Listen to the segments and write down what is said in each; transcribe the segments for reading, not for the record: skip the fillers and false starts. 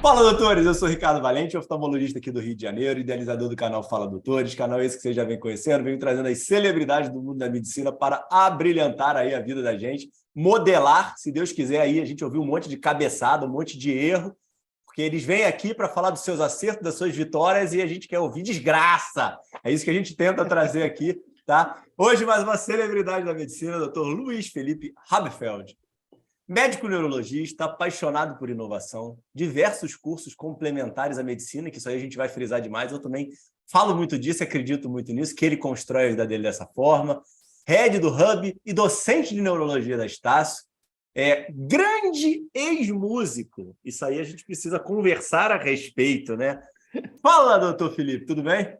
Fala, doutores! Eu sou Ricardo Valente, oftalmologista aqui do Rio de Janeiro, idealizador do canal Fala Doutores, canal esse que vocês já vem conhecendo, venho trazendo as celebridades do mundo da medicina para abrilhantar aí a vida da gente, modelar, se Deus quiser aí, a gente ouviu um monte de cabeçada, um monte de erro, porque eles vêm aqui para falar dos seus acertos, das suas vitórias e a gente quer ouvir desgraça. É isso que a gente tenta trazer aqui, tá? Hoje mais uma celebridade da medicina, doutor Luiz Felipe Rabfeld. Médico neurologista, apaixonado por inovação, diversos cursos complementares à medicina, que isso aí a gente vai frisar demais. Eu também falo muito disso, acredito muito nisso, que ele constrói a vida dele dessa forma. Head do Hub e docente de neurologia da Estácio. Grande ex-músico. Isso aí a gente precisa conversar a respeito, né? Fala, doutor Felipe, tudo bem?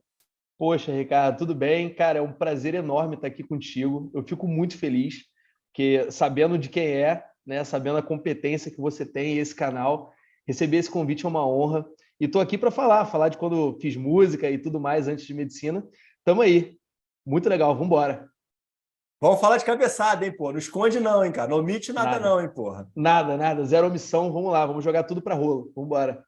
Poxa, Ricardo, tudo bem? Cara, é um prazer enorme estar aqui contigo. Eu fico muito feliz, porque sabendo de quem é, né, sabendo a competência que você tem e esse canal, receber esse convite é uma honra. E estou aqui para falar de quando fiz música e tudo mais antes de medicina. Tamo aí. Muito legal, vamos embora. Vamos falar de cabeçada, hein, pô? Não esconde não, hein, cara? Não omite nada Nada, não, hein, porra? nada. Zero omissão. Vamos lá, vamos jogar tudo para rolo. Vamos embora.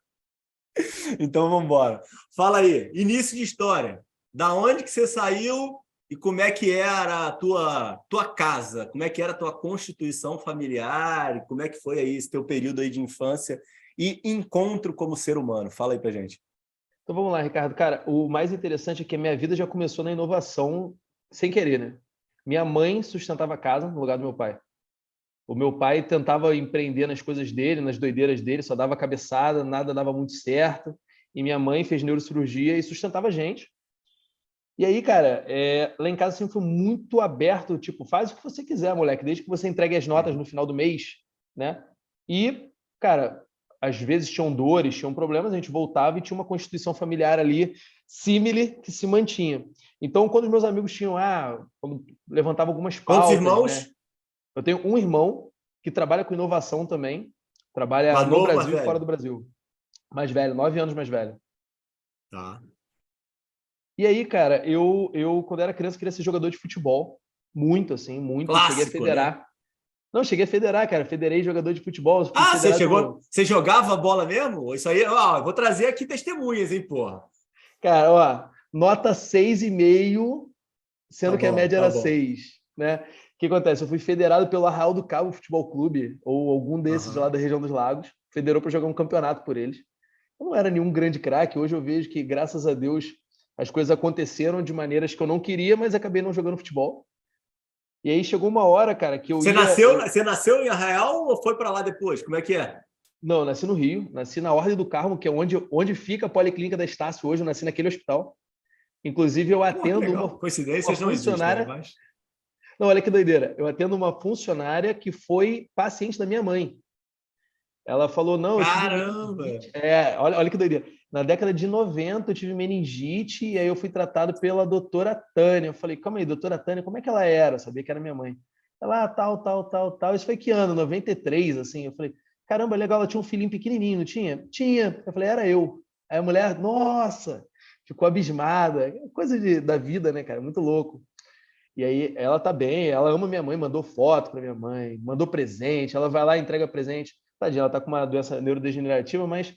Então vamos embora. Fala aí, início de história. Da onde que você saiu e como é que era a tua casa? Como é que era a tua constituição familiar? E como é que foi aí esse teu período aí de infância e encontro como ser humano? Fala aí pra gente. Então vamos lá, Ricardo. Cara, o mais interessante é que a minha vida já começou na inovação sem querer, né? Minha mãe sustentava a casa no lugar do meu pai. O meu pai tentava empreender nas coisas dele, nas doideiras dele, só dava cabeçada, nada dava muito certo. E minha mãe fez neurocirurgia e sustentava a gente. E aí, cara, lá em casa sempre foi muito aberto, tipo, faz o que você quiser, moleque, desde que você entregue as notas no final do mês, né? E, cara, às vezes tinham dores, tinham problemas, a gente voltava e tinha uma constituição familiar ali, símile, que se mantinha. Então, quando os meus amigos tinham, quando levantavam algumas Quantos pautas, né? irmãos? Eu tenho um irmão que trabalha com inovação também, trabalha Mais no novo, mais Brasil e fora velho? do Brasil. Mais velho, 9 anos mais velho. Tá. E aí, cara, eu quando era criança, queria ser jogador de futebol. Muito, assim, muito. Cheguei a Clássico, né? federar. Não, cheguei a federar, cara. Federei jogador de futebol. Fui Ah, federado no... você jogava bola mesmo? Isso aí, ó, eu vou trazer aqui testemunhas, hein, porra. Cara, ó, nota 6,5, Tá sendo que a bom, média tá era bom. 6, né? O que acontece? Eu fui federado pelo Arraial do Cabo Futebol Clube, ou algum desses lá Aham. da região dos Lagos. Federou para jogar um campeonato por eles. Eu não era nenhum grande craque. Hoje eu vejo que, graças a Deus, as coisas aconteceram de maneiras que eu não queria, mas acabei não jogando futebol. E aí chegou uma hora, cara, que eu ia. Você nasceu em Arraial ou foi para lá depois? Como é que é? Não, eu nasci no Rio, nasci na Ordem do Carmo, que é onde fica a Policlínica da Estácio hoje. Eu nasci naquele hospital. Inclusive, eu Pô, que atendo legal. uma Coincidências não existem, né? funcionária. Não, olha que doideira. Eu atendo uma funcionária que foi paciente da minha mãe. Ela falou: não, eu tive Caramba! meningite. Olha que doideira. Na década de 90, eu tive meningite e aí eu fui tratado pela doutora Tânia. Eu falei: calma aí, doutora Tânia, como é que ela era? Eu sabia que era minha mãe. Ela, tal. Isso foi que ano? 93, assim. Eu falei: caramba, legal, ela tinha um filhinho pequenininho, não tinha? Tinha. Eu falei: era eu. Aí a mulher, nossa, ficou abismada. Coisa da vida, né, cara? Muito louco. E aí ela tá bem, ela ama minha mãe, mandou foto para minha mãe, mandou presente, ela vai lá e entrega presente. Tadinha, ela tá com uma doença neurodegenerativa, mas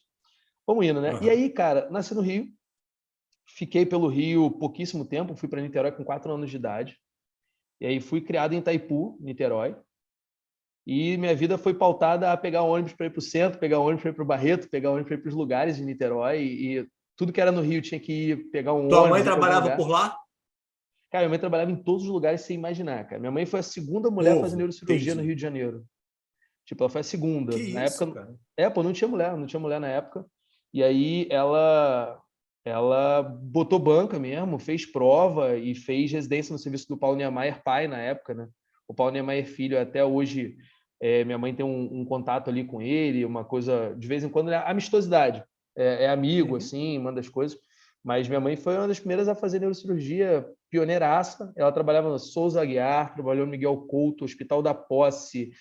vamos indo, né? E Aham. aí, cara, nasci no Rio, fiquei pelo Rio pouquíssimo tempo, fui para Niterói com 4 anos de idade. E aí fui criado em Itaipu, Niterói. E minha vida foi pautada a pegar ônibus para ir para o centro, pegar ônibus para ir para o Barreto, pegar ônibus para ir para os lugares de Niterói. E tudo que era no Rio tinha que ir pegar um Tua mãe ônibus, ir para algum trabalhava lugar. por lá? Cara, minha mãe trabalhava em todos os lugares sem imaginar, cara. Minha mãe foi a segunda mulher a fazer Ovo, neurocirurgia no entendi. Rio de Janeiro. Tipo, ela foi a segunda. Que Na isso, época, cara? pô, não tinha mulher na época. E aí ela botou banca mesmo, fez prova e fez residência no serviço do Paulo Niemeyer, pai na época, né? O Paulo Niemeyer filho, até hoje, minha mãe tem um contato ali com ele, uma coisa, de vez em quando, amistosidade. É amigo, Uhum. assim, manda as coisas. Mas minha mãe foi uma das primeiras a fazer neurocirurgia, pioneiraça. Ela trabalhava no Souza Aguiar, trabalhou no Miguel Couto, Hospital da Posse,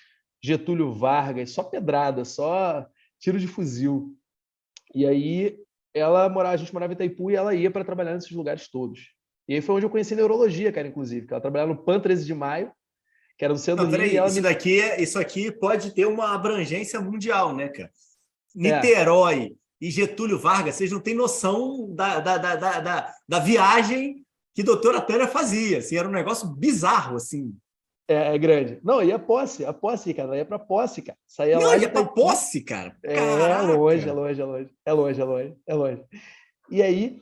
Getúlio Vargas, só pedrada, só tiro de fuzil. E aí a gente morava em Itaipu e ela ia para trabalhar nesses lugares todos. E aí foi onde eu conheci neurologia, cara, inclusive, que ela trabalhava no PAN 13 de Maio, que era no centro Não, do Rio, e peraí, ela me... isso aqui pode ter uma abrangência mundial, né, cara? É, Niterói, e Getúlio Vargas, vocês não têm noção da viagem que a doutora Tânia fazia. Assim, era um negócio bizarro, assim. É grande. Não, e a posse, cara, ela ia pra posse, cara. Saía Não, lá ia de pra Itaqui. posse, cara. É longe, é Caraca! longe, é longe. É longe, é longe, é longe. E aí,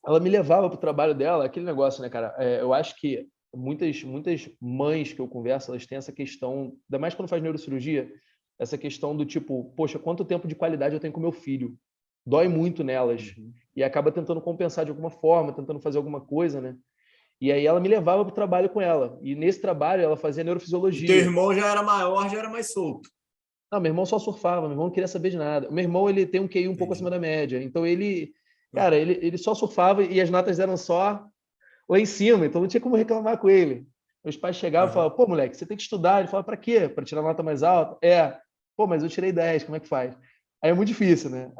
ela me levava pro trabalho dela, aquele negócio, né, cara? Eu acho que muitas mães que eu converso, elas têm essa questão, ainda mais quando faz neurocirurgia, essa questão do tipo, poxa, quanto tempo de qualidade eu tenho com meu filho? Dói muito nelas. Uhum. E acaba tentando compensar de alguma forma, tentando fazer alguma coisa, né? E aí ela me levava para o trabalho com ela. E nesse trabalho ela fazia O teu neurofisiologia. irmão já era maior, já era mais solto. Não, meu irmão só surfava, meu irmão não queria saber de nada. O meu irmão, ele tem um QI um pouco acima Entendi. da média. Então ele, cara, ele só surfava e as notas eram só lá em cima. Então não tinha como reclamar com ele. Meus pais chegavam e Uhum. falavam, pô, moleque, você tem que estudar. Ele falava, para quê? Para tirar nota mais alta? Pô, mas eu tirei 10, como é que faz? Aí é muito difícil, né?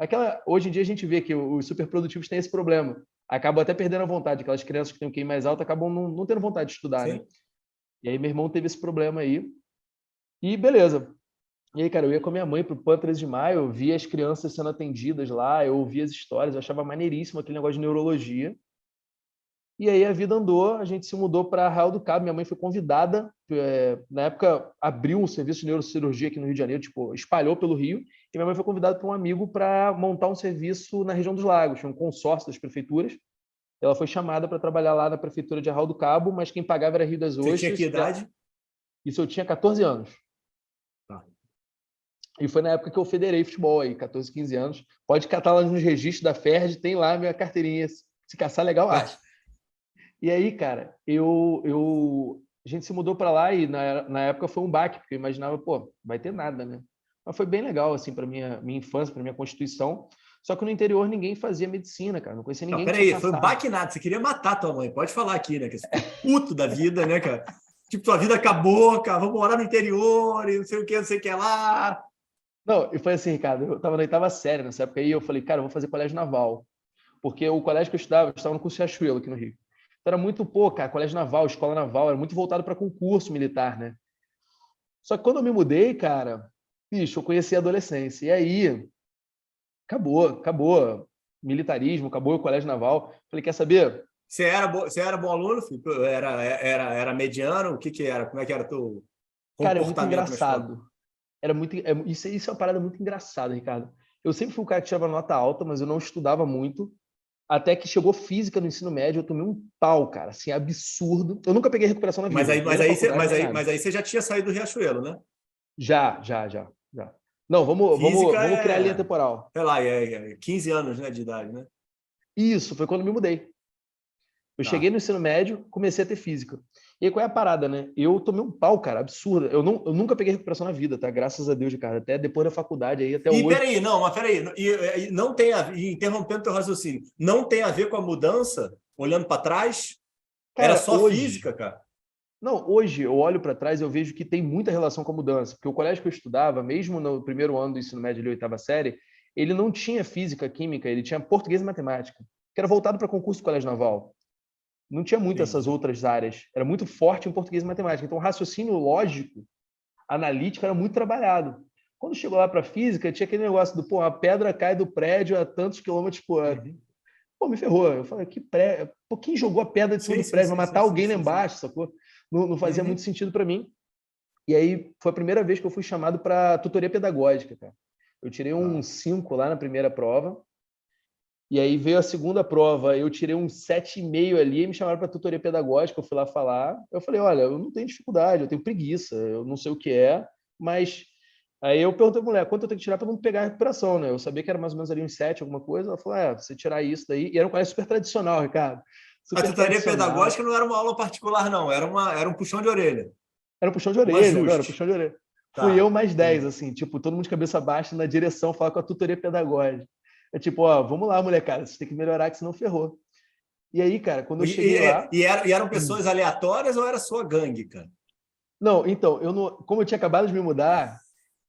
Hoje em dia a gente vê que os superprodutivos têm esse problema. Acabam até perdendo a vontade. Aquelas crianças que têm um QI mais alto acabam não tendo vontade de estudar, né? Sim. E aí meu irmão teve esse problema aí. E beleza. E aí, cara, eu ia com a minha mãe pro PAN 13 de maio, eu via as crianças sendo atendidas lá, eu ouvia as histórias, eu achava maneiríssimo aquele negócio de neurologia. E aí a vida andou, a gente se mudou para Arraial do Cabo, minha mãe foi convidada, na época abriu um serviço de neurocirurgia aqui no Rio de Janeiro, tipo, espalhou pelo Rio, e minha mãe foi convidada por um amigo para montar um serviço na região dos Lagos, tinha um consórcio das prefeituras. Ela foi chamada para trabalhar lá na prefeitura de Arraial do Cabo, mas quem pagava era Rio das Você tinha que Ostras. idade? Isso eu tinha 14 anos. Tá. E foi na época que eu federei futebol aí, 14, 15 anos. Pode catar lá nos registros da Ferdi, tem lá a minha carteirinha. Se caçar legal, acha. E aí, cara, a gente se mudou para lá e na época foi um baque, porque eu imaginava, pô, vai ter nada, né? Mas foi bem legal, assim, para minha infância, para minha constituição. Só que no interior ninguém fazia medicina, cara. Não conhecia Não, ninguém que tinha peraí, foi um passado. baque nada. Você queria matar tua mãe. Pode falar aqui, né? Que você ficou puto da vida, né, cara? Tipo, tua vida acabou, cara. Vamos morar no interior e não sei o que lá. Não, e foi assim, Ricardo, eu estava na oitava série nessa época aí, eu falei, cara, eu vou fazer colégio naval. Porque o colégio que eu estava no curso de Riachuelo, aqui no Rio. Então era muito, pô, cara, colégio naval, escola naval, era muito voltado para concurso militar, né? Só que quando eu me mudei, cara, bicho, eu conheci a adolescência. E aí, acabou militarismo, acabou o colégio naval. Falei, quer saber? Você era bom aluno, filho? Era mediano? O que que era? Como é que era teu Cara, é muito comportamento na escola? engraçado. Isso é uma parada muito engraçada, Ricardo. Eu sempre fui o cara que tirava nota alta, mas eu não estudava muito. Até que chegou física no ensino médio, eu tomei um pau, cara, assim, absurdo. Eu nunca peguei recuperação na vida, nem na faculdade, nem nada. Mas aí você já tinha saído do Riachuelo, né? Já. Não, Física vamos criar a linha é, temporal. sei lá, é 15 anos, né, de idade, né? Isso, foi quando eu me mudei. Eu cheguei Tá. no ensino médio, comecei a ter física. E aí, qual é a parada, né? Eu tomei um pau, cara, absurdo. Eu nunca peguei recuperação na vida, tá? Graças a Deus, cara. Até depois da faculdade aí, até E hoje. peraí, não, mas peraí, e não tem interrompendo teu raciocínio, não tem a ver com a mudança, olhando para trás? Era Cara, só física, cara? não, hoje eu olho para trás e eu vejo que tem muita relação com a mudança. Porque o colégio que eu estudava, mesmo no primeiro ano do ensino médio de oitava série, ele não tinha física, química, ele tinha português e matemática, que era voltado para concurso do colégio naval. Não tinha muito essas Entendi. outras áreas. Era muito forte em português e matemática. Então, o raciocínio lógico, analítico, era muito trabalhado. Quando chegou lá para física, tinha aquele negócio do, pô, a pedra cai do prédio a tantos quilômetros por hora. Uhum. Pô, me ferrou. Eu falei, que prédio? Pô, quem jogou a pedra de cima Sim, do sim, prédio? sim, Vai matar sim, sim, alguém lá sim, sim. embaixo, sacou? Não fazia muito Uhum. sentido para mim. E aí, foi a primeira vez que eu fui chamado para tutoria pedagógica, cara. Eu tirei um Tá. 5 lá na primeira prova. E aí veio a segunda prova, eu tirei um 7,5 ali e me chamaram para tutoria pedagógica, eu fui lá falar. Eu falei, olha, eu não tenho dificuldade, eu tenho preguiça, eu não sei o que é, mas aí eu perguntei à mulher, quanto eu tenho que tirar para não pegar a recuperação, né? Eu sabia que era mais ou menos ali uns 7, alguma coisa. Ela falou, você tirar isso daí. E era um colégio super tradicional, Ricardo. A Super tutoria tradicional. pedagógica não era uma aula particular, não, era um puxão de orelha, Era um puxão de um orelha, não, era um ajuste. puxão de orelha. Fui eu Tá, mais 10, entendi. assim, tipo, todo mundo de cabeça baixa na direção, falar com a tutoria pedagógica. É tipo, ó, vamos lá, molecada, vocês têm que melhorar, que senão ferrou. E aí, cara, quando eu cheguei lá. E eram pessoas aleatórias ou era sua gangue, cara? Não, então, como eu tinha acabado de me mudar,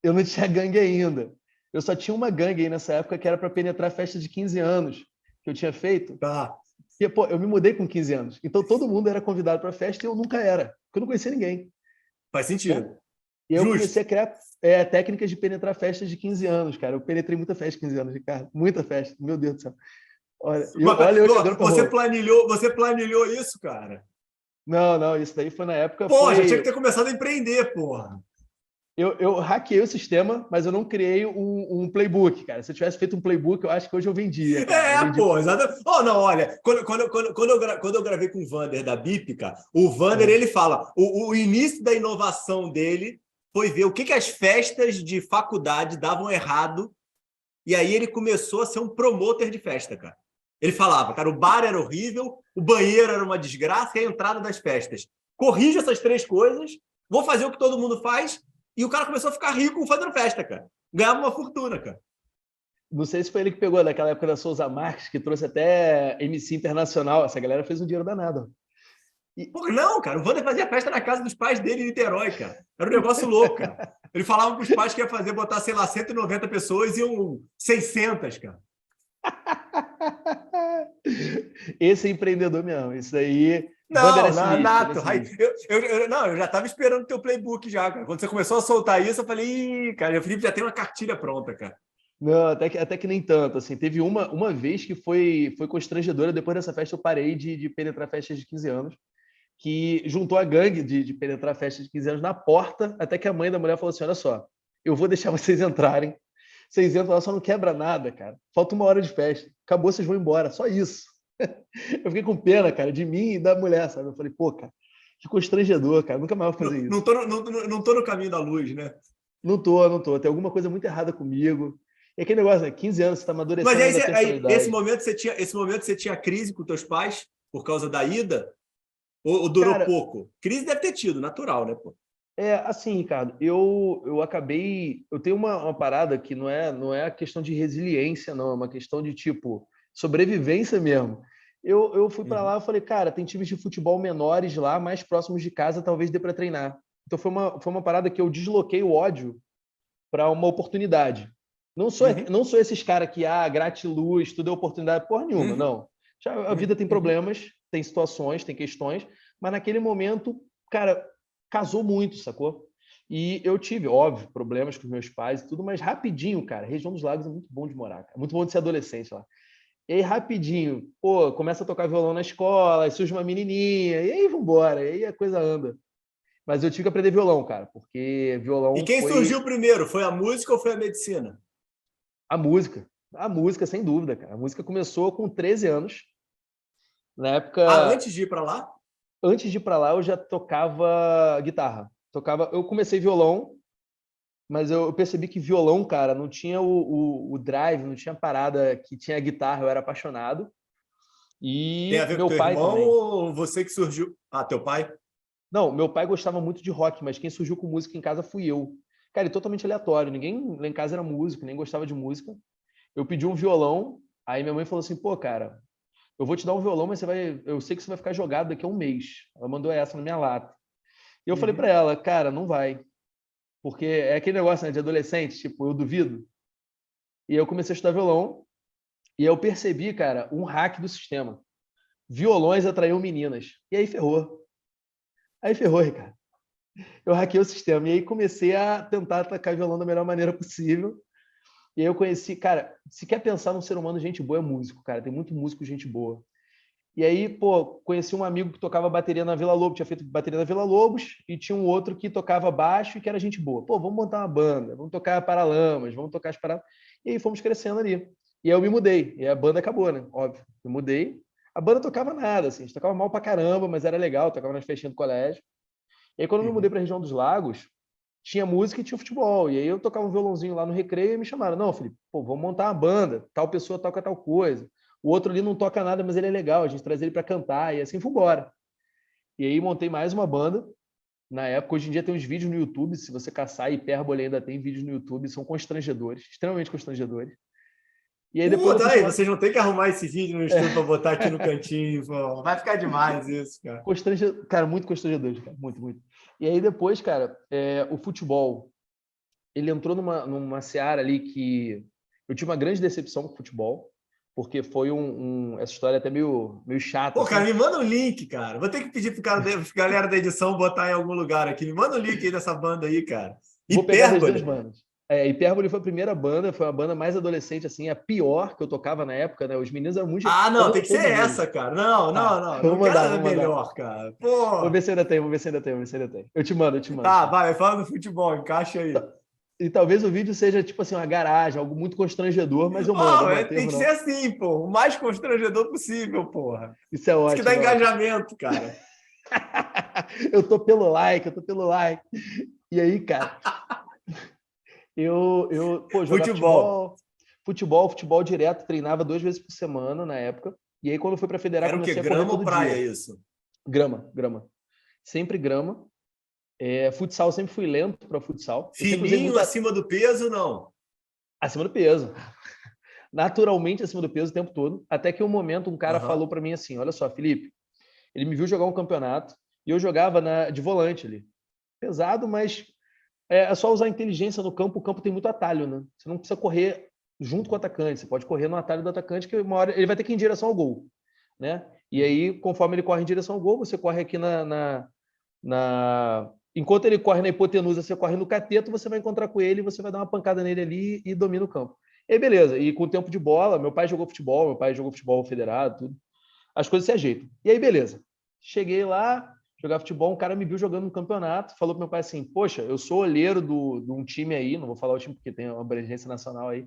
eu não tinha gangue ainda. Eu só tinha uma gangue aí nessa época que era para penetrar a festa de 15 anos que eu tinha feito. Tá, E, pô, eu me mudei com 15 anos. Então todo mundo era convidado para a festa e eu nunca era, porque eu não conhecia ninguém. faz Né? sentido. E eu Justo. comecei a criar técnicas de penetrar festas de 15 anos, cara. Eu penetrei muita festa de 15 anos, Ricardo. Muita festa. Meu Deus do céu. Olha eu jogando pra rola. Você planilhou isso, cara? Não, não, isso daí foi na época, Pô, já tinha que ter começado a empreender, porra. Eu hackeei o sistema, mas eu não criei um playbook, cara. Se eu tivesse feito um playbook, eu acho que hoje eu vendia, cara. Eu vendi... Pô, exato. Oh, não, olha, quando eu gravei com o Vander da BIP, cara, o Vander, ele fala, o início da inovação dele foi ver o que as festas de faculdade davam errado, e aí ele começou a ser um promoter de festa, cara. Ele falava, cara, o bar era horrível, o banheiro era uma desgraça e a entrada das festas. Corrija essas 3 coisas, vou fazer o que todo mundo faz, e o cara começou a ficar rico fazendo festa, cara. Ganhava uma fortuna, cara. Não sei se foi ele que pegou daquela época da Souza Marques, que trouxe até MC internacional. Essa galera fez um dinheiro danado. Porra, não, cara, o Vander fazia festa na casa dos pais dele em Niterói, cara. Era um negócio louco, cara. Ele falava para os pais que ia fazer, botar, sei lá, 190 pessoas e iam 600, cara. Esse é empreendedor mesmo. Isso aí... Não, nato. Eu já estava esperando o teu playbook já, cara. Quando você começou a soltar isso, eu falei, ih, cara, o Felipe já tem uma cartilha pronta, cara. Não, até que nem tanto. Assim, teve uma vez que foi constrangedora. Depois dessa festa, eu parei de penetrar festas de 15 anos, que juntou a gangue de penetrar festas de 15 anos na porta, até que a mãe da mulher falou assim: olha só, eu vou deixar vocês entrarem. Vocês entram, ela só não quebra nada, cara. Falta 1 hora de festa. Acabou, vocês vão embora. Só isso. Eu fiquei com pena, cara, de mim e da mulher, sabe? Eu falei, pô, cara, que constrangedor, cara. Nunca mais vou fazer isso. Não tô no caminho da luz, né? Não tô. Tem alguma coisa muito errada comigo. E aquele negócio, né? 15 anos, você tá amadurecendo. Mas aí nesse momento você tinha crise com teus pais por causa da ida? Ou durou, cara, pouco? Crise deve ter tido, natural, né, pô? Assim, Ricardo, eu acabei... Eu tenho uma parada que não é a questão de resiliência, não. É uma questão de, tipo, sobrevivência mesmo. Eu fui para lá e falei, cara, tem times de futebol menores lá, mais próximos de casa, talvez dê para treinar. Então foi uma parada que eu desloquei o ódio para uma oportunidade. Não sou esses caras que, gratiluz, tudo é oportunidade, porra nenhuma, não. A vida tem problemas, tem situações, tem questões, mas naquele momento, cara, casou muito, sacou? E eu tive, óbvio, problemas com meus pais e tudo, mas rapidinho, cara, região dos Lagos é muito bom de morar, cara. Muito bom de ser adolescente lá. E aí, rapidinho, pô, começa a tocar violão na escola, aí surge uma menininha, e aí vambora, e aí a coisa anda. Mas eu tive que aprender violão, cara, porque violão. E quem surgiu primeiro? Foi a música ou foi a medicina? A música, sem dúvida, cara. A música começou com 13 anos. Na época. Antes de ir para lá? Antes de ir para lá, eu já tocava guitarra. Eu comecei violão, mas eu percebi que violão, cara, não tinha o drive, não tinha parada que tinha guitarra, eu era apaixonado. E tem a ver meu com teu pai irmão também. Ou você que surgiu? Teu pai? Não, meu pai gostava muito de rock, mas quem surgiu com música em casa fui eu. Cara, totalmente aleatório. Ninguém lá em casa era músico, nem gostava de música. Eu pedi um violão, aí minha mãe falou assim, pô, cara, eu vou te dar um violão, mas eu sei que você vai ficar jogado daqui a 1 mês. Ela mandou essa na minha lata. E eu falei para ela, cara, não vai. Porque é aquele negócio, né, de adolescente, tipo, eu duvido. E eu comecei a estudar violão, e eu percebi, cara, um hack do sistema. Violões atraíam meninas. E aí ferrou. Ricardo. Eu hackei o sistema. E aí comecei a tentar tocar violão da melhor maneira possível. E aí eu conheci, cara, se quer pensar num ser humano, gente boa é músico, cara. Tem muito músico, gente boa. E aí, pô, conheci um amigo que tocava bateria na Vila Lobos, tinha feito bateria na Vila Lobos, e tinha um outro que tocava baixo e que era gente boa. Pô, vamos montar uma banda, vamos tocar Paralamas, vamos tocar as paradas. E aí fomos crescendo ali. E aí eu me mudei, e a banda acabou, né? Óbvio. Eu mudei. A banda tocava nada, assim, a gente tocava mal pra caramba, mas era legal, tocava nas festinhas do colégio. E aí quando eu me mudei pra região dos Lagos, tinha música e tinha futebol. E aí eu tocava um violãozinho lá no recreio e me chamaram. Não, Felipe, pô, vamos montar uma banda, tal pessoa toca tal coisa. O outro ali não toca nada, mas ele é legal, a gente traz ele para cantar, e assim foi embora. E aí montei mais uma banda. Na época, hoje em dia tem uns vídeos no YouTube, se você caçar, Hipérbole ainda tem vídeos no YouTube, são constrangedores, extremamente constrangedores. E aí depois vocês não tem que arrumar esse vídeo no estúdio para botar aqui no cantinho, pô. Vai ficar demais isso, cara. Cara, muito constrangedor, cara, muito, muito. E aí depois, cara, o futebol, ele entrou numa seara ali que eu tive uma grande decepção com o futebol, porque foi essa história até meio chata. Pô, cara, assim. me manda um link, cara. Vou ter que pedir pro galera da edição botar em algum lugar aqui. Me manda um link aí dessa banda aí, cara. Vou pegar das duas Hipérbole. bandas. Hipérbole foi a primeira banda, foi a banda mais adolescente, assim, a pior que eu tocava na época, né? Os meninos eram muito... Ah, não, tem Amo que ser todos eles. essa, cara. Não, Tá, não, não. vou Não quero mandar, a vou mandar. melhor, cara. Vou Pô. ver se ainda tem, vou ver se ainda tem, vou ver se ainda tem. Eu te mando, Tá, cara. vai, fala do futebol, encaixa aí. E talvez o vídeo seja, tipo assim, uma garagem, algo muito constrangedor, mas eu mando, não tem Tem erro que ser não. assim, pô. O mais constrangedor possível, porra. Isso é Isso que dá ótimo, é ótimo. engajamento, cara. Eu tô pelo like, eu tô pelo like. E aí, cara, pô, jogar Futebol. futebol direto, treinava 2 vezes por semana na época. E aí, quando eu fui para federal, Era o quê? comecei a correr Grama ou todo praia, dia. isso? Grama. Sempre grama. Futsal, sempre fui lento para futsal. Eu sempre usei Fininho, muito acima do peso, não. acima do peso. Naturalmente acima do peso o tempo todo. Até que um momento um cara Aham. falou para mim assim: Olha só, Felipe, ele me viu jogar um campeonato e eu jogava de volante ali. Pesado, mas é só usar inteligência no campo. O campo tem muito atalho, né? Você não precisa correr junto com o atacante. Você pode correr no atalho do atacante, que uma hora ele vai ter que ir em direção ao gol, né? E aí, conforme ele corre em direção ao gol, você corre aqui Enquanto ele corre na hipotenusa, você corre no cateto, você vai encontrar com ele, você vai dar uma pancada nele ali e domina o campo. E aí, beleza. E com o tempo de bola, meu pai jogou futebol federado, tudo. As coisas se ajeitam. E aí, beleza. Cheguei lá, jogar futebol, um cara me viu jogando no campeonato, falou pro meu pai assim: Poxa, eu sou olheiro de um time aí, não vou falar o time porque tem uma abrangência nacional aí,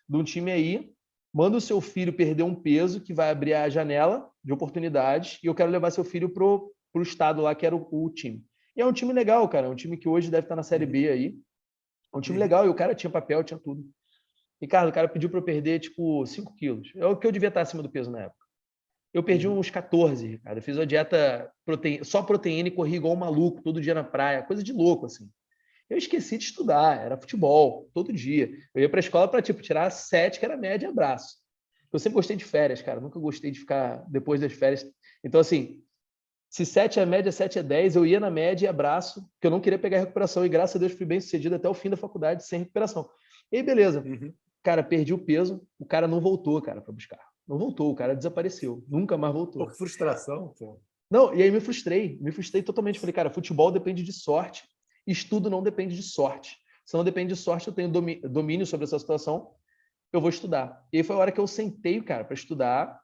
de um time aí, manda o seu filho perder um peso que vai abrir a janela de oportunidades e eu quero levar seu filho pro estado lá, que era o time. E é um time legal, cara, é um time que hoje deve estar na Série B aí. É um time legal e o cara tinha papel, tinha tudo. Ricardo, o cara pediu para eu perder, tipo, 5 quilos. É o que eu devia estar acima do peso na época. Eu perdi uns 14, Ricardo. Eu fiz uma dieta só proteína e corri igual um maluco todo dia na praia. Coisa de louco, assim. Eu esqueci de estudar. Era futebol, todo dia. Eu ia para a escola para, tipo, tirar 7, que era média, abraço. Eu sempre gostei de férias, cara. Nunca gostei de ficar depois das férias. Então, assim, se 7 é média, 7 é 10, eu ia na média e abraço, porque eu não queria pegar recuperação. E graças a Deus fui bem sucedido até o fim da faculdade sem recuperação. E aí, beleza. Cara, perdi o peso. O cara não voltou, cara, para buscar. Não voltou, o cara desapareceu. Nunca mais voltou. Por frustração, pô. Não, e aí me frustrei totalmente. Falei, cara, futebol depende de sorte, estudo não depende de sorte. Se não depende de sorte, eu tenho domínio sobre essa situação, eu vou estudar. E aí foi a hora que eu sentei, cara, para estudar,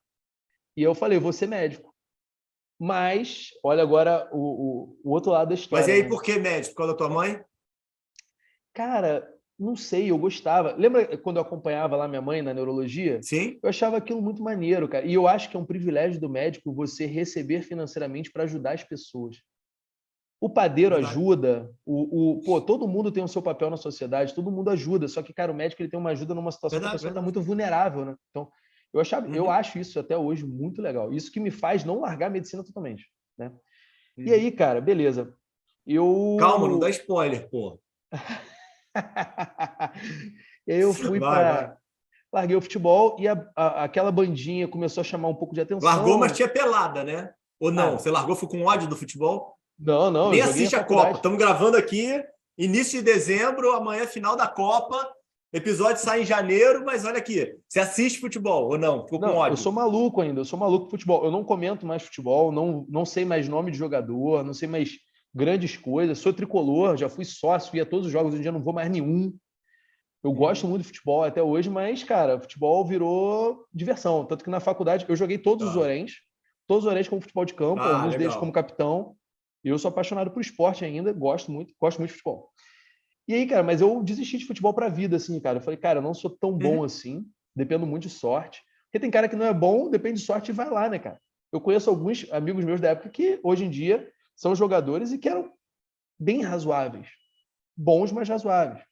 e eu falei, eu vou ser médico. Mas, olha agora o outro lado da história. Mas e aí, né? por que médico? Por causa da tua mãe? Cara, não sei, eu gostava. Lembra quando eu acompanhava lá minha mãe na neurologia? Sim. Eu achava aquilo muito maneiro, cara. E eu acho que é um privilégio do médico você receber financeiramente para ajudar as pessoas. O padeiro Verdade. ajuda, pô, todo mundo tem o seu papel na sociedade, todo mundo ajuda, só que, cara, o médico ele tem uma ajuda numa situação que a pessoa está muito vulnerável, né? Então, eu acho isso até hoje muito legal. Isso que me faz não largar a medicina totalmente, né? E aí, cara, beleza. Calma, não dá spoiler, pô. E aí eu fui Vai. larguei o futebol e aquela bandinha começou a chamar um pouco de Largou, mas atenção. tinha pelada, né? Ou não? Ah, Você largou, foi com ódio do futebol? não, eu Nem joguei a assiste a Copa. faculdade. Estamos gravando aqui, início de dezembro, amanhã é final da Copa. Episódio sai em janeiro, mas olha aqui. Você assiste futebol ou não? Ficou com Não, eu ódio? sou maluco ainda, eu sou maluco com futebol. Eu não comento mais futebol, não sei mais nome de jogador, não sei mais grandes coisas. Sou tricolor, já fui sócio, ia a todos os jogos, hoje em dia não vou mais nenhum. Eu gosto muito de futebol até hoje, mas, cara, futebol virou diversão. Tanto que na faculdade eu joguei Tá. todos os Oréns como futebol de campo, Ah, alguns deles como legal. capitão. E eu sou apaixonado por esporte ainda, gosto muito de futebol. E aí, cara, mas eu desisti de futebol pra vida, assim, cara. Eu falei, cara, eu não sou tão bom assim, dependo muito de sorte. Porque tem cara que não é bom, depende de sorte e vai lá, né, cara? Eu conheço alguns amigos meus da época que hoje em dia são jogadores e que eram bem razoáveis. Bons, mas razoáveis.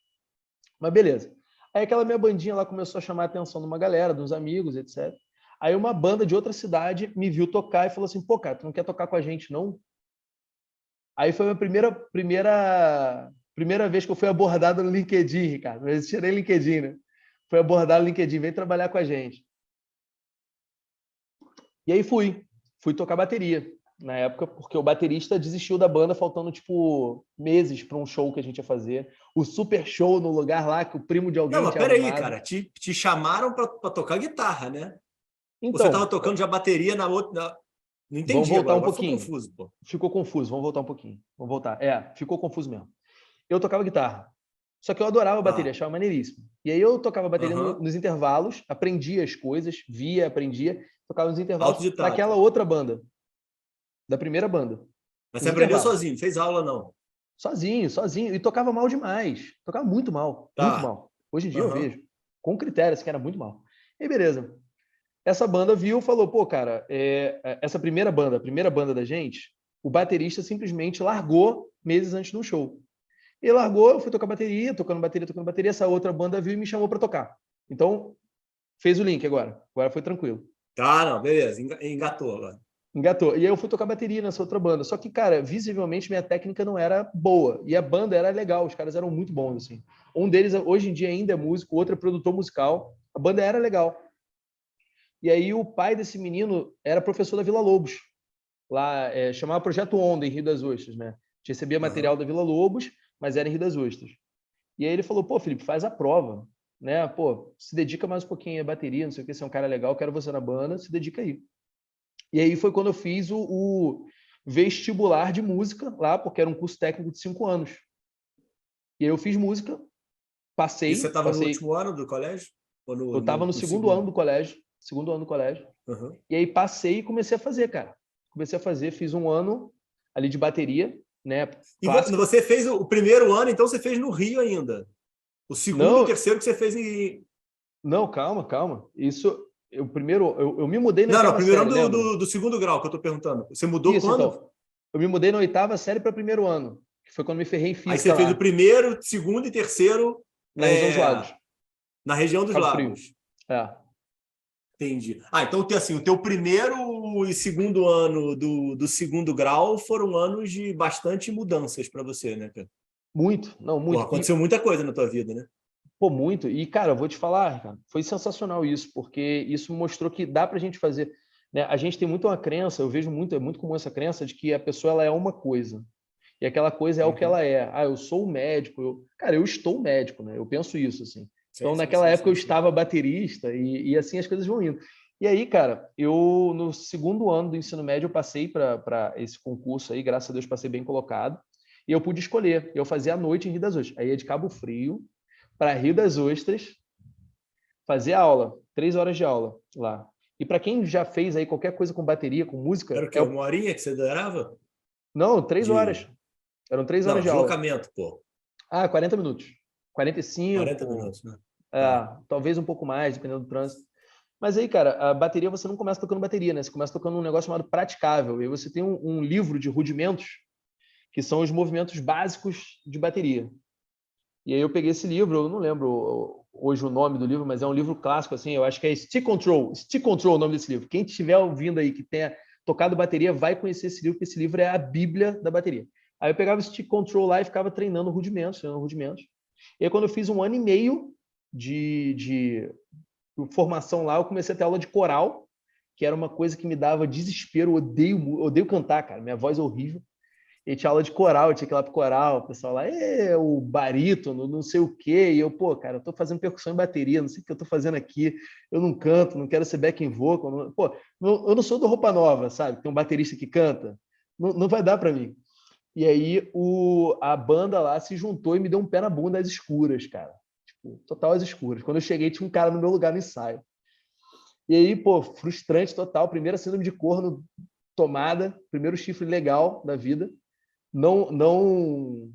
Mas beleza. Aí aquela minha bandinha lá começou a chamar a atenção de uma galera, dos amigos, etc. Aí uma banda de outra cidade me viu tocar e falou assim, pô, cara, tu não quer tocar com a gente, não? Aí foi a minha primeira vez que eu fui abordado no LinkedIn, Ricardo. Não existia nem LinkedIn, né? Foi abordado no LinkedIn, vem trabalhar com a gente. E aí fui tocar bateria na época, porque o baterista desistiu da banda faltando, tipo, meses para um show que a gente ia fazer. O super show no lugar lá que o primo de Não, alguém mas tinha peraí, arrumado. cara. Te chamaram para tocar guitarra, né? Você estava Então, tocando já bateria na outra... Não vamos entendi voltar agora. um Agora ficou pouquinho. confuso, pô. Ficou confuso, vamos voltar um pouquinho. Vamos voltar. Ficou confuso mesmo. Eu tocava guitarra. Só que eu adorava bateria, Tá. achava maneiríssimo. E aí eu tocava bateria Aham. nos intervalos, aprendia as coisas, via, aprendia, tocava nos intervalos daquela Autodidata. outra banda, da primeira banda, Mas você nos aprendeu intervalos. sozinho, fez aula não? Sozinho, sozinho. E tocava mal demais. Tocava muito mal, muito Tá. mal. Hoje em dia eu Aham. vejo, com critérios que era muito mal. E beleza. Essa banda viu, falou, pô, cara, essa primeira banda, a primeira banda da gente, o baterista simplesmente largou meses antes do show. Ele largou, eu fui tocar bateria, tocando bateria, tocando bateria, essa outra banda viu e me chamou para tocar. Então, fez o link agora. Agora foi tranquilo. Tá, não, beleza. Engatou agora. Engatou. E aí eu fui tocar bateria nessa outra banda. Só que, cara, visivelmente minha técnica não era boa. E a banda era legal, os caras eram muito bons, assim. Um deles, hoje em dia, ainda é músico, o outro é produtor musical. A banda era legal. E aí o pai desse menino era professor da Vila Lobos. Lá, chamava Projeto Onda, em Rio das Ostras, né? A gente recebia material Aham. da Vila Lobos, mas era em Rio das Ostras. E aí ele falou, pô, Felipe, faz a prova, né? Pô, se dedica mais um pouquinho à bateria, não sei o que, você é um cara legal, quero você na banda, se dedica aí. E aí foi quando eu fiz o vestibular de música lá, porque era um curso técnico de 5 anos. E aí eu fiz música, E você passei, estava no passei. último ano do colégio? Ou Eu estava no no segundo ano segundo? do colégio, segundo ano do colégio. Aham. E aí passei e comecei a fazer, cara. Comecei a fazer, fiz um ano ali de bateria, né? E Clássica. você fez o primeiro ano, então você fez no Rio ainda. O segundo e o Não, terceiro que você fez em... não, calma, calma. Isso, eu primeiro, eu me mudei na Não, não, oitava primeiro série, ano lembra? do segundo grau que eu estou perguntando. Você mudou Isso, quando? então. Eu me mudei na oitava série para primeiro ano, que foi quando me ferrei em Aí física você fez o lá, primeiro, segundo e terceiro na região dos é, lagos, na região dos Cabo Frio. lagos. É. Entendi. Ah, então assim, o teu primeiro e segundo ano do segundo grau foram anos de bastante mudanças para você, né, cara? Muito, não, Pô, muito. aconteceu muita coisa na tua vida, né? Pô, muito. E, cara, eu vou te falar, Ricardo, foi sensacional isso, porque isso mostrou que dá pra gente fazer, né? A gente tem muito uma crença, eu vejo muito, é muito comum essa crença de que a pessoa ela é uma coisa. E aquela coisa é o que Uhum. ela é. Ah, eu sou o médico. Cara, eu estou médico, né? Eu penso isso, assim. Então, Sim, sim, naquela sim, época, eu sim, sim. estava baterista e assim as coisas vão indo. E aí, cara, eu, no segundo ano do ensino médio, eu passei para esse concurso aí, graças a Deus, passei bem colocado. E eu pude escolher. Eu fazia à noite em Rio das Ostras. Aí ia de Cabo Frio para Rio das Ostras, fazer aula, 3 horas de aula lá. E para quem já fez aí qualquer coisa com bateria, com música, Era o quê? Uma horinha que você durava? Não, 3 horas. De... Eram 3 horas Não, de aula. deslocamento, pô. 40 minutos. 40 45, minutos, né? Tá. talvez um pouco mais, dependendo do trânsito. Mas aí, cara, a bateria você não começa tocando bateria, né? Você começa tocando um negócio chamado praticável. E aí você tem um livro de rudimentos, que são os movimentos básicos de bateria. E aí eu peguei esse livro, eu não lembro hoje o nome do livro, mas é um livro clássico, assim, eu acho que é Stick Control. Stick Control é o nome desse livro. Quem estiver ouvindo aí, que tenha tocado bateria, vai conhecer esse livro, porque esse livro é a bíblia da bateria. Aí eu pegava o Stick Control lá e ficava treinando rudimentos, treinando rudimentos. E aí quando eu fiz um ano e meio de formação lá, eu comecei a ter aula de coral, que era uma coisa que me dava desespero, eu odeio cantar, cara, minha voz é horrível. E tinha aula de coral, eu tinha que ir lá pro coral, o pessoal lá, o barítono, não sei o quê. E eu, pô, cara, eu tô fazendo percussão e bateria, não sei o que eu tô fazendo aqui, eu não canto, não quero ser backing vocal. Não... Pô, eu não sou do Roupa Nova, sabe? Tem um baterista que canta, não vai dar para mim. E aí a banda lá se juntou e me deu um pé na bunda às escuras, cara. Tipo, total às escuras. Quando eu cheguei, tinha um cara no meu lugar no ensaio. E aí, pô, frustrante total. Primeira síndrome de corno tomada, primeiro chifre legal da vida. Não, não,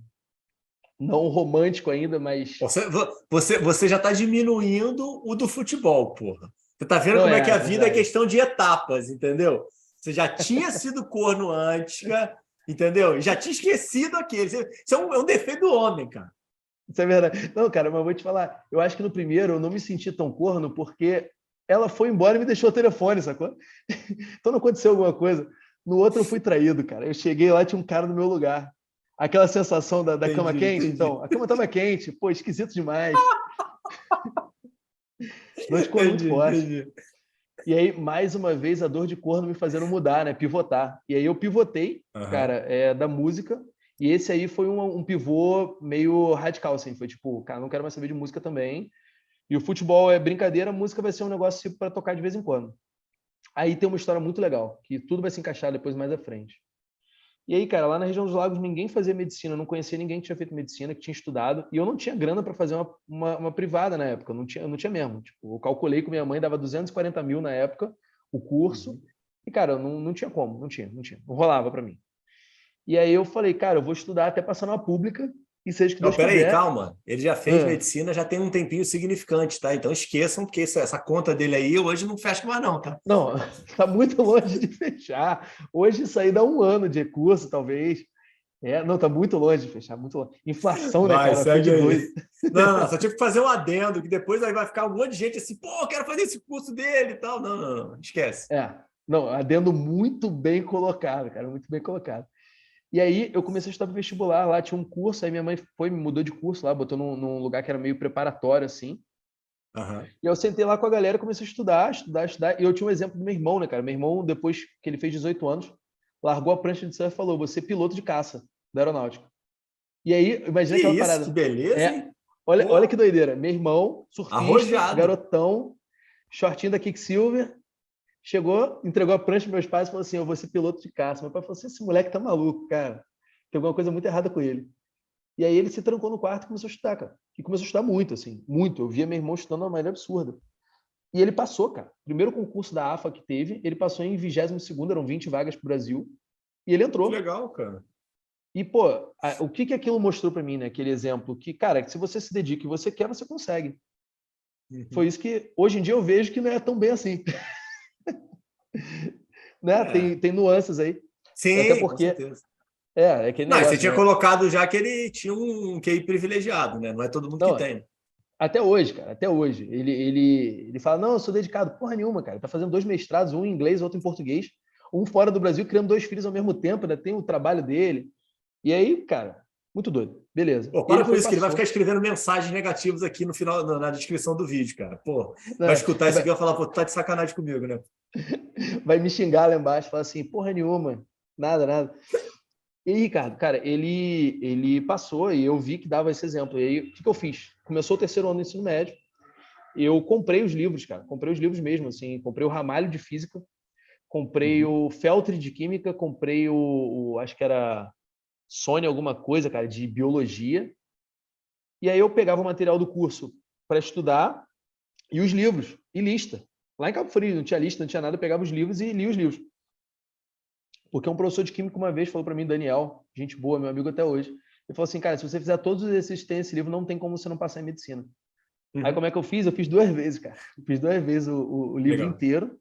não romântico ainda, mas. Você já está diminuindo o do futebol, porra. Você está vendo Não como é que é, a vida é verdade. questão de etapas, entendeu? Você já tinha sido corno antes, cara, entendeu? Já tinha esquecido aquele. Isso é um defeito do homem, cara. Isso é verdade. Não, cara, mas eu vou te falar. Eu acho que no primeiro eu não me senti tão corno porque ela foi embora e me deixou o telefone, sacou? Então não aconteceu alguma coisa. No outro eu fui traído, cara. Eu cheguei lá, tinha um cara no meu lugar. Aquela sensação da cama Entendi, quente, entendi. então. A cama estava quente, pô, esquisito demais. Dor de corno muito Entendi, forte. entendi. E aí, mais uma vez, a dor de corno me fazendo mudar, né? Pivotar. E aí eu pivotei, cara, Aham. da música. E esse aí foi um pivô meio radical, assim. Foi tipo, cara, não quero mais saber de música também. E o futebol é brincadeira, a música vai ser um negócio para tocar de vez em quando. Aí tem uma história muito legal, que tudo vai se encaixar depois mais à frente. E aí, cara, lá na região dos lagos ninguém fazia medicina, eu não conhecia ninguém que tinha feito medicina, que tinha estudado, e eu não tinha grana para fazer uma privada na época, eu não tinha mesmo. Tipo, eu calculei com minha mãe, dava 240 mil na época, o curso, e, cara, não tinha como, não rolava para mim. E aí eu falei, cara, eu vou estudar até passar numa pública, e seja o que Não, Deus peraí, quiser. calma. Ele já fez medicina, já tem um tempinho significante, tá? Então esqueçam, porque essa conta dele aí hoje não fecha mais não, tá? Não, tá muito longe de fechar. Hoje isso aí dá 1 ano de curso, talvez. Não, tá muito longe de fechar, muito longe. Inflação, né, Vai, cara? Foi de segue aí. doido. Não, só tive que fazer um adendo, que depois aí vai ficar um monte de gente assim, pô, quero fazer esse curso dele e tal. Não, esquece. Não, adendo muito bem colocado, cara, muito bem colocado. E aí eu comecei a estudar pro vestibular, lá tinha um curso, aí minha mãe me mudou de curso lá, botou num lugar que era meio preparatório, assim. Uhum. E eu sentei lá com a galera, comecei a estudar. E eu tinha um exemplo do meu irmão, né, cara? Meu irmão, depois que ele fez 18 anos, largou a prancha de surf e falou: você é piloto de caça da aeronáutica. E aí, imagina Que aquela isso, parada. que beleza, hein? Olha que doideira. Meu irmão, surfista, Arrojado. garotão, shortinho da Kicksilver, chegou, entregou a prancha para meus pais e falou assim: eu vou ser piloto de caça. Meu pai falou assim: esse moleque tá maluco, cara. Tem alguma coisa muito errada com ele. E aí ele se trancou no quarto e começou a estudar, cara. E começou a estudar muito, assim, muito. Eu via meu irmão estudando de uma maneira absurda. E ele passou, cara. Primeiro concurso da AFA que teve, ele passou em 22º, eram 20 vagas pro Brasil, e ele entrou. Que legal, cara. E, pô, o que aquilo mostrou para mim, né? Aquele exemplo, que, cara, que se você se dedica e você quer, você consegue. Foi isso que, hoje em dia, eu vejo que não é tão bem assim. Né? Tem nuances aí. Sim, até porque, com certeza. é aquele Não, negócio, você tinha né? colocado já que ele tinha um QI privilegiado, né? Não é todo mundo que tem. Até hoje, cara, até hoje. Ele fala, não, eu sou dedicado. Porra nenhuma, cara. Tá fazendo 2 mestrados, um em inglês, outro em português. Um fora do Brasil, criando 2 filhos ao mesmo tempo, ainda tem o trabalho dele. E aí, cara, muito doido. Beleza. Pô, para com isso, que ele vai ficar escrevendo mensagens negativas aqui no final, na descrição do vídeo, cara. Pô, vai escutar isso aqui e vai falar, pô, tu tá de sacanagem comigo, né? Vai me xingar lá embaixo, falar assim, porra nenhuma, nada. E aí, Ricardo, cara, ele passou e eu vi que dava esse exemplo. E aí, o que eu fiz? Começou o 3º ano do ensino médio, eu comprei os livros, cara. Comprei os livros mesmo, assim. Comprei o Ramalho de Física, comprei o Feltri de Química, comprei acho que era Sônia alguma coisa, cara, de Biologia. E aí eu pegava o material do curso para estudar e os livros, e lista. Lá em Cabo Frio não tinha lista, não tinha nada, eu pegava os livros e lia os livros. Porque um professor de Química uma vez falou para mim, Daniel, gente boa, meu amigo até hoje, ele falou assim, cara, se você fizer todos os exercícios que tem nesse livro, não tem como você não passar em medicina. Aí como é que eu fiz? Eu fiz 2 vezes, cara. Eu fiz 2 vezes o livro inteiro,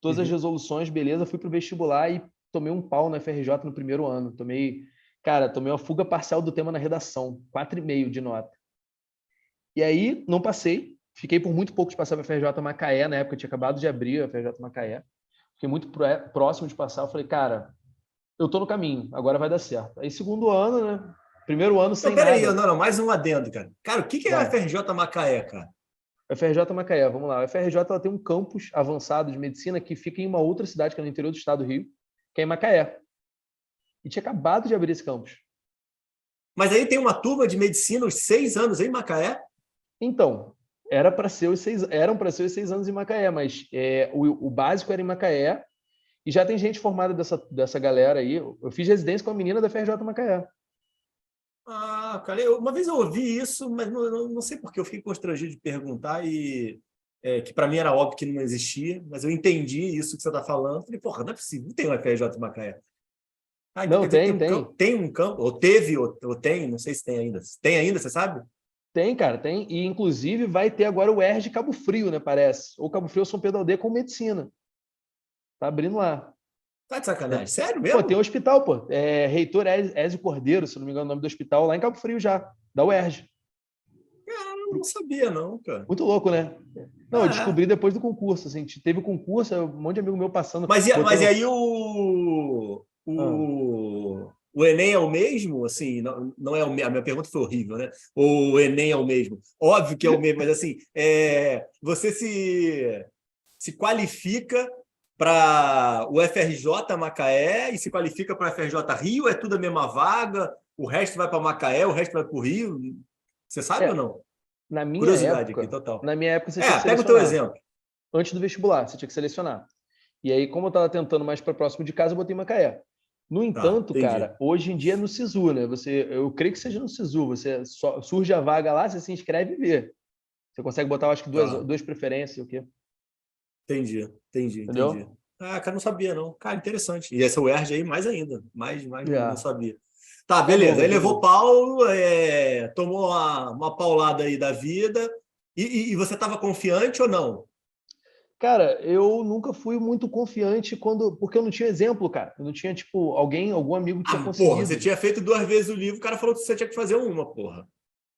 todas as resoluções, beleza, fui pro vestibular e tomei um pau na FRJ no primeiro ano. Tomei uma fuga parcial do tema na redação, 4,5 de nota. E aí, não passei, fiquei por muito pouco de passar para a FRJ Macaé, na época eu tinha acabado de abrir a FRJ Macaé, fiquei muito próximo de passar, eu falei, cara, eu tô no caminho, agora vai dar certo. Aí, segundo ano, né? Primeiro ano sem nada. Peraí, não, mais um adendo, cara. Cara, o que é a FRJ Macaé, cara? A FRJ Macaé, vamos lá. A FRJ ela tem um campus avançado de medicina que fica em uma outra cidade, que é no interior do estado do Rio, que é em Macaé. E tinha acabado de abrir esse campus. Mas aí tem uma turma de medicina os 6 anos em Macaé? Então, eram para ser os 6 anos em Macaé, mas o básico era em Macaé, e já tem gente formada dessa galera aí. Eu fiz residência com a menina da FRJ Macaé. Ah, cara, uma vez eu ouvi isso, mas não sei por que eu fiquei constrangido de perguntar e que para mim era óbvio que não existia, mas eu entendi isso que você está falando. Falei, porra, não é possível, não tem uma FRJ em Macaé. Ah, então não, tem. Tem um campo, ou teve, ou tem, não sei se tem ainda. Tem ainda, você sabe? Tem, cara, tem. E, inclusive, vai ter agora o ERJ de Cabo Frio, né, parece. Ou Cabo Frio ou São Pedro Aldeia com medicina. Tá abrindo lá. Tá de sacanagem? Sério mesmo? Pô, tem um hospital, pô. Reitor Ézio Cordeiro, se não me engano o nome do hospital, lá em Cabo Frio já, da UERJ. Não sabia, não, cara. Muito louco, né? Não, eu descobri depois do concurso. Assim, teve o concurso, um monte de amigo meu passando. Mas e aí o Enem é o mesmo? Assim, não é a minha pergunta foi horrível, né? O Enem é o mesmo. Óbvio que é o mesmo, mas assim, você se qualifica para o FRJ Macaé e se qualifica para o FRJ Rio? É tudo a mesma vaga? O resto vai para Macaé, o resto vai para o Rio? Você sabe ou não? Na minha Curiosidade época, aqui, total. Na minha época, você tinha que pega selecionar. o teu exemplo. Antes do vestibular, você tinha que selecionar. E aí, como eu estava tentando mais para próximo de casa, eu botei em Macaé. No Tá, entanto, entendi. cara, hoje em dia é no SISU, né? Eu creio que seja no SISU. Surge a vaga lá, você se inscreve e vê. Você consegue botar, eu acho que Tá, duas preferências, o quê? entendi. Entendeu? Ah, cara, não sabia, não. Cara, interessante. E essa UERJ aí, mais ainda. Mais não É. sabia. Tá, É beleza. novo, é Aí bem levou novo. Paulo, tomou uma paulada aí da vida. E você estava confiante ou não? Cara, eu nunca fui muito confiante porque eu não tinha exemplo, cara. Eu não tinha, tipo, algum amigo tinha Ah, porra, você conseguido. tinha feito 2 vezes o livro, o cara falou que você tinha que fazer uma, porra.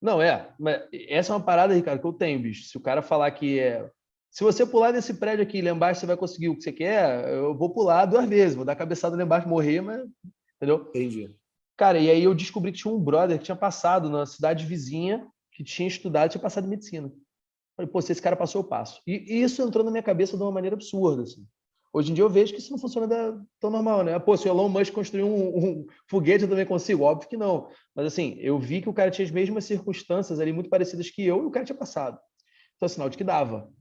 Não, mas essa é uma parada, Ricardo, que eu tenho, bicho. Se o cara falar que é. Se você pular nesse prédio aqui, lá embaixo, você vai conseguir o que você quer, eu vou pular 2 vezes, vou dar cabeçada lá embaixo, morrer, mas. Entendeu? Entendi. Cara, e aí eu descobri que tinha um brother que tinha passado na cidade vizinha, que tinha estudado, tinha passado em medicina. Falei, pô, se esse cara passou, eu passo. E isso entrou na minha cabeça de uma maneira absurda, assim. Hoje em dia eu vejo que isso não funciona tão normal, né? Pô, se o Elon Musk construiu um foguete, eu também consigo? Óbvio que não. Mas assim, eu vi que o cara tinha as mesmas circunstâncias ali muito parecidas que eu e o cara tinha passado. Então, é sinal de que dava.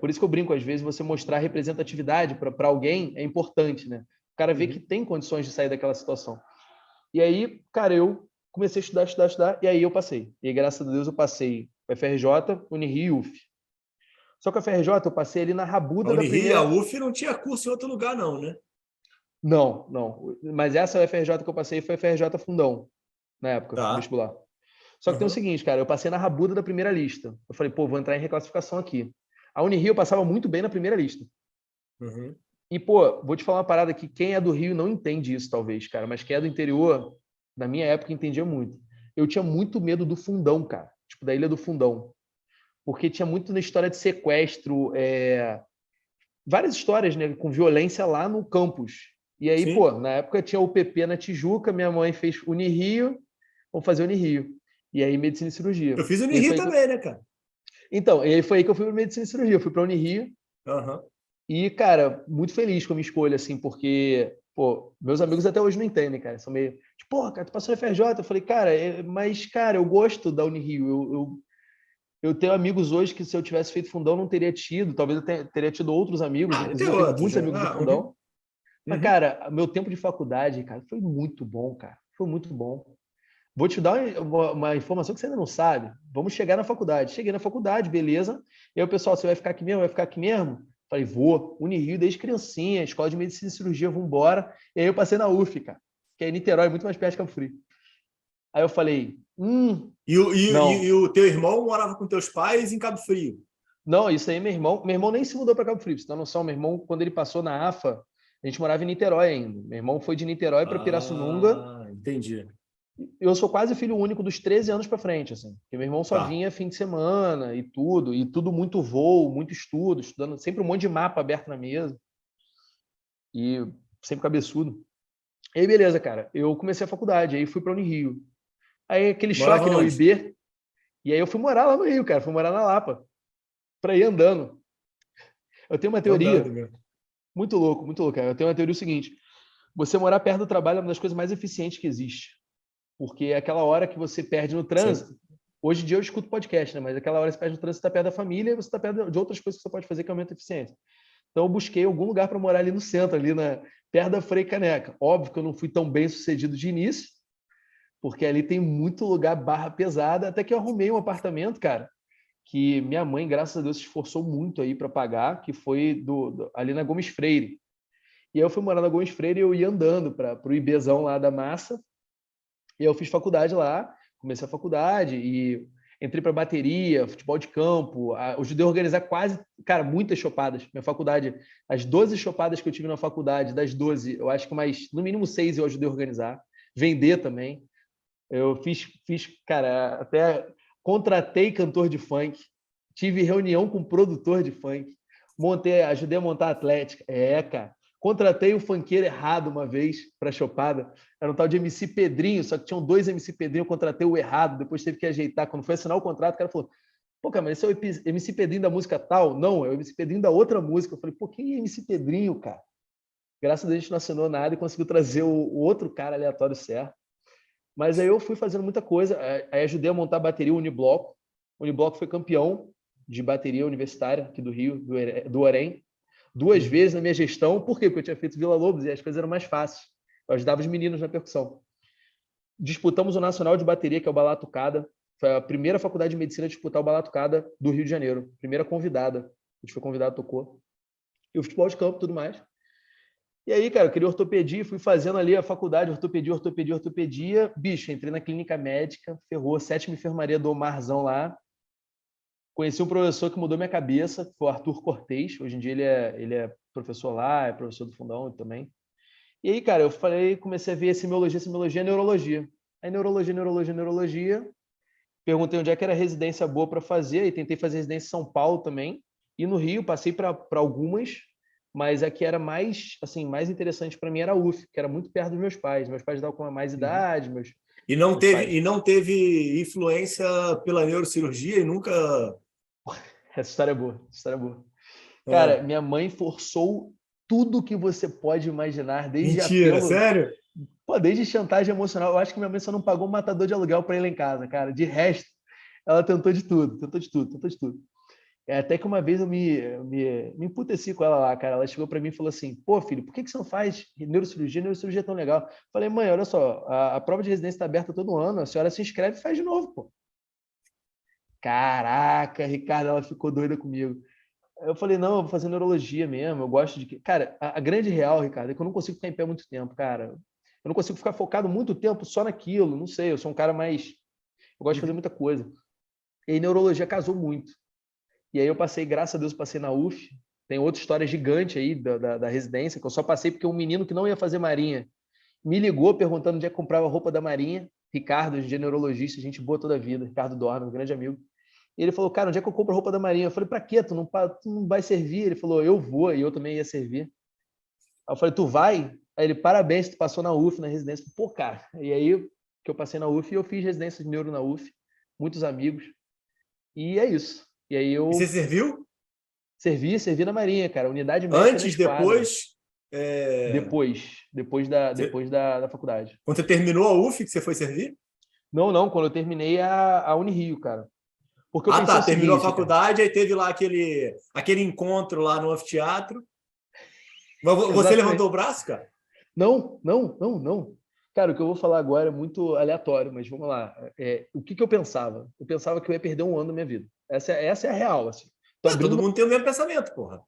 Por isso que eu brinco, às vezes, você mostrar representatividade para alguém é importante, né? O cara vê que Uhum. tem condições de sair daquela situação. E aí, cara, eu comecei a estudar, e aí eu passei. E aí, graças a Deus eu passei o FRJ, Unirio e UF. Só que a FRJ eu passei ali na A rabuda da Unirio e a primeira. UF não tinha curso em outro lugar, não, né? Não, não. Mas essa FRJ que eu passei foi a FRJ Fundão, na época, no Tá. vestibular. Só que tem o Uhum. seguinte, cara, eu passei na rabuda da primeira lista. Eu falei, pô, vou entrar em reclassificação aqui. A Unirio eu passava muito bem na primeira lista. Uhum. E, pô, vou te falar uma parada que quem é do Rio não entende isso, talvez, cara, mas quem é do interior, na minha época, entendia muito. Eu tinha muito medo do Fundão, cara, tipo, da Ilha do Fundão. Porque tinha muito na história de sequestro, várias histórias, né, com violência lá no campus. E aí, Sim. pô, na época tinha o PP na Tijuca, minha mãe fez Unirio, vamos fazer Unirio. E aí, medicina e cirurgia. Eu fiz E aí Unirio foi aí que eu... também, né, cara? Então, e aí foi aí que eu fui para medicina e cirurgia. Eu fui para Unirio. Aham. E, cara, muito feliz com a minha escolha, assim, porque, pô, meus amigos até hoje não entendem, cara. São meio, tipo, porra, cara, tu passou na FRJ? Eu falei, cara, mas, cara, eu gosto da Unirio. Eu tenho amigos hoje que se eu tivesse feito fundão não teria tido. Talvez eu teria tido outros amigos. Ah, entre Inclusive, eu tenho outros, muitos né? amigos do Ah, uhum. fundão. Mas, Uhum. cara, meu tempo de faculdade, cara, foi muito bom, cara. Foi muito bom. Vou te dar uma informação que você ainda não sabe. Vamos chegar na faculdade. Cheguei na faculdade, beleza. E aí o pessoal, você vai ficar aqui mesmo? Vai ficar aqui mesmo? Falei, vou. Unirio desde criancinha, escola de medicina e cirurgia, vamos embora. E aí eu passei na UF, cara. Que é Niterói, muito mais perto de Cabo Frio. Aí eu falei, E não. o teu irmão morava com teus pais em Cabo Frio? Não, isso aí, meu irmão nem se mudou para Cabo Frio. Você tem noção? Meu irmão, quando ele passou na AFA, a gente morava em Niterói ainda. Meu irmão foi de Niterói para Pirassununga. Ah, entendi. Eu sou quase filho único dos 13 anos para frente, assim. Porque meu irmão só Tá. vinha fim de semana e tudo muito voo, muito estudo, estudando sempre um monte de mapa aberto na mesa e sempre cabeçudo. E aí, beleza, cara. Eu comecei a faculdade, aí fui para Unirio. Aí aquele Morava choque, né, o onde? IB, e aí eu fui morar lá no Rio, cara, fui morar na Lapa, para ir andando. Eu tenho uma Andando teoria mesmo. muito louco, cara. Eu tenho uma teoria seguinte: você morar perto do trabalho é uma das coisas mais eficientes que existe. Porque é aquela hora que você perde no Sim. trânsito. Hoje em dia eu escuto podcast, né? Mas aquela hora que você perde no trânsito, você está perto da família e você está perto de outras coisas que você pode fazer que aumenta a eficiência. Então eu busquei algum lugar para morar ali no centro, perto da Frei Caneca. Óbvio que eu não fui tão bem sucedido de início, porque ali tem muito lugar barra pesada, até que eu arrumei um apartamento, cara, que minha mãe, graças a Deus, se esforçou muito aí para pagar, que foi ali na Gomes Freire. E aí eu fui morar na Gomes Freire e eu ia andando para o IBzão lá da massa, e eu fiz faculdade lá, comecei a faculdade e entrei para bateria, futebol de campo. Eu ajudei a organizar quase, cara, muitas chopadas. Minha faculdade, as 12 chopadas que eu tive na faculdade, das 12, eu acho que mais, no mínimo 6 eu ajudei a organizar. Vender também. Eu cara, até contratei cantor de funk, tive reunião com produtor de funk, ajudei a montar a Atlética. Cara. Contratei o funkeiro errado uma vez para a chopada. Era um tal de MC Pedrinho, só que tinham dois MC Pedrinho, eu contratei o errado, depois teve que ajeitar. Quando foi assinar o contrato, o cara falou: pô, cara, mas esse é o MC Pedrinho da música tal? Não, é o MC Pedrinho da outra música. Eu falei: pô, quem é MC Pedrinho, cara? Graças a Deus a gente não assinou nada e conseguiu trazer o outro cara aleatório certo. Mas aí eu fui fazendo muita coisa, aí ajudei a montar a bateria Unibloco. O Unibloco foi campeão de bateria universitária aqui do Rio, do Orem. 2 vezes na minha gestão. Por quê? Porque eu tinha feito Vila Lobos e as coisas eram mais fáceis. Eu ajudava os meninos na percussão. Disputamos o Nacional de Bateria, que é o Balatucada. Foi a primeira faculdade de medicina a disputar o Balatucada do Rio de Janeiro. Primeira convidada. A gente foi convidado, tocou. E o futebol de campo e tudo mais. E aí, cara, eu queria ortopedia, fui fazendo ali a faculdade, ortopedia. Bicho, entrei na clínica médica, ferrou, 7ª enfermaria do Marzão lá. Conheci um professor que mudou minha cabeça, que foi o Arthur Cortez. Hoje em dia ele é professor lá, é professor do Fundão também. E aí, cara, eu falei, comecei a ver semiologia, neurologia. Aí neurologia. Perguntei onde é que era residência boa para fazer, e tentei fazer residência em São Paulo também. E no Rio, passei para algumas, mas a que era mais, assim, mais interessante para mim era a UF, que era muito perto dos meus pais. Meus pais estavam com mais idade, meus pais. E não teve influência pela neurocirurgia e nunca. Essa história é boa, essa história é boa. Ah, Cara, minha mãe forçou tudo que você pode imaginar, desde mentira, apelo, sério? pô, desde chantagem emocional. Eu acho que minha mãe só não pagou um matador de aluguel para ir lá em casa, cara. De resto, ela tentou de tudo. É, até que uma vez eu me emputeci com ela lá, cara. Ela chegou para mim e falou assim: pô, filho, por que você não faz neurocirurgia? Neurocirurgia é tão legal. Falei, mãe, olha só, a prova de residência está aberta todo ano. A senhora se inscreve e faz de novo, pô. Caraca, Ricardo, ela ficou doida comigo. Eu falei, não, eu vou fazer neurologia mesmo. Eu gosto de. Cara, a grande real, Ricardo, é que eu não consigo ficar em pé muito tempo, cara. Eu não consigo ficar focado muito tempo só naquilo. Não sei, eu sou um cara mais. Eu gosto de fazer muita coisa. E aí, neurologia casou muito. E aí eu passei, graças a Deus, passei na UF. Tem outra história gigante aí da residência, que eu só passei porque um menino que não ia fazer marinha me ligou perguntando onde é que comprava roupa da marinha. Ricardo, hoje em dia neurologista, gente boa toda a vida. Ricardo Dorna, um grande amigo. E ele falou, cara, onde é que eu compro roupa da marinha? Eu falei, pra quê? Tu não vai servir? Ele falou, eu vou, e eu também ia servir. Aí eu falei, tu vai? Aí ele, parabéns, tu passou na UF, na residência. Pô, cara, e aí que eu passei na UF, e eu fiz residência de neuro na UF, muitos amigos. E é isso. E aí E você eu serviu? servi na Marinha, cara, unidade médica na Antes, esquadra. depois. Depois da faculdade. Quando você terminou a UF, que você foi servir? Não, quando eu terminei a Unirio, cara. Porque eu Ah, pensei tá. o Terminou a seguinte, cara. faculdade, aí teve lá aquele encontro lá no anfiteatro. Mas você levantou Exatamente. o braço, cara? Não. Cara, o que eu vou falar agora é muito aleatório, mas vamos lá. O que eu pensava? Eu pensava que eu ia perder um ano da minha vida. Essa é a real, assim. Tô Não, abrindo todo meu, mundo tem o mesmo pensamento, porra.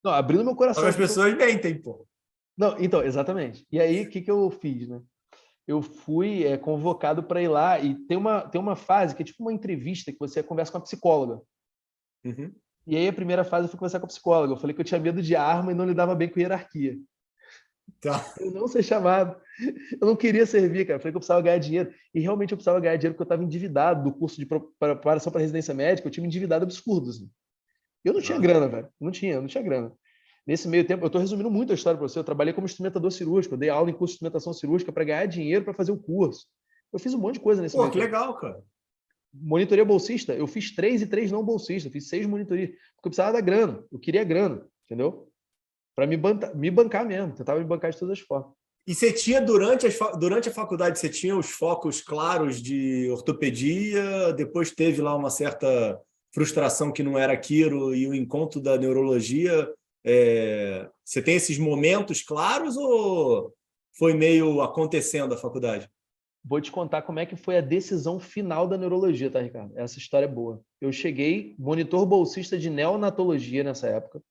não, abrindo meu Só que coração as aqui. pessoas mentem, porra. Não, então, exatamente. E aí, o que eu fiz, né? Eu fui convocado para ir lá e tem uma fase que é tipo uma entrevista que você conversa com a psicóloga. Uhum. E aí, a primeira fase eu fui conversar com a psicóloga. Eu falei que eu tinha medo de arma e não lidava bem com hierarquia. Tá. Eu não ser chamado. Eu não queria servir, cara. Eu falei que eu precisava ganhar dinheiro. E realmente eu precisava ganhar dinheiro porque eu estava endividado do curso de preparação para residência médica. Eu tinha me endividado absurdo. Assim. Eu não tinha Ah. grana, velho. Eu não tinha grana. Nesse meio tempo, eu estou resumindo muito a história para você. Eu trabalhei como instrumentador cirúrgico. Eu dei aula em curso de instrumentação cirúrgica para ganhar dinheiro para fazer o curso. Eu fiz um monte de coisa nesse Pô, meio que tempo. legal, cara. Monitoria bolsista, eu fiz 3 e 3 não bolsistas. Eu fiz 6 monitorias. Porque eu precisava da grana. Eu queria grana, entendeu? Para me bancar mesmo. Tentava me bancar de todas as formas. E você tinha, durante a faculdade, você tinha os focos claros de ortopedia, depois teve lá uma certa frustração que não era aquilo e o encontro da neurologia. Você tem esses momentos claros ou foi meio acontecendo a faculdade? Vou te contar como é que foi a decisão final da neurologia, tá, Ricardo? Essa história é boa. Eu cheguei, monitor bolsista de neonatologia nessa época,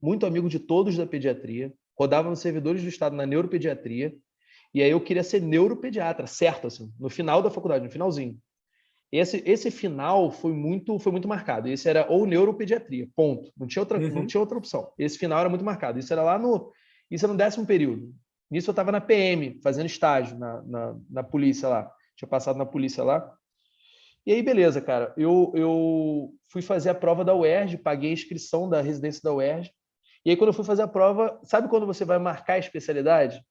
muito amigo de todos da pediatria, rodava nos servidores do Estado na neuropediatria, e aí eu queria ser neuropediatra, certo, assim, no final da faculdade, no finalzinho. Esse final foi muito marcado. Esse era ou neuropediatria, ponto. Não tinha outra opção. Esse final era muito marcado. Isso era no 10º período. Nisso eu estava na PM, fazendo estágio na polícia lá. Tinha passado na polícia lá. E aí, beleza, cara. Eu fui fazer a prova da UERJ, paguei a inscrição da residência da UERJ. E aí, quando eu fui fazer a prova, sabe quando você vai marcar a especialidade?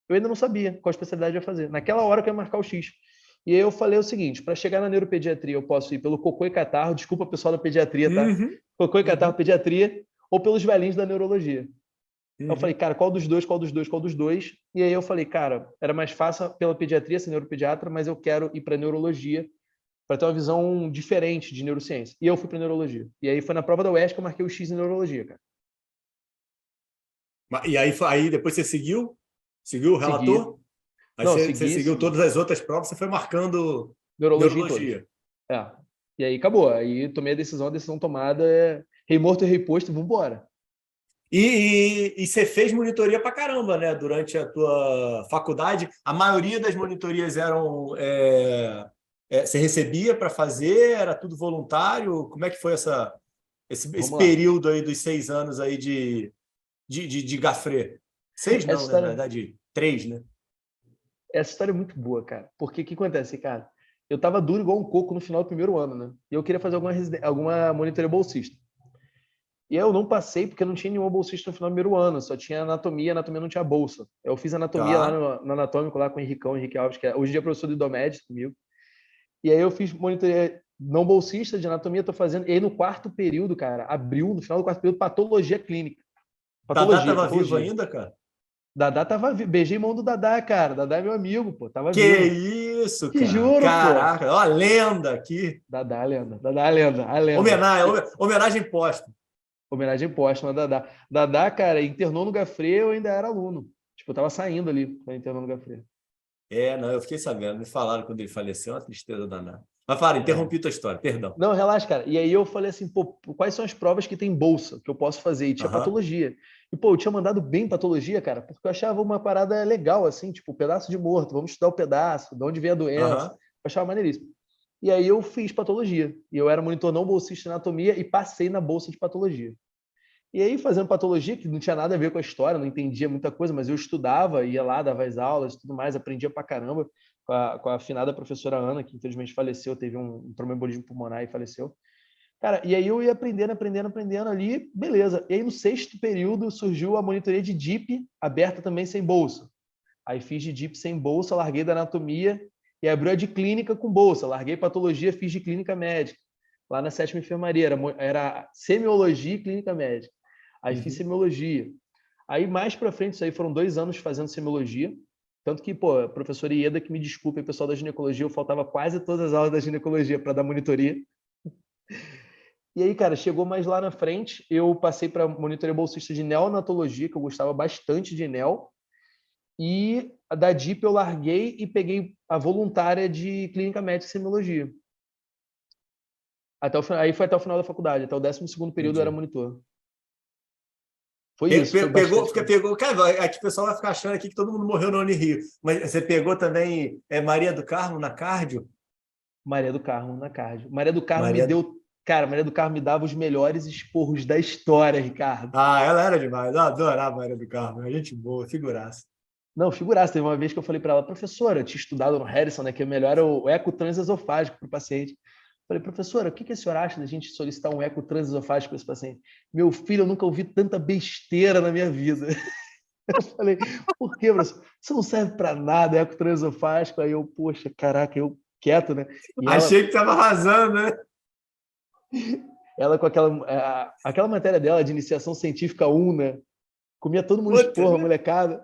Eu ainda não sabia qual especialidade eu ia fazer. Naquela hora que eu ia marcar o X. E aí eu falei o seguinte, para chegar na neuropediatria, eu posso ir pelo cocô e catarro, desculpa pessoal da pediatria, tá? Uhum, Cocô e catarro, uhum, pediatria, ou pelos velhinhos da neurologia. Eu falei, uhum. cara, qual dos dois? E aí eu falei, cara, era mais fácil pela pediatria, ser neuropediatra, mas eu quero ir para neurologia para ter uma visão diferente de neurociência. E eu fui para neurologia. E aí foi na prova da UESC que eu marquei o X em neurologia, cara. E aí depois você seguiu o Segui. relator? Aí Não, você seguiu segui. todas as outras provas, você foi marcando Neurologia em todos. neurologia. É. E aí acabou. Aí tomei a decisão tomada é rei morto e rei posto, vambora. E você fez monitoria pra caramba, né? Durante a tua faculdade, a maioria das monitorias eram você recebia para fazer, era tudo voluntário. Como é que foi esse Vamos lá. período aí dos 6 anos aí de Gafré? 6 Essa não, né? Na história, verdade, 3, né? essa história é muito boa, cara. Porque o que acontece, cara? Eu tava duro igual um coco no final do primeiro ano, né? E eu queria fazer alguma monitoria bolsista. E eu não passei porque não tinha nenhuma bolsista no final do primeiro ano, só tinha anatomia não tinha bolsa. Eu fiz anatomia lá Tá. no anatômico, lá com o Henrique Alves, que hoje em dia é professor do Idomed comigo. E aí eu fiz monitoria não bolsista de anatomia, tô fazendo. E aí no quarto período, cara, abriu, no final do quarto período, patologia clínica. Dadá Patologia, tava vivo patologia. ainda, cara? Dadá tava vivo. Beijei mão do Dadá, cara. Dadá é meu amigo, pô. Tava Que vivo. isso, Te cara? juro, pô. Caraca, ó, a lenda aqui. Dadá, a lenda. Dadá, a lenda. A lenda. Homenagem póstuma. Homenagem póstuma, Dadá. Dadá, cara, internou no Gafrê, eu ainda era aluno. Tipo, eu tava saindo ali quando internou no Gafrê. Não, eu fiquei sabendo. Me falaram quando ele faleceu, uma tristeza danada. Mas fala, É. interrompi tua história, perdão. Não, relaxa, cara. E aí eu falei assim, pô, quais são as provas que tem bolsa que eu posso fazer? E tinha Aham, patologia. E, pô, eu tinha mandado bem em patologia, cara, porque eu achava uma parada legal, assim, tipo, pedaço de morto, vamos estudar o pedaço, de onde vem a doença. aham. Eu achava maneiríssimo. E aí eu fiz patologia. E eu era monitor não bolsista de anatomia e passei na bolsa de patologia. E aí, fazendo patologia, que não tinha nada a ver com a história, não entendia muita coisa, mas eu estudava, ia lá, dava as aulas e tudo mais, aprendia pra caramba com a afinada professora Ana, que infelizmente faleceu, teve um tromboembolismo pulmonar e faleceu. Cara, e aí eu ia aprendendo ali, beleza. E aí no sexto período surgiu a monitoria de DIP, aberta também sem bolsa. Aí fiz de DIP sem bolsa, larguei da anatomia e abriu a de clínica com bolsa. Larguei patologia, fiz de clínica médica. Lá na sétima enfermaria, era semiologia e clínica médica. Aí fiz Uhum. semiologia. Aí mais para frente, isso aí foram 2 anos fazendo semiologia. Tanto que, pô, a professora Ieda, que me desculpe, o pessoal da ginecologia, eu faltava quase todas as aulas da ginecologia para dar monitoria. E aí, cara, chegou mais lá na frente, eu passei para monitoria bolsista de neonatologia, que eu gostava bastante de neo, e a da DIP eu larguei e peguei a voluntária de clínica médica e semiologia. Aí foi até o final da faculdade, até o 12º período eu era Entendi. monitor. Foi isso, foi Pegou, bastante coisa. pegou. Cara, aqui o pessoal vai ficar achando aqui que todo mundo morreu no Unirio. Mas você pegou também Maria do Carmo na cardio? Maria do Carmo na cardio. Maria do Carmo me Maria. deu. Cara, Maria do Carmo me dava os melhores esporros da história, Ricardo. Ah, ela era demais. Eu adorava a Maria do Carmo. A gente boa, figuraça. Não, figuraça. Teve uma vez que eu falei para ela, professora, eu tinha estudado no Harrison, né, que é melhor o eco transesofágico para o paciente. Falei, professora, o que a senhora acha da gente solicitar um eco transesofágico para esse paciente? Meu filho, eu nunca ouvi tanta besteira na minha vida. Eu falei, por quê, professor? Isso não serve para nada, eco transesofágico. Aí eu, poxa, caraca, eu quieto, né? E Achei que estava arrasando, né? ela com aquela matéria dela de iniciação científica 1, né? Comia todo mundo Puta, esporra, molecada.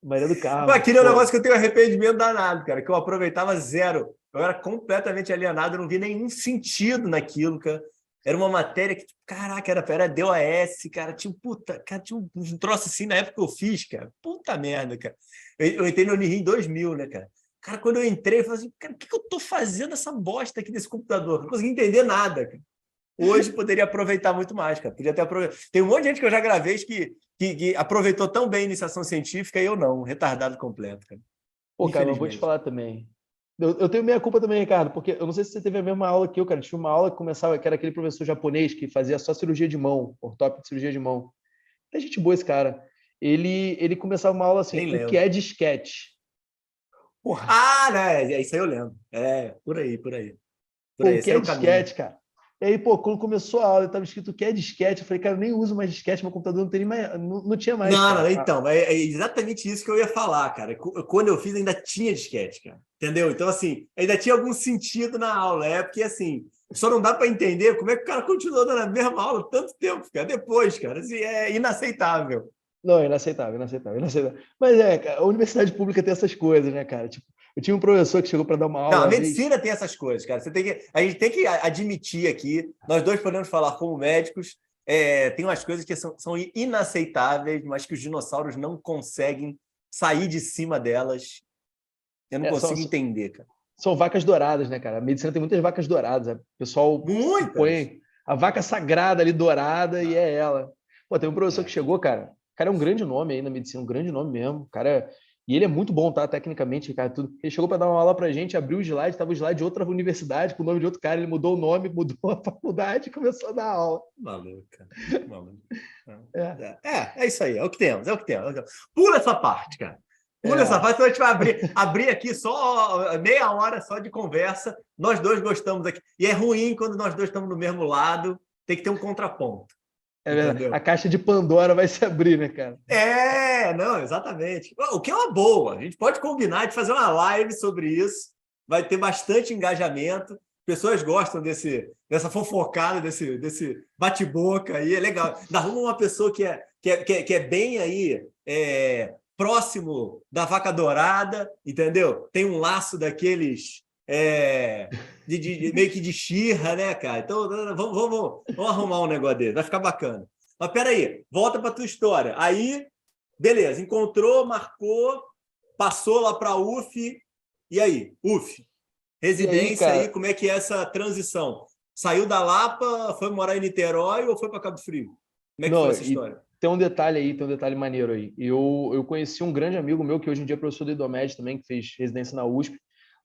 Maria do pô, Carmo, aquele é um negócio pô. que eu tenho arrependimento danado, cara, que eu aproveitava zero. Eu era completamente alienado, eu não vi nenhum sentido naquilo, cara. Era uma matéria que, tipo, caraca, era DOS, cara. Tinha um troço assim na época que eu fiz, cara. Puta merda, cara. Eu entrei no Unirio em 2000, né, cara? Cara, quando eu entrei, eu falei assim, cara, o que eu tô fazendo essa bosta aqui nesse computador? Não consegui entender nada, cara. Hoje poderia aproveitar muito mais, cara. Podia ter aproveitado. Tem um monte de gente que eu já gravei que aproveitou tão bem a iniciação científica e eu não, um retardado completo, cara. Pô, cara, eu vou te Infelizmente. falar também. Eu tenho minha culpa também, Ricardo, porque eu não sei se você teve a mesma aula que eu, cara. Tinha uma aula que começava, que era aquele professor japonês que fazia só cirurgia de mão, ortópede de cirurgia de mão. É gente boa esse cara. Ele começava uma aula assim, Nem o que lembro. é disquete? Porra, Ah, né? Isso aí eu lembro. Por aí, por aí. Por pô, aí, o que esse é é o caminho. disquete, cara? E aí, pô, quando começou a aula, estava escrito o que é disquete. Eu falei, cara, eu nem uso mais disquete, meu computador não, tem nem mais, não tinha mais, Não, cara. não, então, é exatamente isso que eu ia falar, cara. Quando eu fiz, ainda tinha disquete, cara. Entendeu? Então, assim, ainda tinha algum sentido na aula. É porque, assim, só não dá para entender como é que o cara continuou dando a mesma aula tanto tempo, cara. Depois, cara, assim, é inaceitável. Não, é inaceitável, inaceitável, inaceitável. Mas cara, a universidade pública tem essas coisas, né, cara? Tipo, eu tinha um professor que chegou para dar uma Não, aula a uma vez. medicina tem essas coisas, cara. A gente tem que admitir aqui, nós dois podemos falar como médicos, tem umas coisas que são inaceitáveis, mas que os dinossauros não conseguem sair de cima delas. Eu não consigo entender, cara. São vacas douradas, né, cara? A medicina tem muitas vacas douradas. O pessoal supõe a vaca sagrada ali dourada e é ela. Pô, tem um professor que chegou, cara. O cara é um grande nome aí na medicina, um grande nome mesmo. O cara e ele é muito bom, tá? Tecnicamente, cara, tudo. Ele chegou para dar uma aula pra gente, abriu o slide, tava o slide de outra universidade, com o nome de outro cara. Ele mudou o nome, mudou a faculdade e começou a dar aula. Maluco, cara. Maluco. É isso aí, é o que temos, é o que temos. Pula essa parte, cara. Pula essa parte, senão a gente vai abrir aqui só meia hora só de conversa. Nós dois gostamos aqui. E é ruim quando nós dois estamos no mesmo lado, tem que ter um contraponto. É verdade. A caixa de Pandora vai se abrir, né, cara? Não, exatamente. O que é uma boa. A gente pode combinar de fazer uma live sobre isso. Vai ter bastante engajamento. Pessoas gostam dessa fofocada, desse bate-boca aí. É legal. Arruma uma pessoa que é bem aí, próximo da vaca dourada, entendeu? Tem um laço daqueles meio que de xirra, né, cara? Então, vamos arrumar um negócio dele. Vai ficar bacana. Mas peraí, volta para a tua história. Aí, beleza, encontrou, marcou, passou lá para a UF. E aí, UF? Residência aí, como é que é essa transição? Saiu da Lapa, foi morar em Niterói ou foi para Cabo Frio? Como é que foi essa história? Tem um detalhe maneiro aí. Eu conheci um grande amigo meu, que hoje em dia é professor do IDOMED também, que fez residência na USP.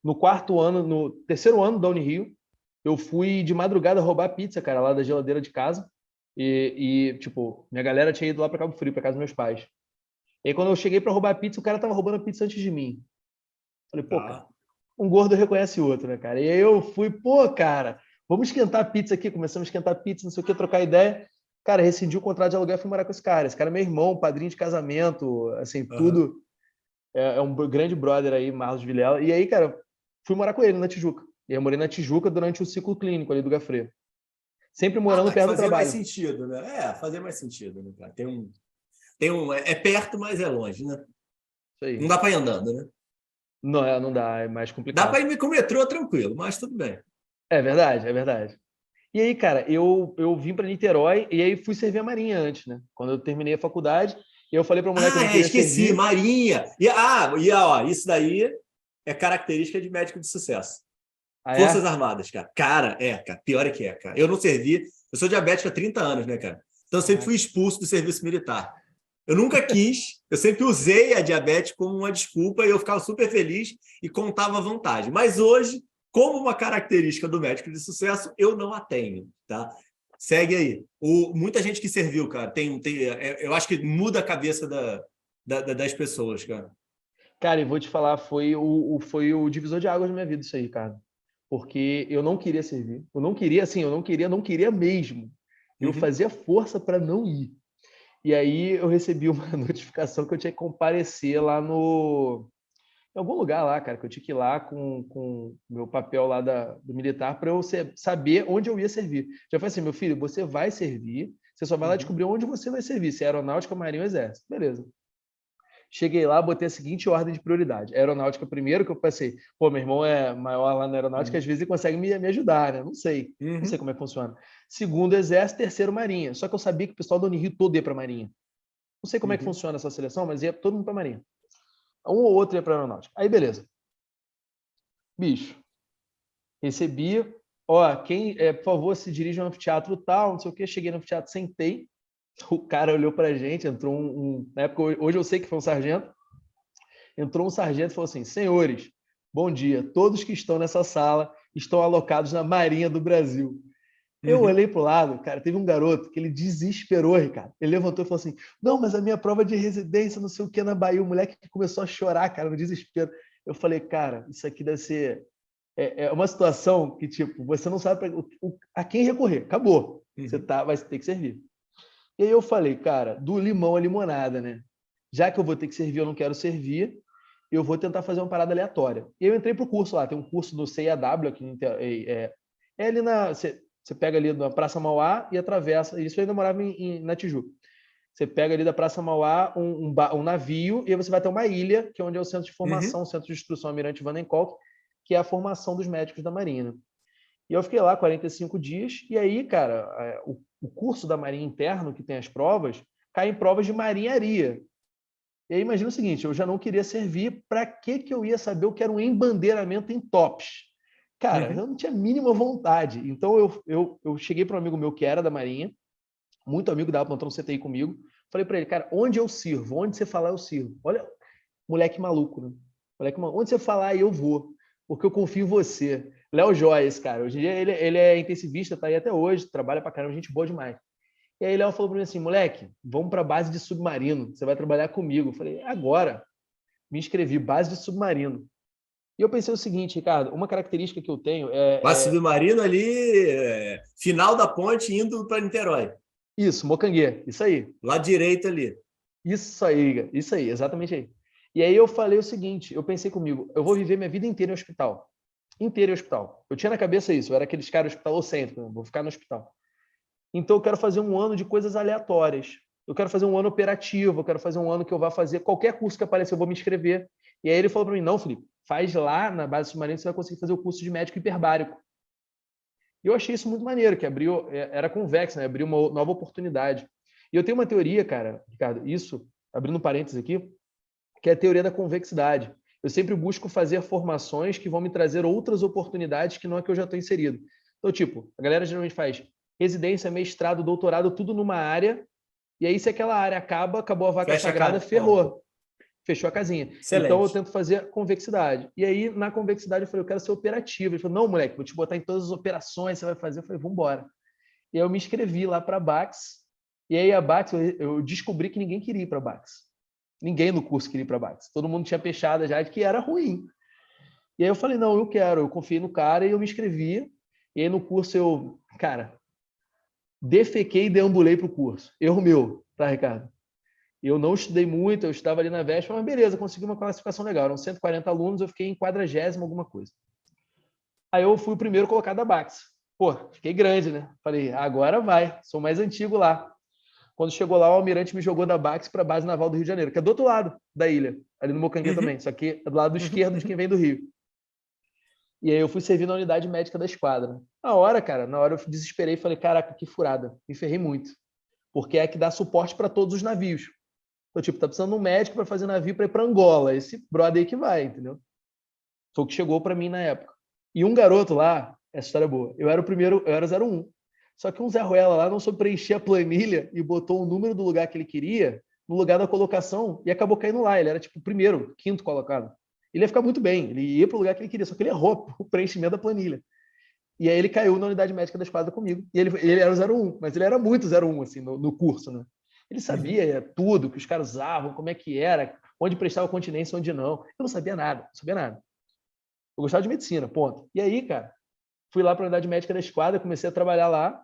No terceiro ano da Unirio, eu fui de madrugada roubar pizza, cara, lá da geladeira de casa. Tipo, minha galera tinha ido lá para Cabo Frio, para casa dos meus pais. E aí, quando eu cheguei para roubar pizza, o cara tava roubando a pizza antes de mim. Falei, pô, cara, um gordo reconhece o outro, né, cara? E aí eu fui, pô, cara, vamos esquentar a pizza aqui. Começamos a esquentar a pizza, não sei o que, trocar ideia. Cara, rescindi o contrato de aluguel e fui morar com esse cara. Esse cara é meu irmão, padrinho de casamento, assim, tudo. É um grande brother aí, Marlos Vilela. E aí, cara, fui morar com ele na Tijuca. E eu morei na Tijuca durante o ciclo clínico ali do Gafrê. Sempre morando perto do trabalho. Fazia mais sentido, né? Fazia mais sentido, né, cara? É perto, mas é longe, né? Isso aí. Não dá para ir andando, né? Não dá, é mais complicado. Dá para ir com o metrô tranquilo, mas tudo bem. É verdade. E aí, cara, eu vim para Niterói e aí fui servir a Marinha antes, né? Quando eu terminei a faculdade, eu falei para a mulher que eu não queria esqueci, servir. Marinha. Isso daí é característica de médico de sucesso. Forças Armadas, cara. Cara, pior é que cara. Eu não servi, eu sou diabético há 30 anos, né, cara? Então eu sempre fui expulso do serviço militar. Eu nunca quis, eu sempre usei a diabetes como uma desculpa e eu ficava super feliz e contava vantagem. Mas hoje, como uma característica do médico de sucesso, eu não a tenho, tá? Segue aí. Muita gente que serviu, cara, eu acho que muda a cabeça das pessoas, cara. Cara, e vou te falar, foi o divisor de águas da minha vida isso aí, cara. Porque eu não queria servir. Eu não queria mesmo. Eu fazia força para não ir. E aí eu recebi uma notificação que eu tinha que comparecer lá em algum lugar lá, cara, que eu tinha que ir lá com o meu papel lá do militar para eu saber onde eu ia servir. Já falei assim, meu filho, você vai servir, você só vai lá descobrir onde você vai servir, se é aeronáutica, marinha ou exército. Beleza. Cheguei lá, botei a seguinte ordem de prioridade. Aeronáutica primeiro, que eu pensei, pô, meu irmão é maior lá na aeronáutica, às vezes ele consegue me ajudar, né? Não sei como é que funciona. Segundo, exército, terceiro, marinha. Só que eu sabia que o pessoal do Unirio todo ia para marinha. Não sei como é que funciona essa seleção, mas ia todo mundo para marinha. Um ou outro ia para aeronáutica. Aí, beleza. Bicho, recebi, por favor, se dirige ao anfiteatro tal, não sei o quê. Cheguei no anfiteatro, sentei. O cara olhou pra gente, entrou na época, hoje eu sei que foi um sargento. Entrou um sargento e falou assim: senhores, bom dia. Todos que estão nessa sala estão alocados na Marinha do Brasil. Eu olhei pro lado, cara, teve um garoto que ele desesperou, Ricardo. Ele levantou e falou assim: não, mas a minha prova de residência, não sei o que, na Bahia. O moleque começou a chorar, cara, no desespero. Eu falei, cara, isso aqui deve ser... É uma situação que, tipo, você não sabe a quem recorrer. Acabou. Você vai ter que servir. E aí eu falei, cara, do limão à limonada, né? Já que eu vou ter que servir, eu não quero servir, eu vou tentar fazer uma parada aleatória. E eu entrei pro curso lá, tem um curso do CIAW, aqui ali você pega ali na Praça Mauá e atravessa, isso eu ainda morava na Tijuca. Você pega ali da Praça Mauá um navio e aí você vai até uma ilha, que é onde é o centro de formação, o centro de instrução Almirante Vandenkolk, que é a formação dos médicos da Marinha. E eu fiquei lá 45 dias, e aí, cara, o curso da Marinha Interno, que tem as provas, cai em provas de marinharia. E aí imagina o seguinte, eu já não queria servir, para que eu ia saber o que era um embandeiramento em tops? Cara, eu não tinha a mínima vontade. Então eu cheguei para um amigo meu que era da Marinha, muito amigo, dava plantão no CTI comigo, falei para ele, cara, onde eu sirvo? Onde você falar, eu sirvo. Olha, moleque maluco, né? Moleque maluco. Onde você falar, eu vou, porque eu confio em você. Léo Joias, cara, hoje em dia ele é intensivista, tá aí até hoje, trabalha pra caramba, gente boa demais. E aí Léo falou para mim assim, moleque, vamos para a base de submarino, você vai trabalhar comigo. Eu falei, agora. Me inscrevi, base de submarino. E eu pensei o seguinte, Ricardo, uma característica que eu tenho Base submarino ali, final da ponte indo para Niterói. Isso, Mocanguê, isso aí. Lá direito ali. Isso aí, exatamente aí. E aí eu falei o seguinte, eu pensei comigo, eu vou viver minha vida inteira em hospital. Inteira em hospital. Eu tinha na cabeça isso, eu era aqueles caras hospitalocêntricos, vou ficar no hospital. Então eu quero fazer um ano de coisas aleatórias. Eu quero fazer um ano operativo, eu quero fazer um ano que eu vá fazer qualquer curso que aparecer, eu vou me inscrever. E aí ele falou para mim, não, Felipe, faz lá na base submarina, você vai conseguir fazer o curso de médico hiperbárico. E eu achei isso muito maneiro, que abriu, era convexo, né? Abriu uma nova oportunidade. E eu tenho uma teoria, cara, Ricardo, isso, abrindo um parênteses aqui, que é a teoria da convexidade. Eu sempre busco fazer formações que vão me trazer outras oportunidades que não é que eu já estou inserido. Então, tipo, a galera geralmente faz residência, mestrado, doutorado, tudo numa área, e aí se aquela área acabou a vaca Fecha sagrada, ferrou. Fechou a casinha. Excelente. Então eu tento fazer convexidade. E aí, na convexidade, eu falei, eu quero ser operativo. Ele falou, não, moleque, vou te botar em todas as operações, você vai fazer. Eu falei, vamos embora. E aí eu me inscrevi lá para a Bax. E aí a Bax, eu descobri que ninguém queria ir para a Bax. Ninguém no curso queria ir para a Bax. Todo mundo tinha fechado já de que era ruim. E aí eu falei, não, eu quero. Eu confiei no cara e eu me inscrevi. E aí no curso eu, cara, defequei e deambulei para o curso. Erro meu, tá, Ricardo? Eu não estudei muito, eu estava ali na véspera, mas beleza, consegui uma classificação legal. Eram 140 alunos, eu fiquei em 40º alguma coisa. Aí eu fui o primeiro colocado da Bax. Pô, fiquei grande, né? Falei, agora vai, sou mais antigo lá. Quando chegou lá, o almirante me jogou da Bax para a base naval do Rio de Janeiro, que é do outro lado da ilha, ali no Mocanguê também, só que é do lado esquerdo de quem vem do Rio. E aí eu fui servir na unidade médica da esquadra. Na hora eu desesperei e falei, caraca, que furada, me ferrei muito. Porque é que dá suporte para todos os navios. Então, tipo, tá precisando de um médico para fazer navio para ir para Angola. Esse brother aí que vai, entendeu? Foi o que chegou para mim na época. E um garoto lá, essa história é boa, eu era o primeiro, eu era 01. Só que um Zé Ruela lá não soube preencher a planilha e botou o número do lugar que ele queria no lugar da colocação e acabou caindo lá. Ele era tipo o primeiro, quinto colocado. Ele ia ficar muito bem, ele ia para o lugar que ele queria, só que ele errou o preenchimento da planilha. E aí ele caiu na unidade médica da esquadra comigo. E ele era o 01, mas ele era muito 01, assim, no curso, né? Ele sabia tudo, que os caras usavam, como é que era, onde prestava continência, onde não. Eu não sabia nada, não sabia nada. Eu gostava de medicina, ponto. E aí, cara, fui lá para a unidade médica da esquadra, comecei a trabalhar lá,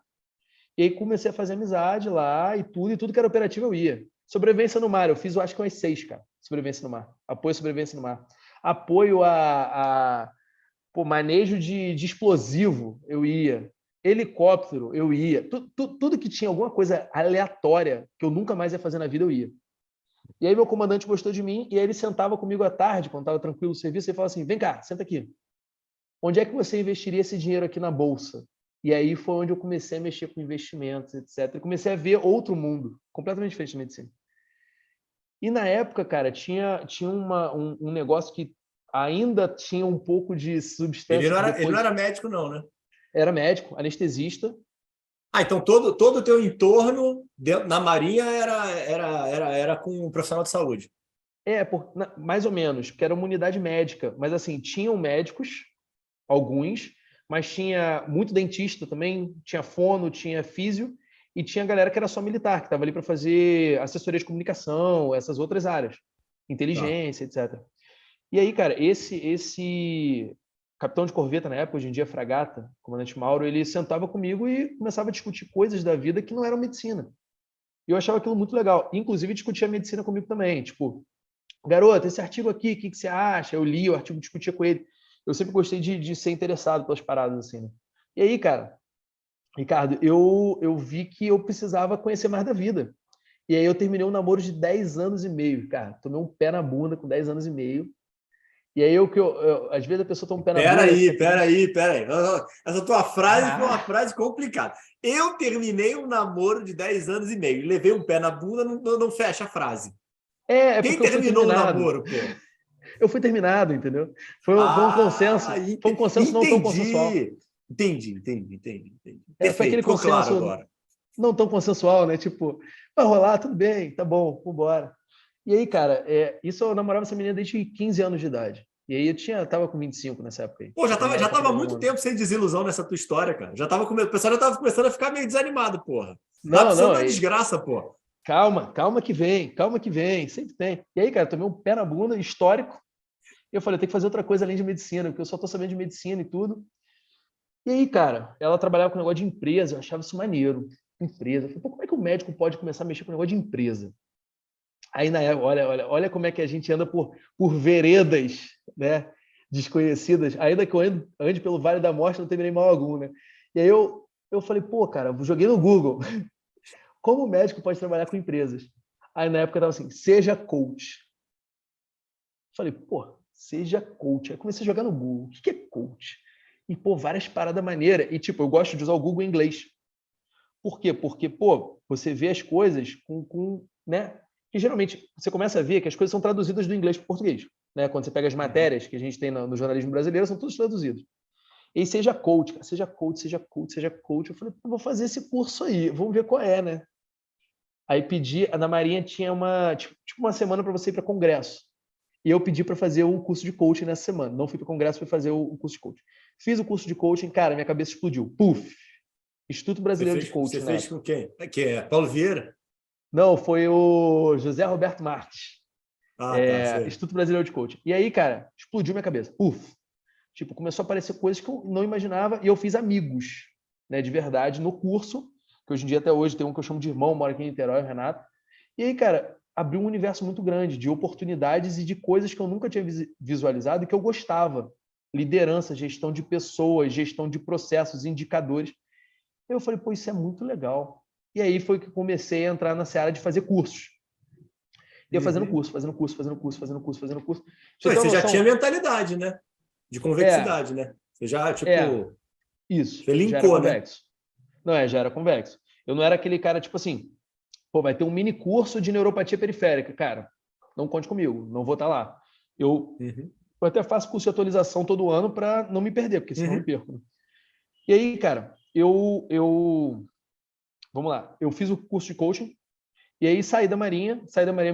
e aí comecei a fazer amizade lá, e tudo que era operativo eu ia. Sobrevivência no mar, eu fiz, eu acho que umas 6, cara. Sobrevivência no mar. Apoio à sobrevivência no mar. Apoio pô, manejo de explosivo, eu ia. Helicóptero, eu ia. Tudo que tinha alguma coisa aleatória que eu nunca mais ia fazer na vida, eu ia. E aí meu comandante gostou de mim, e aí ele sentava comigo à tarde, quando estava tranquilo no serviço, e falava assim, vem cá, senta aqui. Onde é que você investiria esse dinheiro aqui na Bolsa? E aí foi onde eu comecei a mexer com investimentos, etc. E comecei a ver outro mundo, completamente diferente da medicina. E na época, cara, tinha um negócio que ainda tinha um pouco de substância. Ele não era médico, não, né? Era médico, anestesista. Então todo o teu entorno na Marinha era com um profissional de saúde. Mais ou menos, porque era uma unidade médica. Mas assim, tinham médicos, alguns, mas tinha muito dentista também, tinha fono, tinha físio, e tinha galera que era só militar, que estava ali para fazer assessoria de comunicação, essas outras áreas, inteligência, etc. E aí, cara, esse capitão de corveta na época, hoje em dia fragata, comandante Mauro, ele sentava comigo e começava a discutir coisas da vida que não eram medicina. E eu achava aquilo muito legal. Inclusive, discutia medicina comigo também. Tipo, garoto, esse artigo aqui, o que você acha? Eu li o artigo, discutia com ele. Eu sempre gostei de ser interessado pelas paradas assim, né? E aí, cara, Ricardo, eu vi que eu precisava conhecer mais da vida. E aí eu terminei um namoro de 10 anos e meio, cara. Tomei um pé na bunda com 10 anos e meio. E aí, às vezes a pessoa toma um pé na bunda... Peraí. Essa tua frase foi uma frase complicada. Eu terminei um namoro de 10 anos e meio. Levei um pé na bunda, não fecha a frase. Quem porque eu fui terminou o terminado. namoro, pô? Eu fui terminado, entendeu? Foi um consenso. Foi um consenso não tão consensual. Entendi. Foi Perfeito, aquele ficou consenso claro agora. não tão consensual, né? Tipo, vai rolar, tudo bem, tá bom, vambora. E aí, cara, isso eu namorava essa menina desde 15 anos de idade. E aí tava com 25 nessa época aí. Pô, já tava há muito tempo sem desilusão nessa tua história, cara. O pessoal já tava começando a ficar meio desanimado, porra. Tá precisando da desgraça, porra. Calma que vem, sempre tem. E aí, cara, tomei um pé na bunda, histórico. E eu falei, tem que fazer outra coisa além de medicina, porque eu só tô sabendo de medicina e tudo. E aí, cara, ela trabalhava com negócio de empresa, eu achava isso maneiro. Empresa. Eu falei, pô, como é que o médico pode começar a mexer com negócio de empresa? Aí, na época, olha como é que a gente anda por veredas, né, desconhecidas. Ainda que eu ande pelo Vale da Morte, não terminei mal algum, né? E aí eu falei, pô, cara, eu joguei no Google. Como o médico pode trabalhar com empresas? Aí, na época, eu tava assim, seja coach. Falei, pô, seja coach. Aí comecei a jogar no Google. O que é coach? E, pô, várias paradas maneiras. E, tipo, eu gosto de usar o Google em inglês. Por quê? Porque, pô, você vê as coisas né? Que geralmente você começa a ver que as coisas são traduzidas do inglês para o português. Né? Quando você pega as matérias que a gente tem no jornalismo brasileiro, são todas traduzidas. E aí, seja coach, cara, seja coach. Eu falei, vou fazer esse curso aí, vamos ver qual é, né? Aí pedi, a Ana Marinha tinha uma semana para você ir para congresso. E eu pedi para fazer o curso de coaching nessa semana. Não fui para o congresso, fui fazer o curso de coaching. Fiz o curso de coaching, cara, minha cabeça explodiu. Puf! Instituto Brasileiro de Coaching. Você fez com quem? Que é Paulo Vieira? Não, foi o José Roberto Marques. Tá. Instituto Brasileiro de Coaching. E aí, cara, explodiu minha cabeça. Puf! Tipo, começou a aparecer coisas que eu não imaginava e eu fiz amigos, né, de verdade, no curso, que hoje em dia, até hoje, tem um que eu chamo de irmão, mora aqui em Niterói, o Renato. E aí, cara, abriu um universo muito grande de oportunidades e de coisas que eu nunca tinha visualizado e que eu gostava. Liderança, gestão de pessoas, gestão de processos, indicadores. Eu falei, pô, isso é muito legal. E aí foi que comecei a entrar na seara de fazer cursos. E eu fazendo curso. Você já tinha mentalidade, né? De convexidade, né? Você já, isso. Você linkou, já era né? convexo. Não, já era convexo. Eu não era aquele cara, tipo assim, pô, vai ter um mini curso de neuropatia periférica. Cara, não conte comigo, não vou estar lá. Eu até faço curso de atualização todo ano para não me perder, porque senão eu me perco. Né? E aí, cara, vamos lá, eu fiz o curso de coaching e aí saí da Marinha,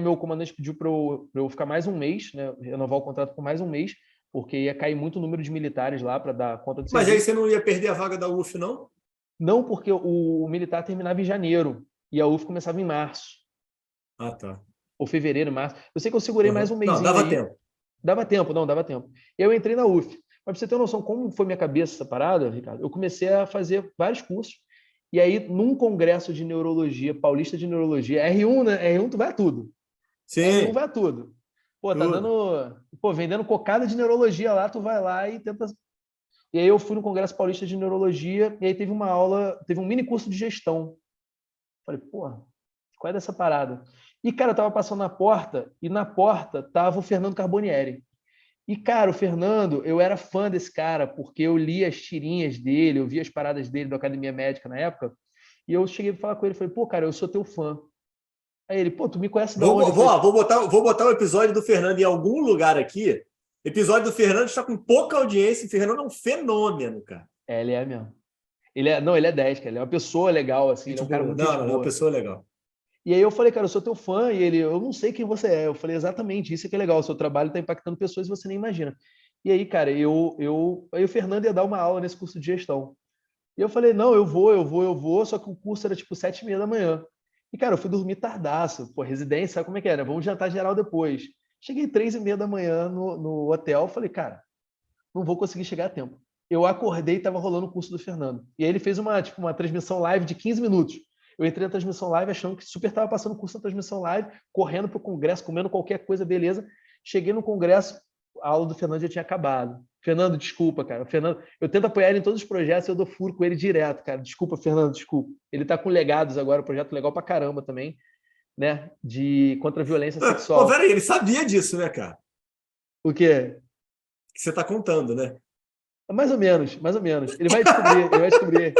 meu comandante pediu para eu ficar mais um mês, né, renovar o contrato por mais um mês, porque ia cair muito o número de militares lá para dar conta do serviço. Mas aí você não ia perder a vaga da UF, não? Não, porque o militar terminava em janeiro e a UF começava em março. Ah, tá. Ou fevereiro, março. Eu sei que eu segurei mais um mêsinho. Não, dava aí. tempo. Dava tempo. Eu entrei na UF. Mas pra você ter uma noção como foi minha cabeça essa parada, Ricardo, eu comecei a fazer vários cursos. E aí, num congresso de neurologia, paulista de neurologia, R1, né? R1 tu vai a tudo. Sim. R1 vai a tudo. Pô, tá dando... Pô, vendendo cocada de neurologia lá, tu vai lá e tenta... E aí eu fui no congresso paulista de neurologia e aí teve uma aula, teve um mini curso de gestão. Falei, porra, qual é dessa parada? E, cara, eu tava passando na porta e na porta tava o Fernando Carbonieri. E, cara, o Fernando, eu era fã desse cara, porque eu li as tirinhas dele, eu vi as paradas dele da Academia Médica na época, e eu cheguei para falar com ele, falei, pô, cara, eu sou teu fã. Aí ele, pô, tu me conhece da onde? Vou botar o episódio do Fernando em algum lugar aqui. Episódio do Fernando está com pouca audiência, o Fernando é um fenômeno, cara. Ele é mesmo. Ele é 10, cara, ele é uma pessoa legal, assim, ele é um cara muito gente boa. É uma pessoa legal. E aí eu falei, cara, eu sou teu fã, e ele, eu não sei quem você é. Eu falei, exatamente, isso é que é legal, o seu trabalho está impactando pessoas e você nem imagina. E aí, cara, aí o Fernando ia dar uma aula nesse curso de gestão. E eu falei, não, eu vou, só que o curso era tipo 7h30 da manhã. E, cara, eu fui dormir tardaço, pô, residência, sabe como é que era? Vamos jantar geral depois. Cheguei 3h30 da manhã no hotel, falei, cara, não vou conseguir chegar a tempo. Eu acordei e estava rolando o curso do Fernando. E aí ele fez uma transmissão live de 15 minutos. Eu entrei na transmissão live achando que super estava passando o curso na transmissão live, correndo para o congresso, comendo qualquer coisa, beleza. Cheguei no congresso, a aula do Fernando já tinha acabado. Fernando, desculpa, cara. Fernando, eu tento apoiar ele em todos os projetos e eu dou furo com ele direto, cara. Desculpa, Fernando, desculpa. Ele está com Legados agora, um projeto legal pra caramba também, né? Contra a violência sexual. Pô, peraí, ele sabia disso, né, cara? O quê? que você está contando, né? Mais ou menos, mais ou menos. Ele vai descobrir, ele vai descobrir.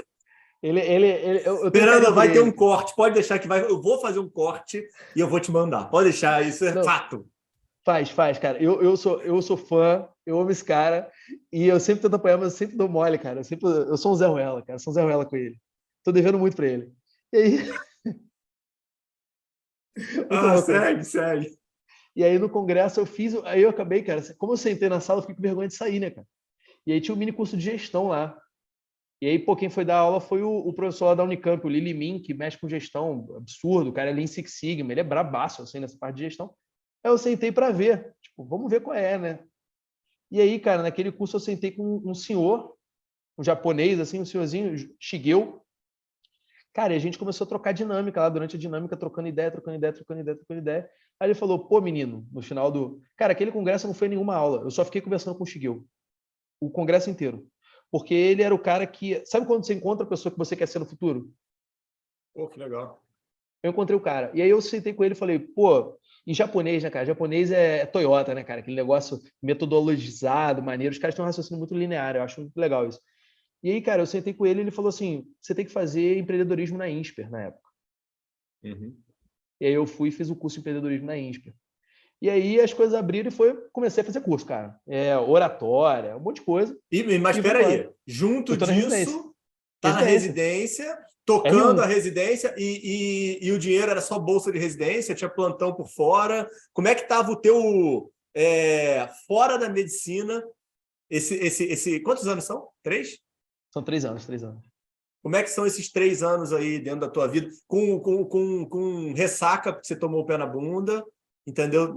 Eu tenho Fernando, carinho por vai ter um ele. corte. Pode deixar que vai. Eu vou fazer um corte e eu vou te mandar. Pode deixar, isso é Não, fato. faz, cara. Eu sou fã, eu amo esse cara e eu sempre tento apoiar, mas eu sempre dou mole, cara. Eu sou um Zé Ruela, cara. Eu sou um Zé Ruela com ele. Tô devendo muito pra ele. E aí, muito Ah, louco, né? segue, segue. E aí no congresso eu fiz, aí eu acabei, cara, como eu sentei na sala, eu fiquei com vergonha de sair, né, cara? E aí tinha um mini curso de gestão lá. E aí, pô, quem foi dar aula foi o professor lá da Unicamp, o Lili Min, que mexe com gestão, absurdo, o cara é Lean Six Sigma, ele é brabaço, assim, nessa parte de gestão. Aí eu sentei para ver, tipo, vamos ver qual é, né? E aí, cara, naquele curso eu sentei com um senhor, um japonês, assim, um senhorzinho, Shigeu. Cara, e a gente começou a trocar dinâmica lá, durante a dinâmica, trocando ideia, trocando ideia, trocando ideia, trocando ideia. Aí ele falou, pô, menino, no final do... Cara, aquele congresso não foi nenhuma aula, eu só fiquei conversando com o Shigeu, o congresso inteiro. Porque ele era o cara que... Sabe quando você encontra a pessoa que você quer ser no futuro? Pô, que legal. Eu encontrei o cara. E aí eu sentei com ele e falei, pô, em japonês, né, cara? Japonês é Toyota, né, cara? Aquele negócio metodologizado, maneiro. Os caras têm um raciocínio muito linear, eu acho muito legal isso. E aí, cara, eu sentei com ele e ele falou assim, você tem que fazer empreendedorismo na INSPER, na época. Uhum. E aí eu fui e fiz o curso de empreendedorismo na INSPER. E aí as coisas abriram e comecei a fazer curso, cara. Oratória, um monte de coisa. Mas E espera vamos lá. aí. Junto Eu tô na residência. disso, tá na Residência. residência, tocando a R1. residência e o dinheiro era só bolsa de residência, tinha plantão por fora. Como é que estava o teu fora da medicina? Quantos anos são? 3? São 3 anos, 3 anos. Como é que são esses 3 anos aí dentro da tua vida? Com ressaca, porque você tomou o pé na bunda, entendeu?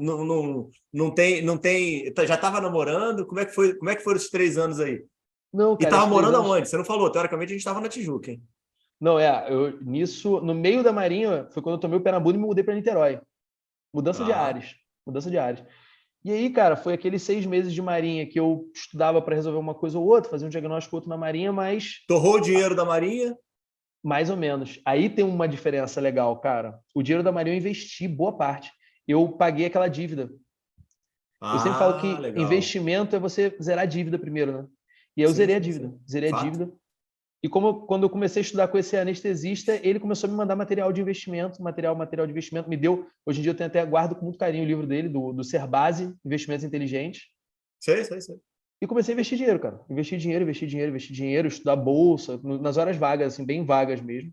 Não tem. Já estava namorando? Como é que foi? Como é que foram esses 3 anos aí? Não, E cara, estava esses três morando anos. aonde? Você não falou. Teoricamente, a gente estava na Tijuca, hein? Não, nisso, no meio da Marinha, foi quando eu tomei o pé na bunda e me mudei para Niterói. Mudança de Ah, ares. Mudança de ares. E aí, cara, foi aqueles 6 meses de Marinha que eu estudava para resolver uma coisa ou outra, fazia um diagnóstico ou outro na Marinha, mas torrou o dinheiro da Marinha? mais ou menos. Aí tem uma diferença legal, cara. O dinheiro da Marinha eu investi boa parte. Eu paguei aquela dívida. Eu sempre falo Ah, que legal. investimento é você zerar a dívida primeiro, né? E aí eu Sim, zerei a sim, dívida. sim. Zerei a Fato. dívida. E quando eu comecei a estudar com esse anestesista, ele começou a me mandar material de investimento, material de investimento, me deu. Hoje em dia eu tenho até guardo com muito carinho o livro dele, do Serbase, Investimentos Inteligentes. Sei, sei, sei. E comecei a investir dinheiro, cara. Investir dinheiro, estudar bolsa, nas horas vagas, assim, bem vagas mesmo.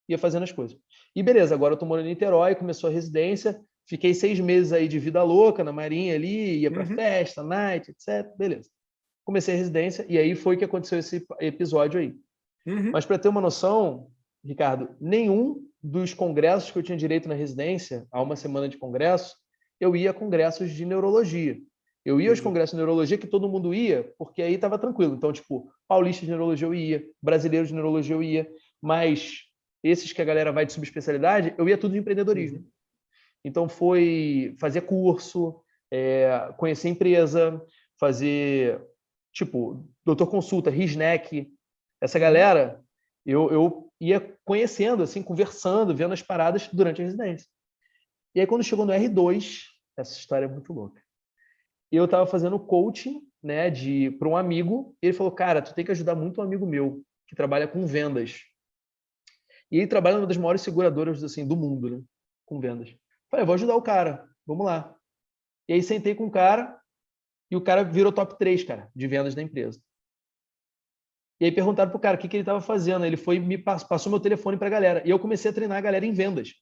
Ia fazendo as coisas. E beleza, agora eu tô morando em Niterói, começou a residência, fiquei 6 meses aí de vida louca na Marinha ali, ia pra Uhum, festa, night, etc. Beleza. Comecei a residência e aí foi que aconteceu esse episódio aí. uhum. Mas para ter uma noção, Ricardo, nenhum dos congressos que eu tinha direito na residência, há uma semana de congresso, eu ia a congressos de neurologia. Eu ia aos Entendi. congressos de neurologia que todo mundo ia, porque aí estava tranquilo. Então, tipo, paulista de neurologia eu ia, brasileiro de neurologia eu ia, mas esses que a galera vai de subespecialidade, eu ia tudo de empreendedorismo. Uhum. Então, foi fazer curso, conhecer empresa, fazer, tipo, doutor consulta, RISNEC. Essa Uhum. galera, eu ia conhecendo, assim, conversando, vendo as paradas durante a residência. E aí, quando chegou no R2, essa história é muito louca. Eu estava fazendo coaching, né, para um amigo, e ele falou, cara, tu tem que ajudar muito um amigo meu, que trabalha com vendas. E ele trabalha numa das maiores seguradoras, assim, do mundo, né, com vendas. Falei, vou ajudar o cara, vamos lá. E aí sentei com o cara, e o cara virou top 3, cara, de vendas da empresa. E aí perguntaram pro cara o que ele estava fazendo. Ele foi me passou meu telefone para a galera. E eu comecei a treinar a galera em vendas.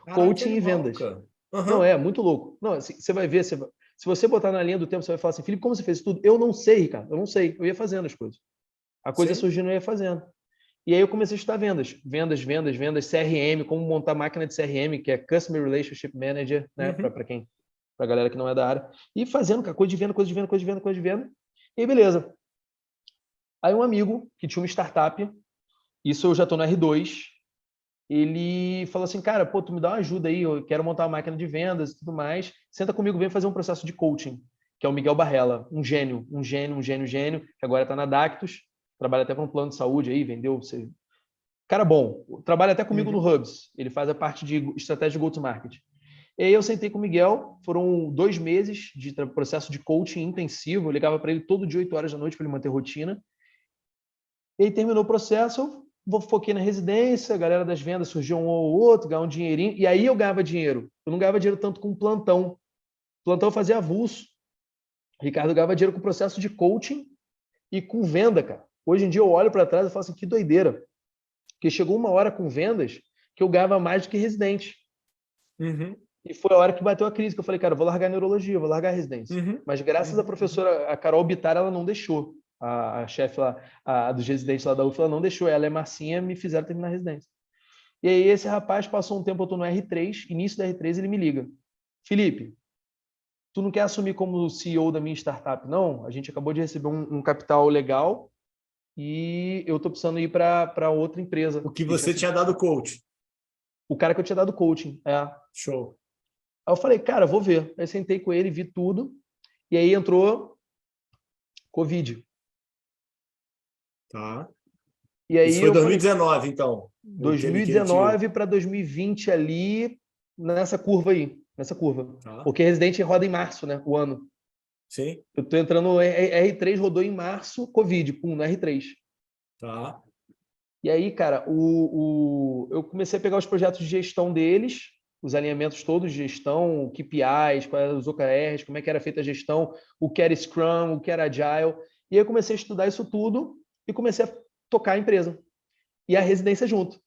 Caralho, que Coaching e animal, vendas. cara. Não, Uhum. muito louco. Não, assim, você vai ver, se você botar na linha do tempo, você vai falar assim, Felipe, como você fez isso tudo? Eu não sei, Ricardo, eu não sei. Eu ia fazendo as coisas. A coisa Sim. surgindo, eu ia fazendo. E aí eu comecei a estudar vendas. Vendas, CRM, como montar máquina de CRM, que é Customer Relationship Manager, né, Uhum. para a galera que não é da área. E fazendo, cara, coisa de venda, coisa de venda, coisa de venda, coisa de venda. E aí, beleza. Aí um amigo que tinha uma startup, isso eu já estou no R2, ele falou assim, cara, pô, tu me dá uma ajuda aí, eu quero montar uma máquina de vendas e tudo mais, senta comigo, vem fazer um processo de coaching, que é o Miguel Barrella, um gênio, que agora está na Dactus, trabalha até para um plano de saúde aí, vendeu, cara bom, trabalha até comigo no Uhum. Hubs, ele faz a parte de estratégia de go-to-market. E aí eu sentei com o Miguel, foram 2 meses de processo de coaching intensivo, eu ligava para ele todo dia, 8 horas da noite, para ele manter rotina. E aí terminou o processo, eu foquei na residência, a galera das vendas surgiu um ou outro, ganhava um dinheirinho, e aí eu ganhava dinheiro. Eu não ganhava dinheiro tanto com plantão. Plantão eu fazia avulso. Ricardo ganhava dinheiro com processo de coaching e com venda, cara. Hoje em dia eu olho para trás e falo assim, que doideira. Porque chegou uma hora com vendas que eu ganhava mais do que residente. Uhum. E foi a hora que bateu a crise, que eu falei, cara, eu vou largar a neurologia, vou largar a residência. Mas graças à professora, a Carol Bittar, ela não deixou. A chefe lá, a dos residentes lá da UF, ela não deixou. Ela e a Marcinha me fizeram terminar a residência. E aí esse rapaz passou um tempo, eu tô no R3, início da R3, ele me liga. Felipe, tu não quer assumir como CEO da minha startup, não? A gente acabou de receber um capital legal e eu tô precisando ir para outra empresa. O que você tinha dado coach. O cara que eu tinha dado coaching, Show. Aí eu falei, cara, vou ver. Aí sentei com ele, vi tudo. E aí entrou Covid. Tá. E aí Isso foi eu 2019, falei, então. 2019 para 2020 ali, nessa curva aí. Nessa curva. Tá. Porque Resident roda em março, né? O ano. Sim. Eu tô entrando, R3 rodou em março, Covid, pum, no R3. Tá. E aí, cara, eu comecei a pegar os projetos de gestão deles, os alinhamentos todos de gestão, KPIs, quais eram os OKRs, como é que era feita a gestão, o que era Scrum, o que era Agile. E aí eu comecei a estudar isso tudo e comecei a tocar a empresa. E a residência junto.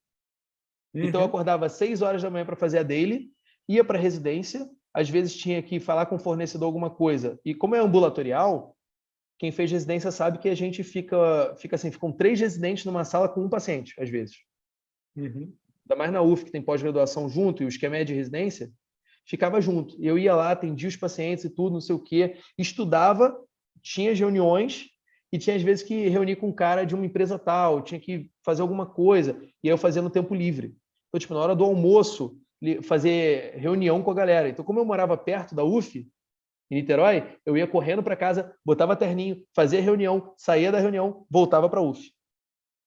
Então eu acordava às 6 horas da manhã para fazer a daily, ia para a residência, às vezes tinha que falar com o fornecedor alguma coisa. E como é ambulatorial, quem fez residência sabe que a gente fica assim, ficam 3 residentes numa sala com um paciente, às vezes. Ainda mais na UF, que tem pós-graduação junto, e o esquema é de residência, ficava junto. Eu ia lá, atendia os pacientes e tudo, não sei o quê, estudava, tinha as reuniões, e tinha às vezes que reunir com um cara de uma empresa tal, tinha que fazer alguma coisa, e aí eu fazia no tempo livre. Então, tipo, na hora do almoço, fazer reunião com a galera. Então, como eu morava perto da UF, em Niterói, eu ia correndo para casa, botava terninho, fazia reunião, saía da reunião, voltava para a UF.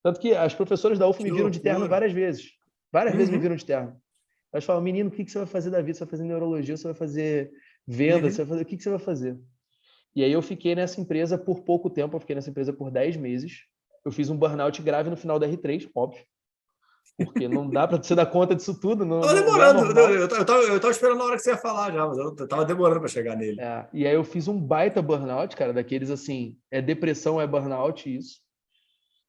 Tanto que as professoras da UF me viram de terno várias vezes. Várias vezes me viram de terno. Elas falam, menino, o que você vai fazer da vida? Você vai fazer neurologia, você vai fazer venda, você vai fazer... o que você vai fazer? E aí eu fiquei nessa empresa por pouco tempo, eu fiquei nessa empresa por 10 meses. Eu fiz um burnout grave no final da R3, óbvio. Porque não dá para você dar conta disso tudo. Tava demorando, eu tava esperando a hora que você ia falar já, mas eu tava demorando para chegar nele. E aí eu fiz um baita burnout, cara, daqueles assim, é depressão, é burnout, isso.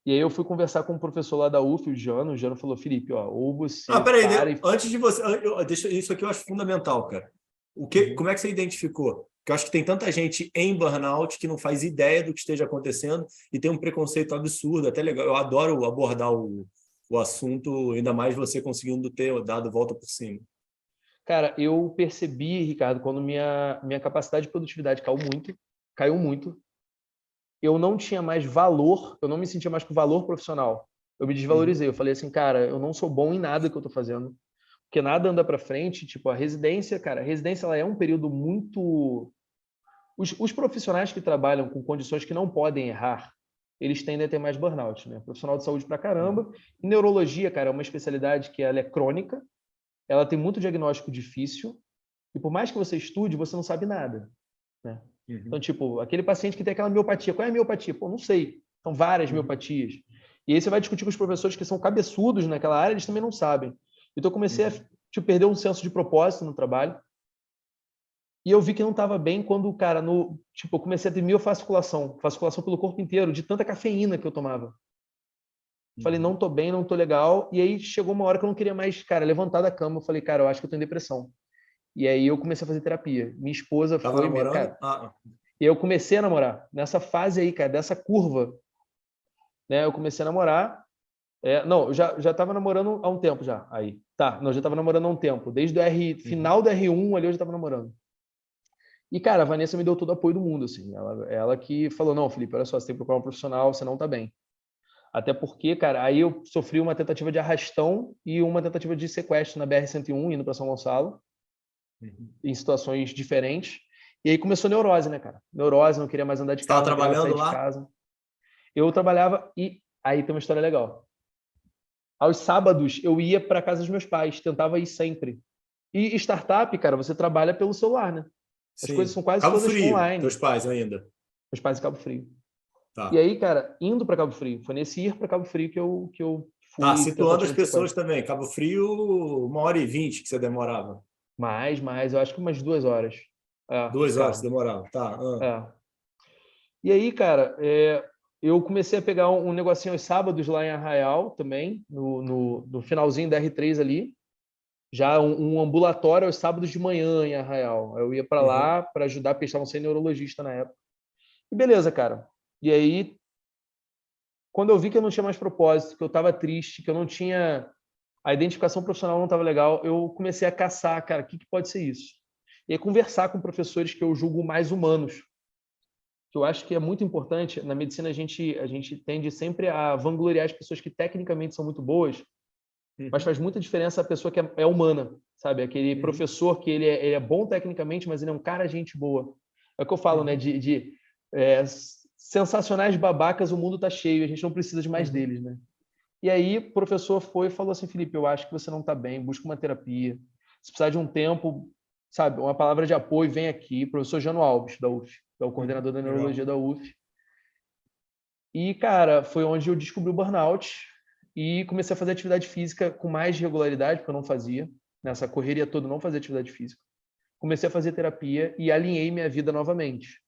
E aí eu fui conversar com um professor lá da UF, o Jano falou, Felipe, ó, ou você peraí, antes de você, deixa isso aqui eu acho fundamental, cara. Como é que você identificou? Porque eu acho que tem tanta gente em burnout que não faz ideia do que esteja acontecendo e tem um preconceito absurdo, até legal. Eu adoro abordar o assunto, ainda mais você conseguindo ter dado volta por cima. Cara, eu percebi, Ricardo, quando minha capacidade de produtividade caiu muito, eu não tinha mais valor, eu não me sentia mais com valor profissional. Eu me desvalorizei. Eu falei assim, cara, eu não sou bom em nada que eu tô fazendo, porque nada anda para frente. Tipo, a residência, cara, a residência ela é um período muito... Os profissionais que trabalham com condições que não podem errar, eles tendem a ter mais burnout, né? Profissional de saúde pra caramba. E neurologia, cara, é uma especialidade que ela é crônica, ela tem muito diagnóstico difícil, e por mais que você estude, você não sabe nada, né? Então, tipo, aquele paciente que tem aquela miopatia, qual é a miopatia? Pô, não sei. São várias miopatias. E aí você vai discutir com os professores que são cabeçudos naquela área, eles também não sabem. Então eu comecei a tipo, perder um senso de propósito no trabalho. E eu vi que não estava bem quando, cara, tipo, eu comecei a ter miofasculação, fasculação pelo corpo inteiro, de tanta cafeína que eu tomava. Falei, não tô bem, não tô legal. E aí chegou uma hora que eu não queria mais, cara, levantar da cama. Eu falei, cara, eu acho que eu tô em depressão. E aí eu comecei a fazer terapia. Minha esposa Tava foi, namorando? cara. E eu comecei a namorar. Nessa fase aí, cara, dessa curva, né? Eu comecei a namorar. Não, eu já tava namorando há um tempo já. Aí. Tá, não, já tava namorando há um tempo. Desde o final do R1 ali eu já tava namorando. E, cara, a Vanessa me deu todo o apoio do mundo, assim. Ela que falou, não, Felipe, olha só, você tem que procurar um profissional, você não tá bem. Até porque, cara, aí eu sofri uma tentativa de arrastão e uma tentativa de sequestro na BR-101, indo para São Gonçalo, em situações diferentes. E aí começou neurose, né, cara? Neurose, não queria mais andar de Você estava carro, não queria mais sair trabalhando de lá? casa. Eu trabalhava e aí tem uma história legal. Aos sábados eu ia para casa dos meus pais, tentava ir sempre. E startup, cara, você trabalha pelo celular, né? As coisas Sim. são quase Cabo todas Frio, online. teus pais ainda. Meus pais em Cabo Frio. E Tá. aí, cara, indo para Cabo Frio, foi nesse ir para Cabo Frio que eu Tá, fui situando as tentativa de pessoas sequestro. também. Cabo Frio, 1h20 que você demorava. Mais, eu acho que umas 2 horas. De 2 horas você carro. demorava. Tá. É. E aí, cara, eu comecei a pegar um negocinho aos sábados lá em Arraial também, no finalzinho da R3 ali. Já um ambulatório aos sábados de manhã em Arraial. Eu ia para Uhum. lá para ajudar, porque estavam sem neurologista na época. E beleza, cara. E aí, quando eu vi que eu não tinha mais propósito, que eu estava triste, que eu não tinha... A identificação profissional não estava legal, eu comecei a caçar, cara, o que pode ser isso? E aí conversar com professores que eu julgo mais humanos, que eu acho que é muito importante. Na medicina, a gente tende sempre a vangloriar as pessoas que tecnicamente são muito boas, mas Uhum. faz muita diferença a pessoa que é humana, sabe? Aquele Uhum. professor que ele é bom tecnicamente, mas ele é um cara gente boa. É o que eu falo, né? Uhum. É, sensacionais babacas, o mundo tá cheio, a gente não precisa de mais Uhum. deles, né? E aí o professor foi e falou assim, Felipe, eu acho que você não está bem, busca uma terapia. Se precisar de um tempo, sabe, uma palavra de apoio, vem aqui. Professor Jano Alves, da UF, que é o Uhum. coordenador da Legal. neurologia da UF. E, cara, foi onde eu descobri o burnout e comecei a fazer atividade física com mais regularidade, porque eu não fazia. Nessa correria toda, eu não fazia atividade física. Comecei a fazer terapia e alinhei minha vida novamente.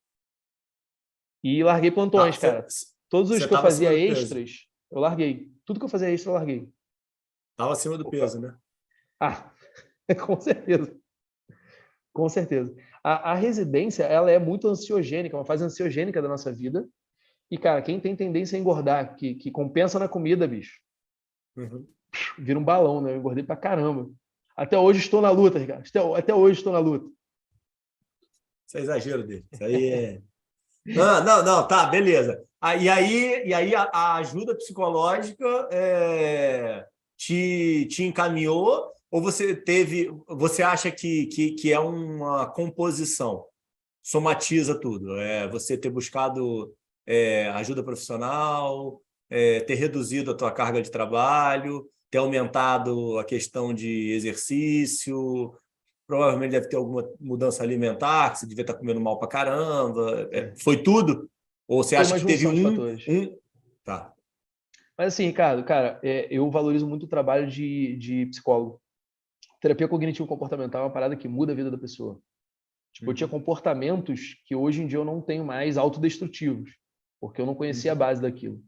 E larguei Tá, plantões, cara. Todos você os que eu estava acima fazia do peso. extras, eu larguei. Tudo que eu fazia extra, eu larguei. Estava acima do peso, né? Ah, com certeza. Com certeza. A residência, ela é muito ansiogênica, uma fase ansiogênica da nossa vida. E, cara, quem tem tendência a engordar, que compensa na comida, bicho, Uhum. vira um balão, né? Eu engordei pra caramba. Até hoje estou na luta, Ricardo. Até hoje estou na luta. Isso é exagero dele. Isso aí é. Não, não, não, tá, beleza. E aí a ajuda psicológica te encaminhou, ou você teve. Você acha que é uma composição? Somatiza tudo. Você ter buscado ajuda profissional, ter reduzido a tua carga de trabalho, ter aumentado a questão de exercício, provavelmente deve ter alguma mudança alimentar, que você devia estar comendo mal pra caramba. Sim. Foi tudo? Ou você Foi acha uma que teve junção de um, fatores. um... Tá. Mas assim, Ricardo, cara, eu valorizo muito o trabalho de psicólogo. Terapia cognitivo-comportamental é uma parada que muda a vida da pessoa. Tipo, eu tinha Uhum, comportamentos que hoje em dia eu não tenho mais autodestrutivos, porque eu não conhecia a uhum. base daquilo.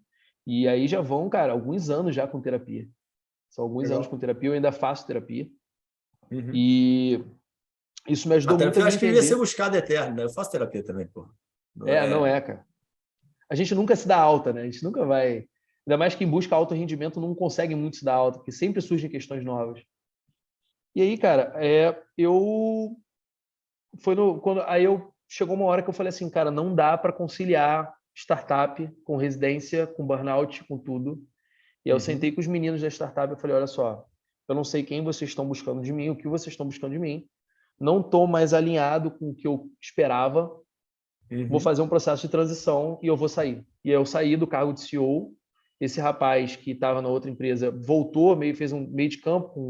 E aí já vão, cara, alguns anos já com terapia. São alguns anos com Legal. terapia, eu ainda faço terapia. Uhum. E isso me A ajudou muito terapia a eu me acho que devia ser entender. buscada eterna, né? Eu faço terapia também, pô. Não Não é. é, cara. A gente nunca se dá alta, né? A gente nunca vai. Ainda mais quem busca alto rendimento não consegue muito se dar alta, porque sempre surgem questões novas. E aí, cara, eu. Aí eu. Chegou uma hora que eu falei assim, cara, não dá para conciliar startup com residência, com burnout, com tudo. E aí eu Uhum, sentei com os meninos da startup e falei, olha só, eu não sei quem vocês estão buscando de mim, o que vocês estão buscando de mim. Não estou mais alinhado com o que eu esperava. Vou uhum, fazer um processo de transição e eu vou sair. E aí eu saí do cargo de CEO. Esse rapaz que estava na outra empresa voltou, fez um meio de campo com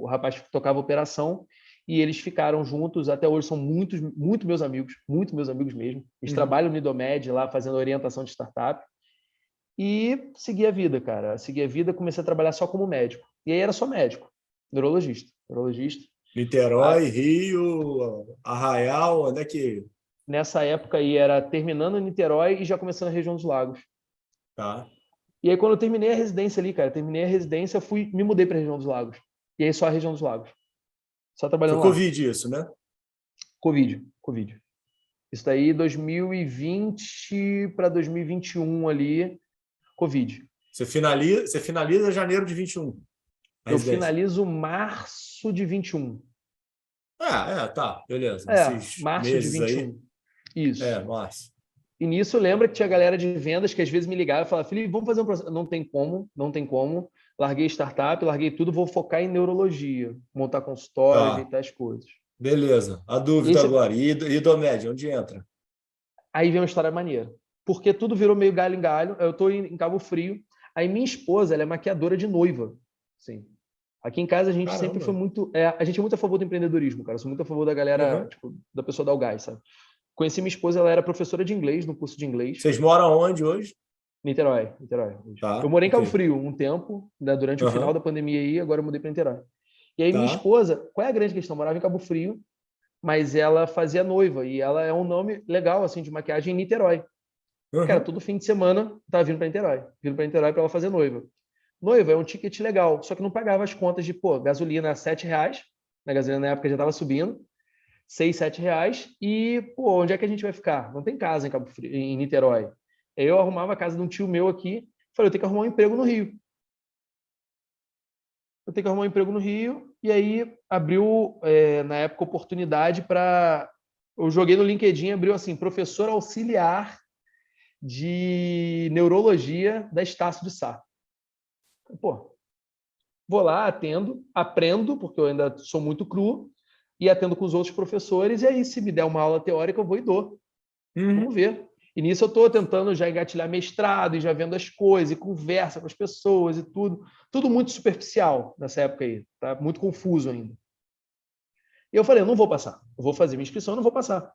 o rapaz que tocava a operação, e eles ficaram juntos. Até hoje são muito meus amigos mesmo. Eles uhum. trabalham no Nidomed lá, fazendo orientação de startup. E segui a vida, cara. Segui a vida, comecei a trabalhar só como médico. E aí era só médico, neurologista. Neurologista. Niterói, Rio, Arraial, onde é que. Nessa época aí era terminando em Niterói e já começando a região dos lagos. Tá. E aí, quando eu terminei a residência ali, cara, terminei a residência, me mudei para a região dos lagos. E aí, só a região dos lagos. Só Foi trabalhando lá. Covid isso, né? Covid. Isso daí, 2020 para 2021 ali, Covid. Você finaliza janeiro de 21, a Eu residência. finalizo março de 21. Tá, beleza. Esses Março de meses aí, 21. Isso. março. E nisso, lembra que tinha galera de vendas que às vezes me ligava e falava, Felipe, vamos fazer um processo. Não tem como, não tem como. Larguei startup, larguei tudo, vou focar em neurologia, montar consultório, Tá, ajeitar as coisas. beleza. A E aí, dúvida agora, e Idomed, onde entra? aí vem uma história maneira. Porque tudo virou meio galho em galho. Eu estou em Cabo Frio. Aí minha esposa, ela é maquiadora de noiva. Sim. Aqui em casa a gente sempre Caramba. foi muito... a gente é muito a favor do empreendedorismo, cara. Eu sou muito a favor da galera, Uhum. tipo, da pessoa dar o gás, sabe? Conheci minha esposa, ela era professora de inglês, no curso de inglês. Vocês moram onde hoje? Niterói, Niterói. Eu Tá, morei em Cabo ok. Frio um tempo, né, durante o final Aham, da pandemia aí, agora eu mudei para Niterói. E aí minha tá. esposa, qual é a grande questão? Morava em Cabo Frio, mas ela fazia noiva e ela é um nome legal assim de maquiagem em Niterói. E cara, Aham. todo fim de semana tava vindo para Niterói para ela fazer noiva. Noiva é um ticket legal, só que não pagava as contas de, pô, gasolina R$ 7, na gasolina na época já estava subindo, 6, R$ 7, e, pô, onde é que a gente vai ficar? Não tem casa em Cabo Frio, em Niterói. Eu arrumava a casa de um tio meu aqui, falei, eu tenho que arrumar um emprego no Rio. Eu tenho que arrumar um emprego no Rio, e aí abriu, na época, oportunidade para... Eu joguei no LinkedIn, abriu assim, professor auxiliar de neurologia da Estácio de Sá. Pô, vou lá, atendo, aprendo, porque eu ainda sou muito cru, e atendo com os outros professores, e aí, se me der uma aula teórica, eu vou e dou. Vamos Uhum. ver. E nisso eu estou tentando já engatilhar mestrado, e já vendo as coisas, e conversa com as pessoas e tudo. Tudo muito superficial nessa época aí. Tá muito confuso ainda. E eu falei, eu não vou passar. Eu vou fazer minha inscrição, eu não vou passar.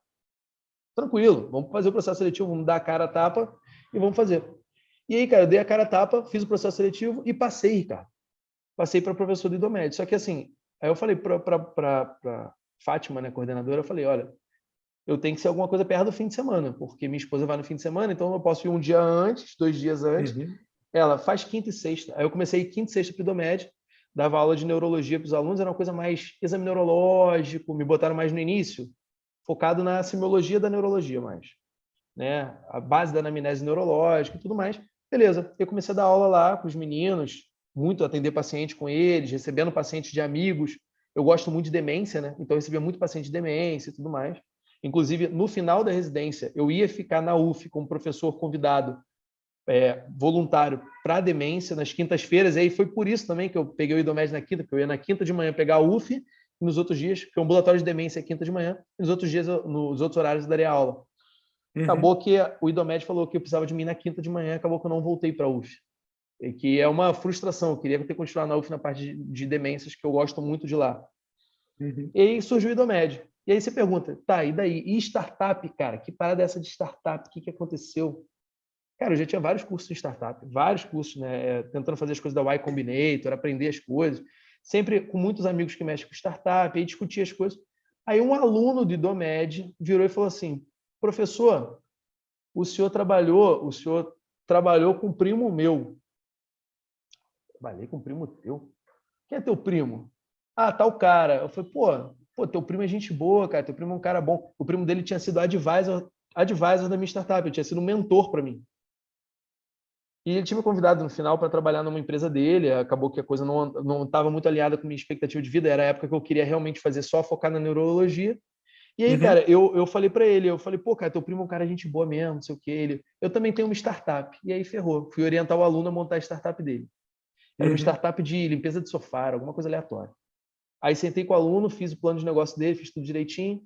Tranquilo, vamos fazer o processo seletivo, vamos dar a cara a tapa e vamos fazer. E aí, cara, eu dei a cara a tapa, fiz o processo seletivo e passei, Ricardo. Passei para professor do IDOMED. Só que assim, aí eu falei para Fátima, né, coordenadora, eu falei, olha, eu tenho que ser alguma coisa perto do fim de semana, porque minha esposa vai no fim de semana, então eu posso ir um dia antes, 2 dias antes. Uhum. Ela faz quinta e sexta. Aí eu comecei quinta e sexta para o IDOMED, dava aula de neurologia para os alunos, era uma coisa mais exame neurológico, me botaram mais no início, focado na semiologia da neurologia mais, né? A base da anamnese neurológica e tudo mais. Beleza, eu comecei a dar aula lá com os meninos, muito atender paciente com eles, recebendo pacientes de amigos. Eu gosto muito de demência, né? Então eu recebia muito paciente de demência e tudo mais. Inclusive, no final da residência, eu ia ficar na UF como professor convidado, voluntário para demência nas quintas-feiras, e aí foi por isso também que eu peguei o IDOMED na quinta, porque eu ia na quinta de manhã pegar a UF, e nos outros dias, porque o ambulatório de demência é quinta de manhã, e nos outros dias, nos outros horários eu daria aula. Uhum. Acabou que o IDOMED falou que eu precisava de mim na quinta de manhã, acabou que eu não voltei para a UF. E que é uma frustração, eu queria ter continuado na UF na parte de demências, que eu gosto muito de lá. Uhum. E aí surgiu o IDOMED. E aí você pergunta, tá, e daí? E startup, cara? Que parada é essa de startup? O que aconteceu? Cara, eu já tinha vários cursos de startup, vários cursos, né? Tentando fazer as coisas da Y Combinator, aprender as coisas. Sempre com muitos amigos que mexem com startup, aí discutia as coisas. Aí um aluno do IDOMED virou e falou assim, professor, o senhor trabalhou com um primo meu. Trabalhei com um primo teu? Quem é teu primo? Ah, tal cara. Eu falei, pô, teu primo é gente boa, cara. Teu primo é um cara bom. O primo dele tinha sido advisor da minha startup, ele tinha sido um mentor para mim. E ele tinha me convidado no final para trabalhar numa empresa dele. Acabou que a coisa não estava muito alinhada com minha expectativa de vida. Era a época que eu queria realmente fazer só focar na neurologia. E aí, Uhum. cara, eu falei para ele, eu falei, pô, cara, teu primo é um cara gente boa mesmo, não sei o quê. Eu também tenho uma startup. E aí ferrou. Fui orientar o aluno a montar a startup dele. Era uma Uhum. startup de limpeza de sofá, alguma coisa aleatória. Aí sentei com o aluno, fiz o plano de negócio dele, fiz tudo direitinho.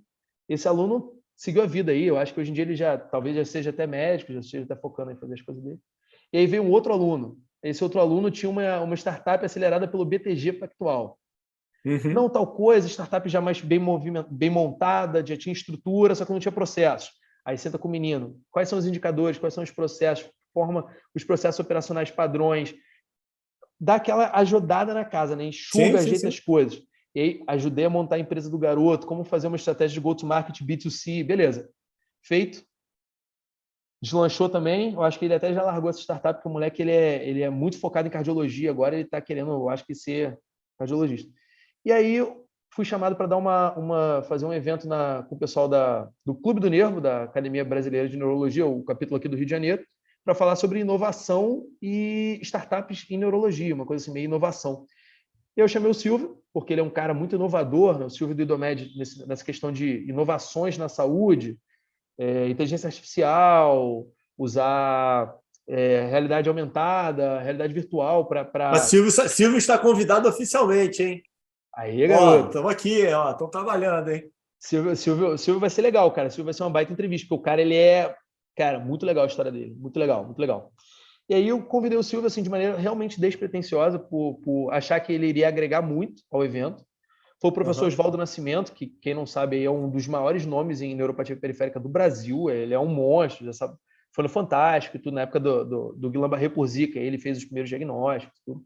Esse aluno seguiu a vida aí. Eu acho que hoje em dia ele talvez já seja até médico, já esteja até focando em fazer as coisas dele. E aí veio um outro aluno. Esse outro aluno tinha uma startup acelerada pelo BTG Pactual. Uhum. Não tal coisa, startup já mais bem montada, já tinha estrutura, só que não tinha processo. Aí senta com o menino. Quais são os indicadores, quais são os processos, forma os processos operacionais padrões, dá aquela ajudada na casa, né? Sim, Enxuga, sim, ajeita sim. as coisas. E aí ajudei a montar a empresa do garoto, como fazer uma estratégia de go-to-market B2C, beleza. Feito. Deslanchou também, eu acho que ele até já largou essa startup, porque o moleque ele é muito focado em cardiologia, agora ele está querendo, eu acho que ser cardiologista. E aí eu fui chamado para dar fazer um evento com o pessoal do Clube do Nervo, da Academia Brasileira de Neurologia, o capítulo aqui do Rio de Janeiro, para falar sobre inovação e startups em neurologia, uma coisa assim, meio inovação. Eu chamei o Silvio, porque ele é um cara muito inovador, né? O Silvio do IDOMED, nessa questão de inovações na saúde, inteligência artificial, usar realidade aumentada, realidade virtual Mas para... Silvio está convidado oficialmente, hein? Aí, Ó, garoto. estamos aqui, ó, estamos trabalhando, hein? Silvio vai ser legal, cara. Silvio vai ser uma baita entrevista, porque o cara, ele é... Cara, muito legal a história dele. Muito legal, muito legal. E aí eu convidei o Silvio assim, de maneira realmente despretensiosa, por achar que ele iria agregar muito ao evento. Foi o professor Oswaldo Nascimento, que, quem não sabe, é um dos maiores nomes em neuropatia periférica do Brasil. Ele é um monstro, já sabe, foi no Fantástico e tudo, na época do Guillain-Barré por Zika. Ele fez os primeiros diagnósticos, tudo,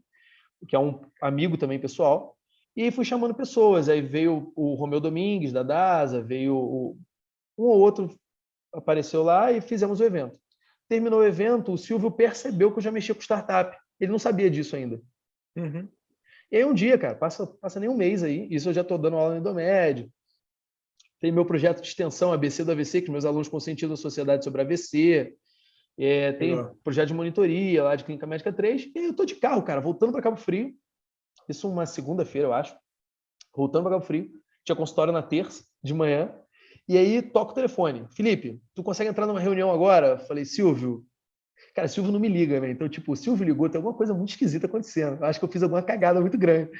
que é um amigo também pessoal. E aí fui chamando pessoas. Aí veio o Romeu Domingues, da DASA, veio um ou outro, apareceu lá e fizemos o evento. Terminou o evento, o Silvio percebeu que eu já mexia com startup. Ele não sabia disso ainda. Uhum. E aí um dia, cara, passa nem um mês aí, isso eu já estou dando aula no Idomed, tem meu projeto de extensão ABC do AVC, que meus alunos conscientizam a sociedade sobre AVC, tem projeto de monitoria lá de Clínica Médica 3, e aí eu estou de carro, cara, voltando para Cabo Frio, isso uma segunda-feira, eu acho, voltando para Cabo Frio, tinha consultório na terça, de manhã, e aí toca o telefone. Felipe, tu consegue entrar numa reunião agora? Eu falei, Silvio, cara, Silvio não me liga, né? Então, tipo, o Silvio ligou, tem alguma coisa muito esquisita acontecendo. Eu acho que eu fiz alguma cagada muito grande.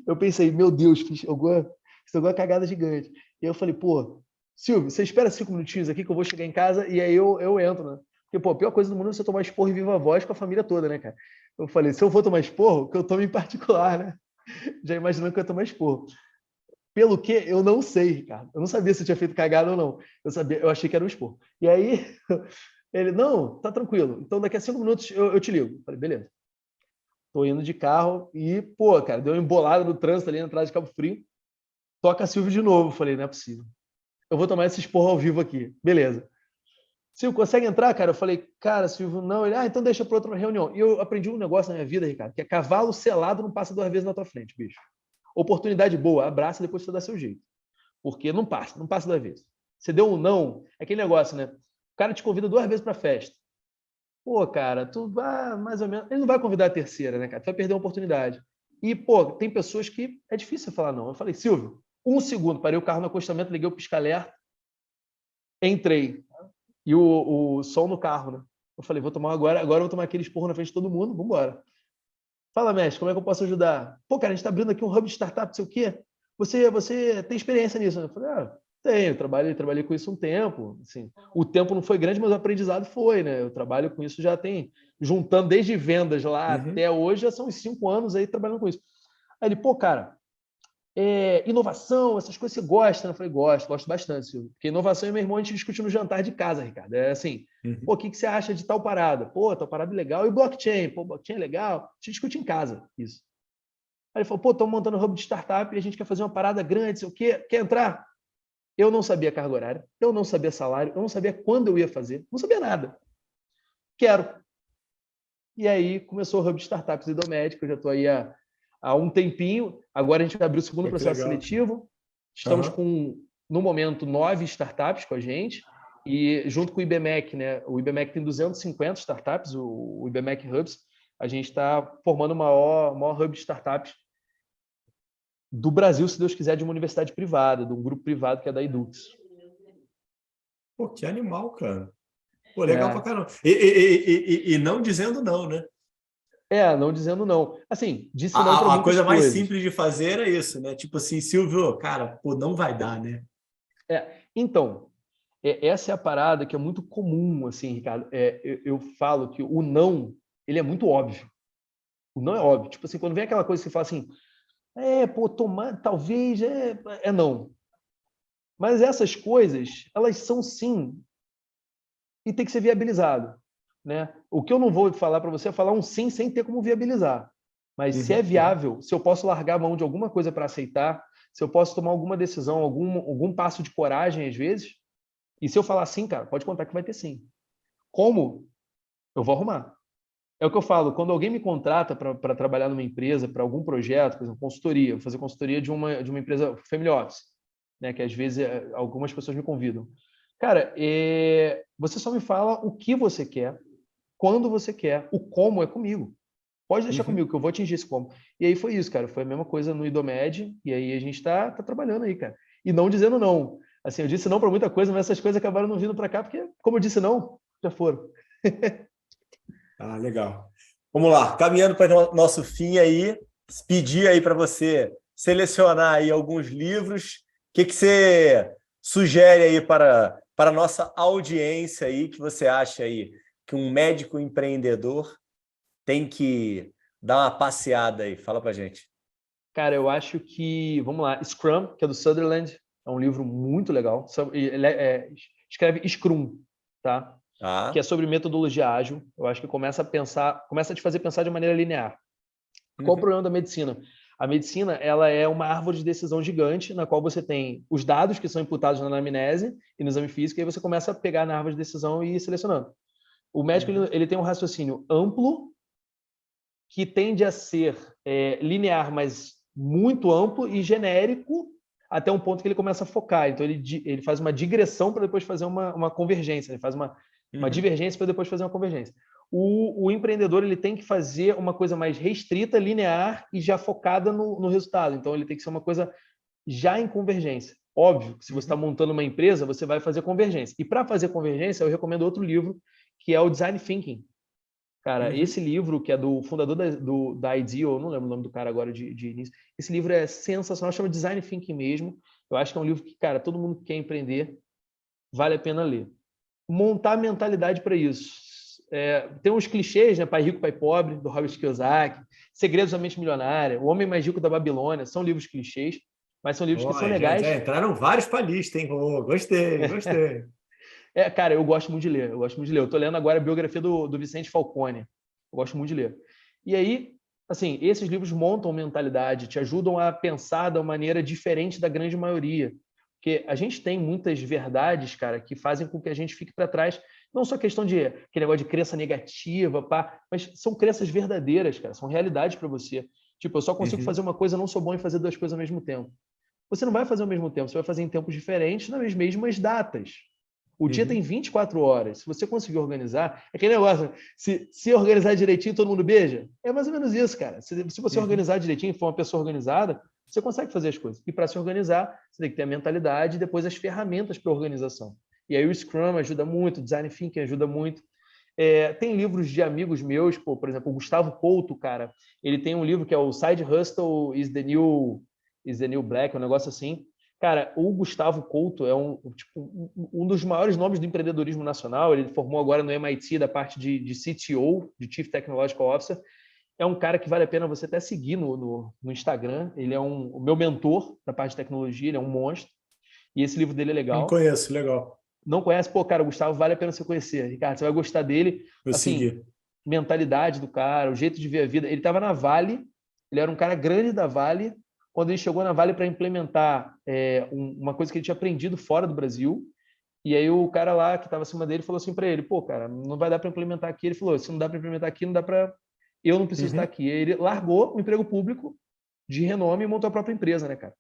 Eu pensei, meu Deus, fiz alguma cagada gigante. E eu falei, pô, Silvio, você espera 5 minutinhos aqui que eu vou chegar em casa e aí eu entro, né? Porque, pô, a pior coisa do mundo é você tomar esporro e viva voz com a família toda, né, cara? Eu falei, se eu vou tomar esporro, que eu tome em particular, né? Já imaginando que eu ia tomar esporro. Pelo que eu não sei, Ricardo. Eu não sabia se eu tinha feito cagada ou não. Eu achei que era um esporro. E aí ele, não, tá tranquilo. Então daqui a 5 minutos eu te ligo. Eu falei, beleza. Tô indo de carro e, pô, cara, deu uma embolada no trânsito ali na entrada de Cabo Frio. Toca Silvio de novo. Eu falei, não é possível. Eu vou tomar esse esporro ao vivo aqui. Beleza. Silvio, consegue entrar, cara? Eu falei, cara, Silvio, não. Ele, então deixa para outra reunião. E eu aprendi um negócio na minha vida, Ricardo, que é cavalo selado não passa 2 vezes na tua frente, bicho. Oportunidade boa, abraça e depois você dá seu jeito. Porque não passa 2 vezes. Você deu um não, é aquele negócio, né? O cara te convida 2 vezes para festa. Pô, cara, tu vai mais ou menos. Ele não vai convidar a terceira, né, cara? Tu vai perder a oportunidade. E, pô, tem pessoas que é difícil falar não. Eu falei, Silvio, 1 segundo, parei o carro no acostamento, liguei o pisca-alerta, entrei. E o som no carro, né? Eu falei, vou tomar agora eu vou tomar aquele esporro na frente de todo mundo, vamos embora. Fala, mestre, como é que eu posso ajudar? Pô, cara, a gente está abrindo aqui um hub de startup, não sei o quê. Você tem experiência nisso? Eu falei, tenho, trabalhei com isso um tempo. Assim, o tempo não foi grande, mas o aprendizado foi, né? Eu trabalho com isso já tem, juntando desde vendas lá até hoje, já são uns 5 anos aí trabalhando com isso. Aí ele, pô, cara, inovação, essas coisas você gosta? Eu falei, gosto bastante, Silvio. Porque inovação e meu irmão a gente discute no jantar de casa, Ricardo. É assim, pô, o que você acha de tal parada? Pô, tal parada é legal. E blockchain? Pô, blockchain é legal. A gente discute em casa, isso. Aí ele falou, pô, estamos montando um hub de startup e a gente quer fazer uma parada grande, sei o quê. Quer entrar? Eu não sabia carga horária, eu não sabia salário, eu não sabia quando eu ia fazer, não sabia nada. Quero. E aí começou o hub de startups do Idomed, que eu já estou aí há um tempinho. Agora a gente vai abrir o segundo processo seletivo. Estamos com, no momento, 9 startups com a gente. E junto com o IBMEC, né? O IBMEC tem 250 startups, o IBMEC Hubs. A gente está formando o maior hub de startups do Brasil, se Deus quiser, de uma universidade privada, de um grupo privado que é da Edux. Pô, que animal, cara. Pô, legal pra caramba. E não dizendo não, né? Não dizendo não. Assim, disse não para muitas coisas. A coisa mais simples de fazer era isso, né? Tipo assim, Silvio, cara, pô, não vai dar, né? Então, essa é a parada que é muito comum, assim, Ricardo. Eu falo que o não, ele é muito óbvio. O não é óbvio. Tipo assim, quando vem aquela coisa que você fala assim, pô, tomar, talvez, não. Mas essas coisas, elas são sim, e tem que ser viabilizado, né? O que eu não vou falar para você é falar um sim sem ter como viabilizar. Mas se é viável, se eu posso largar a mão de alguma coisa para aceitar, se eu posso tomar alguma decisão, algum passo de coragem às vezes, e se eu falar sim, cara, pode contar que vai ter sim. Como? Eu vou arrumar. É o que eu falo, quando alguém me contrata para trabalhar numa empresa, para algum projeto, por exemplo, consultoria, vou fazer consultoria de uma empresa family office, né, que às vezes algumas pessoas me convidam. Cara, você só me fala o que você quer, quando você quer, o como é comigo. Pode deixar comigo, que eu vou atingir esse como. E aí foi isso, cara. Foi a mesma coisa no Idomed, e aí a gente tá trabalhando aí, cara. E não dizendo não. Assim, eu disse não para muita coisa, mas essas coisas acabaram não vindo para cá, porque, como eu disse não, já foram. Legal. Vamos lá, caminhando para o nosso fim aí, pedir aí para você selecionar aí alguns livros. O que você sugere aí para a nossa audiência aí, que você acha aí que um médico empreendedor tem que dar uma passeada aí? Fala pra gente. Cara, eu acho que, vamos lá, Scrum, que é do Sutherland, é um livro muito legal. Escreve Scrum, tá? Que é sobre metodologia ágil. Eu acho que começa a te fazer pensar de maneira linear. Qual o problema da medicina? A medicina, ela é uma árvore de decisão gigante, na qual você tem os dados que são imputados na anamnese e no exame físico, e aí você começa a pegar na árvore de decisão e ir selecionando. O médico, ele tem um raciocínio amplo, que tende a ser linear, mas muito amplo, e genérico, até um ponto que ele começa a focar. Então, ele faz uma digressão para depois fazer uma convergência. Ele faz uma divergência para depois fazer uma convergência. O empreendedor, ele tem que fazer uma coisa mais restrita, linear e já focada no resultado. Então, ele tem que ser uma coisa já em convergência. Óbvio que se você está montando uma empresa, você vai fazer convergência. E para fazer convergência, eu recomendo outro livro, que é o Design Thinking. Cara, esse livro, que é do fundador da IDEO, eu não lembro o nome do cara agora de início, esse livro é sensacional, chama Design Thinking mesmo. Eu acho que é um livro que, cara, todo mundo que quer empreender, vale a pena ler. Montar mentalidade para isso. Tem uns clichês, né? Pai Rico, Pai Pobre, do Robert Kiyosaki, Segredos da Mente Milionária, O Homem Mais Rico da Babilônia, são livros clichês, mas são livros que são legais. Já entraram vários para a lista, hein? Gostei. Cara, eu gosto muito de ler. Eu estou lendo agora a biografia do Vicente Falcone. Eu gosto muito de ler. E aí, assim, esses livros montam mentalidade, te ajudam a pensar de uma maneira diferente da grande maioria. Porque a gente tem muitas verdades, cara, que fazem com que a gente fique para trás. Não só questão de aquele negócio de crença negativa, mas são crenças verdadeiras, cara. São realidades para você. Tipo, eu só consigo fazer uma coisa, não sou bom em fazer duas coisas ao mesmo tempo. Você não vai fazer ao mesmo tempo, você vai fazer em tempos diferentes, nas mesmas datas. O dia tem 24 horas. Se você conseguir organizar, é aquele negócio, se organizar direitinho, todo mundo beija? É mais ou menos isso, cara. Se você organizar direitinho, for uma pessoa organizada, você consegue fazer as coisas. E para se organizar, você tem que ter a mentalidade e depois as ferramentas para organização. E aí o Scrum ajuda muito, o Design Thinking ajuda muito. Tem livros de amigos meus, por exemplo, o Gustavo Couto, cara, ele tem um livro que é o Side Hustle is the New Black, um negócio assim. Cara, o Gustavo Couto é um dos maiores nomes do empreendedorismo nacional. Ele formou agora no MIT da parte de CTO, de Chief Technological Officer. É um cara que vale a pena você até seguir no Instagram. Ele é o meu mentor da parte de tecnologia, ele é um monstro. E esse livro dele é legal. Não conheço, legal. Não conhece? Pô, cara, o Gustavo vale a pena você conhecer. Ricardo, você vai gostar dele. Eu segui. Mentalidade do cara, o jeito de ver a vida. Ele estava na Vale, ele era um cara grande da Vale, quando ele chegou na Vale para implementar uma coisa que ele tinha aprendido fora do Brasil. E aí o cara lá que estava acima dele falou assim para ele, pô, cara, não vai dar para implementar aqui. Ele falou, se não dá para implementar aqui, não dá para... Eu não preciso estar aqui. E aí ele largou o emprego público de renome e montou a própria empresa, né, cara?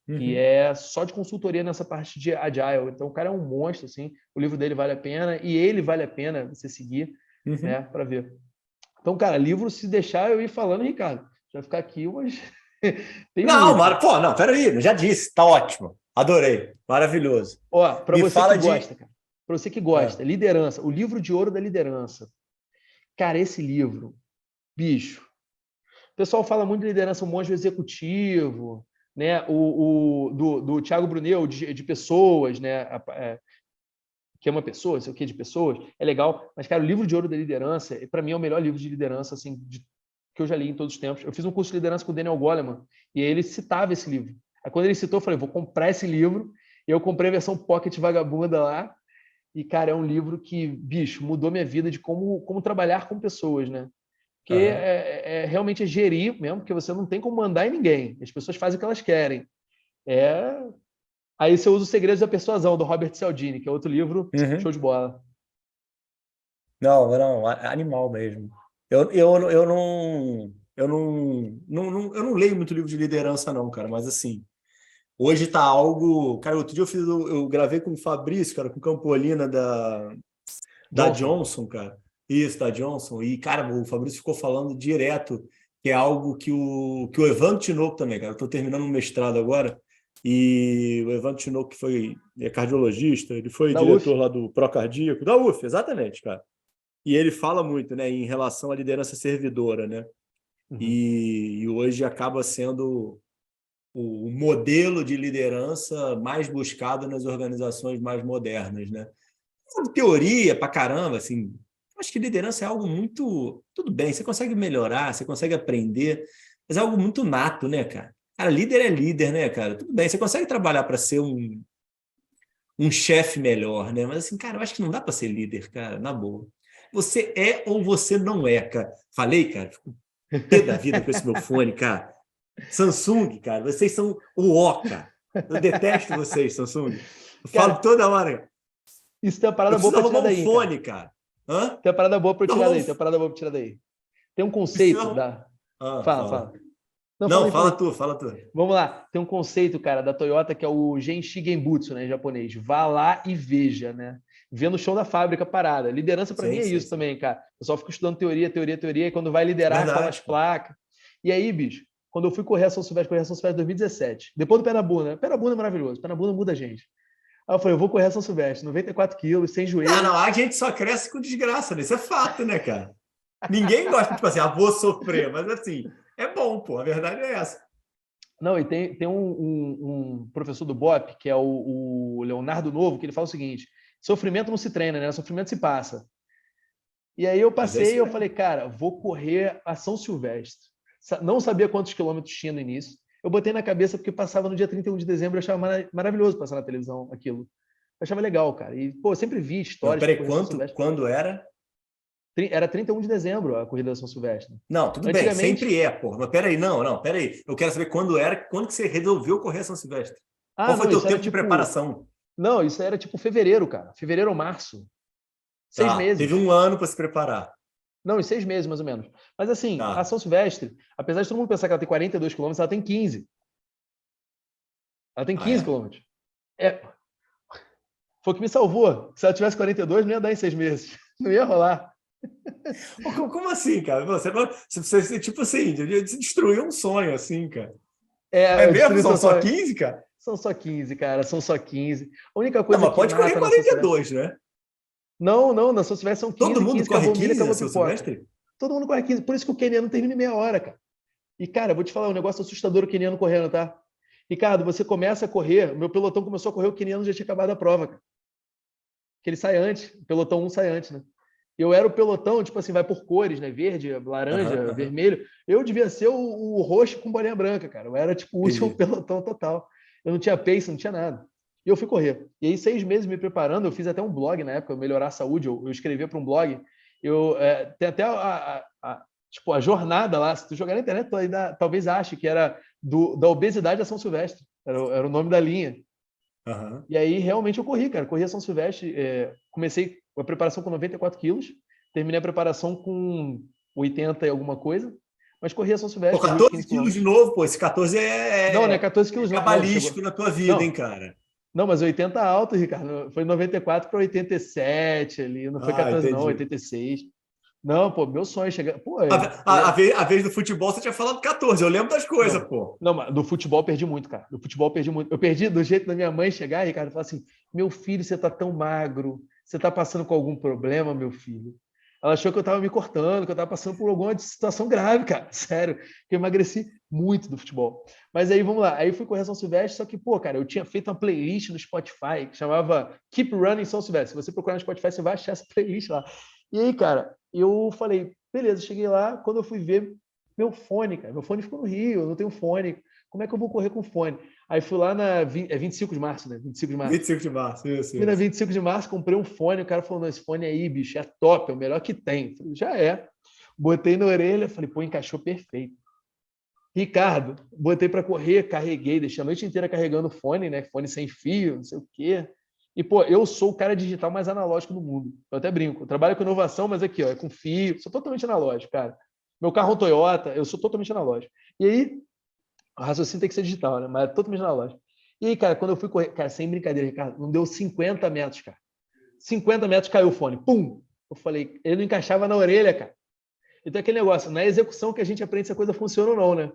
Que é só de consultoria nessa parte de Agile. Então o cara é um monstro, assim. O livro dele vale a pena e ele vale a pena você seguir, né, para ver. Então, cara, livro, se deixar eu ir falando, Ricardo, já ficar aqui, mas... Não, peraí, já disse, tá ótimo. Adorei, maravilhoso. Ó, para você que gosta, cara, para você que gosta, liderança, o livro de ouro da liderança. Cara, esse livro, bicho, o pessoal fala muito de liderança, um monte de executivo, né? Do Thiago Brunel, de pessoas, né? Que é uma pessoa, sei o que, de pessoas, é legal. Mas, cara, o livro de ouro da liderança, para mim, é o melhor livro de liderança, assim, que eu já li em todos os tempos. Eu fiz um curso de liderança com o Daniel Goleman e aí ele citava esse livro. Aí quando ele citou, eu falei, vou comprar esse livro. E eu comprei a versão Pocket vagabunda lá. E, cara, é um livro que, bicho, mudou minha vida de como trabalhar com pessoas, né? Porque realmente é gerir mesmo, porque você não tem como mandar em ninguém. As pessoas fazem o que elas querem. Aí você usa Os Segredos da Persuasão, do Robert Cialdini, que é outro livro, show de bola. Não, animal mesmo. Eu não leio muito livro de liderança, não, cara, mas assim, hoje tá algo. Cara, outro dia eu gravei com o Fabrício, cara, com Campolina da Johnson, cara. Isso, da Johnson. E, cara, o Fabrício ficou falando direto, que é algo que o Evandro Tinoco também, cara. Eu tô terminando um mestrado agora, e o Evandro Tinoco, que é cardiologista, ele foi diretor lá do Procardíaco, da UF, exatamente, cara. E ele fala muito, né, em relação à liderança servidora, né? E hoje acaba sendo o modelo de liderança mais buscado nas organizações mais modernas, né? Teoria pra caramba, assim, acho que liderança é algo muito... Tudo bem, você consegue melhorar, você consegue aprender, mas é algo muito nato, né, cara? Cara, líder é líder, né, cara? Tudo bem, você consegue trabalhar para ser um chefe melhor, né? Mas assim, cara, eu acho que não dá para ser líder, cara, na boa. Você é ou você não é, cara. Falei, cara, fico pé da vida com esse meu fone, cara. Samsung, cara, vocês são o ó, cara. Eu detesto vocês, Samsung. Eu falo Cara, toda hora. isso tem uma Eu parada boa preciso pra tirar arrumar um daí, hein, cara. fone, cara. Hã? Tem uma parada boa pra eu Preciso tirar arrumar daí, tem uma parada boa pra tirar daí. Tem um preciso conceito arrumar... da... Fala, Fala. fala. Não, Não, fala fala aí. tu, fala tu. Vamos lá. Tem um conceito, cara, da Toyota que é o Genshi Genbutsu, né, em japonês. Vá lá e veja, né? Vendo o chão da fábrica parada. Liderança para mim Sim, é sim, isso sim. também, cara. Eu só fico estudando teoria, teoria, teoria, e quando vai liderar, cola as Verdade, pô. placas. E aí, bicho, quando eu fui correr a São Silvestre, correr a São Silvestre em 2017, depois do pé na bunda, né? Pé na bunda é maravilhoso, pé na bunda muda a gente. Aí eu falei, eu vou correr a São Silvestre, 94 quilos, sem Não, joelho. não, a gente só cresce com desgraça, né? Isso é fato, né, cara? Ninguém gosta, tipo assim, vou sofrer, mas assim, é bom, pô, a verdade é essa. Não, e tem um professor do BOP, que é o Leonardo Novo, que ele fala o seguinte: sofrimento não se treina, né? Sofrimento se passa. E aí eu Mas é isso passei, eu mesmo. falei, cara, vou correr a São Silvestre. Não sabia quantos quilômetros tinha no início. Eu botei na cabeça porque passava no dia 31 de dezembro, eu achava maravilhoso passar na televisão aquilo. Eu achava legal, cara. E, pô, eu sempre vi Não, histórias para peraí, correr São Silvestre. quando era? Era 31 de dezembro a corrida da São Silvestre. Não, tudo bem, Antigamente. sempre é, porra. Mas peraí, não, peraí. Eu quero saber quando era, quando que você resolveu correr São Silvestre? Ah, Qual foi não, teu isso era tempo de tipo. preparação? Não, isso era tipo fevereiro, cara. Fevereiro ou março. Seis Tá, teve meses. um ano para se preparar. Não, em 6 meses, mais ou menos. Mas assim, a Tá. São Silvestre, apesar de todo mundo pensar que ela tem 42 quilômetros, ela tem 15. Ela tem Ah, 15 é? quilômetros. É, foi o que me salvou. Se ela tivesse 42, não ia dar em 6 meses. Não ia rolar. Pô, como assim, cara? Você tipo assim, você destruiu um sonho, assim, cara. É É, eu mesmo? destruí São seu só sonho. 15, cara? São só 15, cara. São só 15. A única Não, coisa mas que pode correr mata na São Silvestre. 42, né? Não, não, na São Silvestre são Todo 15, mundo 15, corre acabou milha, 15 na acabou São pipoca. Silvestre? Todo mundo corre 15. Por isso que o Keniano termina em meia hora, cara. E, cara, vou te falar um negócio assustador o Keniano correndo, tá? Ricardo, você começa a correr, o meu pelotão começou a correr, o Keniano já tinha acabado a prova, cara. Que ele sai antes, o pelotão 1 sai antes, né? Eu era o pelotão, tipo assim, vai por cores, né? Verde, Aham, laranja, aham. vermelho. Eu devia ser o roxo com bolinha branca, cara. Eu era, tipo, o último Entendi. pelotão total. Eu não tinha pace, não tinha nada. E eu fui correr. E aí, 6 meses me preparando, eu fiz até um blog na época, Melhorar a Saúde. Eu escrevia para um blog. Tem até tipo, a jornada lá. Se tu jogar na internet, tu ainda, talvez ache que era da obesidade a São Silvestre. Era o nome da linha. Aham. E aí, realmente, eu corri, cara. Corri a São Silvestre. Comecei a preparação com 94 quilos. Terminei a preparação com 80 e alguma coisa. Mas corri a São Pô, Silvestre, corri os 14 15 quilos de quilômetros. novo, pô. Esse 14 Não, não é é 14 quilos, não. Não, cabalístico chegou. na tua vida, hein, Não, cara? não, mas 80 alto, Ricardo. Foi 94 para 87 ali. Não foi Ah, 14, não, entendi. 86. Não, pô, meu sonho é chegar. Pô, A vez do futebol você tinha falado 14, eu lembro das coisas, não. pô. Não, mas do futebol eu perdi muito, cara. Do futebol eu perdi muito. Eu perdi do jeito da minha mãe chegar, Ricardo, e falar assim: meu filho, você tá tão magro, você tá passando com algum problema, meu filho? Ela achou que eu tava me cortando, que eu tava passando por alguma situação grave, cara. Sério, que eu emagreci muito do futebol. Mas aí vamos lá. Aí fui correr São Silvestre, só que, pô, cara, eu tinha feito uma playlist no Spotify que chamava Keep Running São Silvestre. Se você procurar no Spotify, você vai achar essa playlist lá. E aí, cara, eu falei, beleza, cheguei lá, quando eu fui ver meu fone, cara, meu fone ficou no Rio, eu não tenho fone. Como é que eu vou correr com fone? Aí fui lá na 25 de março, né? 25 de março. 25 de março, isso, Fui na isso. 25 de março, comprei um fone, o cara falou, não, esse fone aí, bicho, é top, é o melhor que tem. Falei, já é. Botei na orelha, falei, pô, encaixou perfeito. Ricardo, botei para correr, carreguei, deixei a noite inteira carregando o fone, né? Fone sem fio, não sei o quê. E, pô, eu sou o cara digital mais analógico do mundo. Eu até brinco. Eu trabalho com inovação, mas aqui, ó, é com fio. Sou totalmente analógico, cara. Meu carro é um Toyota, eu sou totalmente analógico. E aí, o raciocínio tem que ser digital, né? Mas é totalmente analógico. E aí, cara, quando eu fui correr, cara, sem brincadeira, Ricardo, não deu 50 metros, cara. 50 metros caiu o fone. Pum! Eu falei, ele não encaixava na orelha, cara. Então, aquele negócio, na execução que a gente aprende se a coisa funciona ou não, né?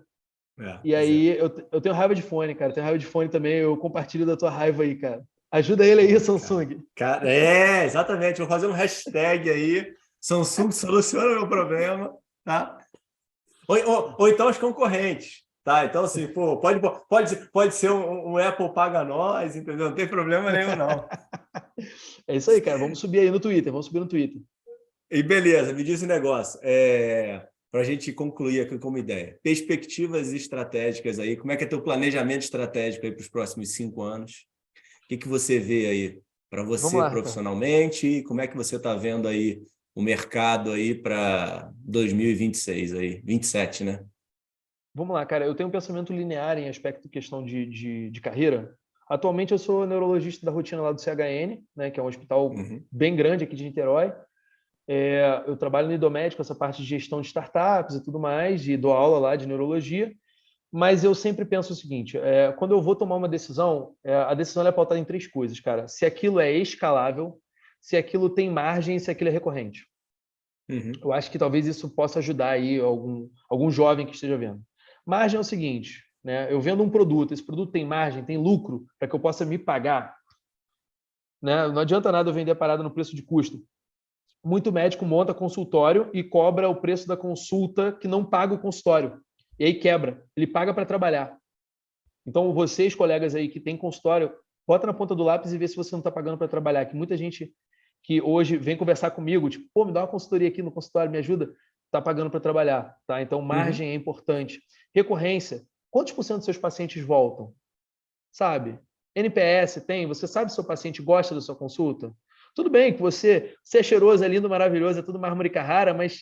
E Pois é. aí, eu tenho raiva de fone, cara. Eu tenho raiva de fone também. Eu compartilho da tua raiva aí, cara. Ajuda ele aí, Pô, cara. Samsung. Exatamente. Vou fazer um hashtag aí. Samsung soluciona o meu problema, tá? Ou então os concorrentes, tá? Então, assim, pô, pode ser um Apple paga nós, entendeu? Não tem problema nenhum, não. É isso aí, cara. Vamos subir aí no Twitter. Vamos subir no Twitter. E beleza, me diz um negócio. Para a gente concluir aqui como ideia. Perspectivas estratégicas aí. Como é que é teu planejamento estratégico aí para os próximos 5 anos? O que você vê aí para Vamos você lá, Ricardo. profissionalmente? E como é que você está vendo aí o mercado aí para 2026 aí, 27, né? Vamos lá, cara. Eu tenho um pensamento linear em aspecto de questão de carreira. Atualmente eu sou neurologista da rotina lá do CHN, né, que é um hospital Uhum. bem grande aqui de Niterói. Eu trabalho no Idomédico, essa parte de gestão de startups e tudo mais, e dou aula lá de neurologia. Mas eu sempre penso o seguinte: quando eu vou tomar uma decisão, a decisão é pautada em três coisas, cara. Se aquilo é escalável, se aquilo tem margem, se aquilo é recorrente. Uhum. Eu acho que talvez isso possa ajudar aí algum jovem que esteja vendo. Margem é o seguinte, né? Eu vendo um produto, esse produto tem margem, tem lucro para que eu possa me pagar, né? Não adianta nada eu vender a parada no preço de custo. Muito médico monta consultório e cobra o preço da consulta que não paga o consultório. E aí quebra. Ele paga para trabalhar. Então, vocês, colegas aí que têm consultório, bota na ponta do lápis e vê se você não está pagando para trabalhar. Que muita gente que hoje vem conversar comigo, tipo, pô, me dá uma consultoria aqui no consultório, me ajuda, está pagando para trabalhar, tá? Então, Uhum. margem é importante. Recorrência. Quantos por cento dos seus pacientes voltam? Sabe? NPS tem? Você sabe se o seu paciente gosta da sua consulta? Tudo bem que você é cheiroso, é lindo, maravilhoso, é tudo mármore Carrara, mas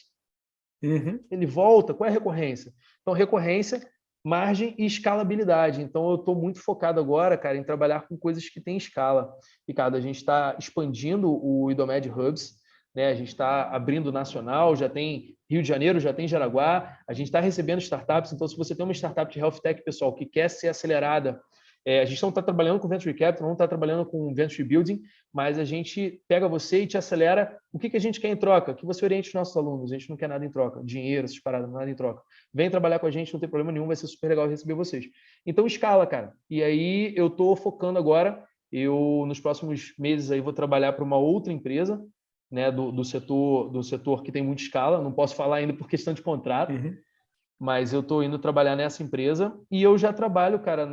Uhum. ele volta? Qual é a recorrência? Então, recorrência, margem e escalabilidade. Então, eu estou muito focado agora, cara, em trabalhar com coisas que têm escala. Ricardo, a gente está expandindo o IDOMED Hubs, né? A gente está abrindo nacional, já tem Rio de Janeiro, já tem Jaraguá, a gente está recebendo startups. Então, se você tem uma startup de health tech, pessoal, que quer ser acelerada, a gente não está trabalhando com venture capital, não está trabalhando com venture building, mas a gente pega você e te acelera. O que a gente quer em troca? Que você oriente os nossos alunos. A gente não quer nada em troca. Dinheiro, essas paradas, nada em troca. Vem trabalhar com a gente, não tem problema nenhum, vai ser super legal receber vocês. Então, escala, cara. E aí, eu estou focando agora. Nos próximos meses, aí vou trabalhar para uma outra empresa, né, do setor que tem muita escala. Não posso falar ainda por questão de contrato, Uhum. mas eu estou indo trabalhar nessa empresa e eu já trabalho, cara,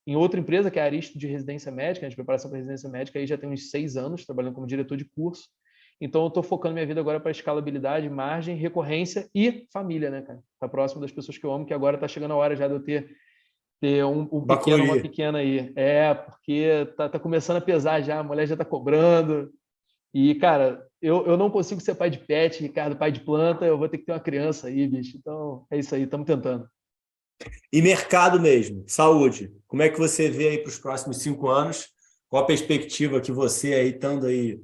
em outra empresa, que é a Aristo de Residência Médica, né, de preparação para residência médica, aí já tem uns 6 anos trabalhando como diretor de curso. Então, eu estou focando minha vida agora para escalabilidade, margem, recorrência e família, né, cara? Tá próximo das pessoas que eu amo, que agora tá chegando a hora já de eu ter um pequeno, uma Bacuri. pequena aí. Porque tá começando a pesar já, a mulher já tá cobrando. E, cara, eu não consigo ser pai de pet, Ricardo, pai de planta, eu vou ter que ter uma criança aí, bicho. Então, é isso aí, estamos tentando. E mercado mesmo, saúde. Como é que você vê aí para os próximos 5 anos? Qual a perspectiva que você aí, estando aí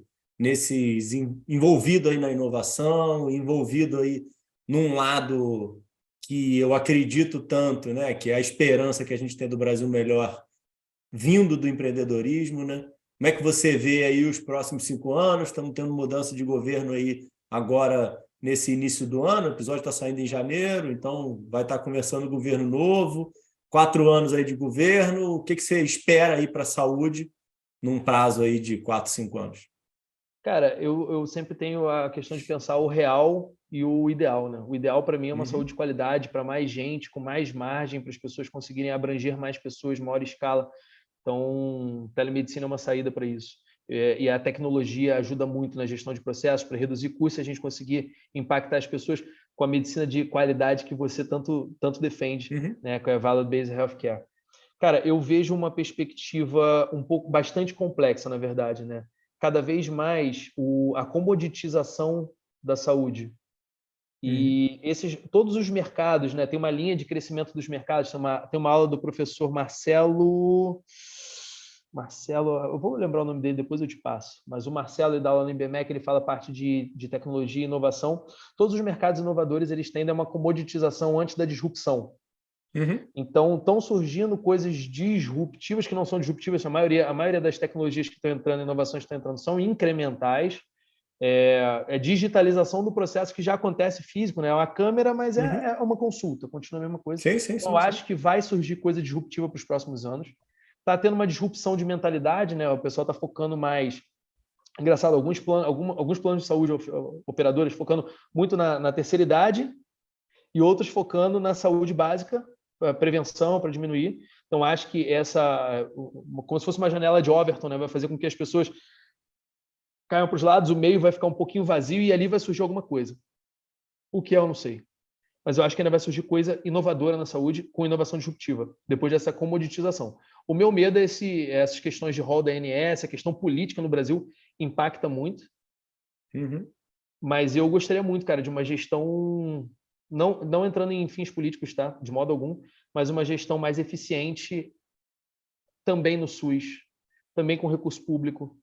envolvido aí na inovação, envolvido aí num lado que eu acredito tanto, né? Que é a esperança que a gente tem do Brasil melhor vindo do empreendedorismo, né? Como é que você vê aí os próximos 5 anos? Estamos tendo mudança de governo aí agora nesse início do ano. O episódio está saindo em janeiro, então vai estar começando o governo novo. 4 anos aí de governo. O que você espera aí para a saúde num prazo aí de 4, 5 anos? Cara, eu sempre tenho a questão de pensar o real e o ideal, né? O ideal para mim é uma saúde Uhum. de qualidade para mais gente, com mais margem, para as pessoas conseguirem abranger mais pessoas, maior escala. Então, telemedicina é uma saída para isso. E a tecnologia ajuda muito na gestão de processos, para reduzir custos e a gente conseguir impactar as pessoas com a medicina de qualidade que você tanto defende, Uhum. né? Com a Value-Based Healthcare. Cara, eu vejo uma perspectiva um pouco bastante complexa, na verdade, né? Cada vez mais a comoditização da saúde. Uhum. E todos os mercados, né? Tem uma linha de crescimento dos mercados, tem uma aula do professor Marcelo. Marcelo, eu vou lembrar o nome dele, depois eu te passo. Mas o Marcelo, ele dá aula no IBMEC, ele fala parte de tecnologia e inovação. Todos os mercados inovadores, eles tendem a uma comoditização antes da disrupção. Uhum. Então, estão surgindo coisas disruptivas que não são disruptivas. A maioria das tecnologias que estão entrando, inovações que estão entrando, são incrementais. É digitalização do processo que já acontece físico, né? É uma câmera, mas Uhum. é uma consulta, continua a mesma coisa. Sim, sim, Então, eu sim, sim. acho que vai surgir coisa disruptiva para os próximos anos. Está tendo uma disrupção de mentalidade, né? O pessoal está focando mais. Engraçado, alguns planos de saúde, operadores, focando muito na terceira idade e outros focando na saúde básica, prevenção para diminuir. Então, acho que como se fosse uma janela de Overton, né? Vai fazer com que as pessoas caiam para os lados, o meio vai ficar um pouquinho vazio e ali vai surgir alguma coisa. O que é, eu não sei. Mas eu acho que ainda vai surgir coisa inovadora na saúde com inovação disruptiva, depois dessa comoditização. O meu medo é essas questões de rol da ANS, a questão política no Brasil impacta muito, mas eu gostaria muito, cara, de uma gestão, não entrando em fins políticos, tá? De modo algum, mas uma gestão mais eficiente também no SUS, também com recurso público,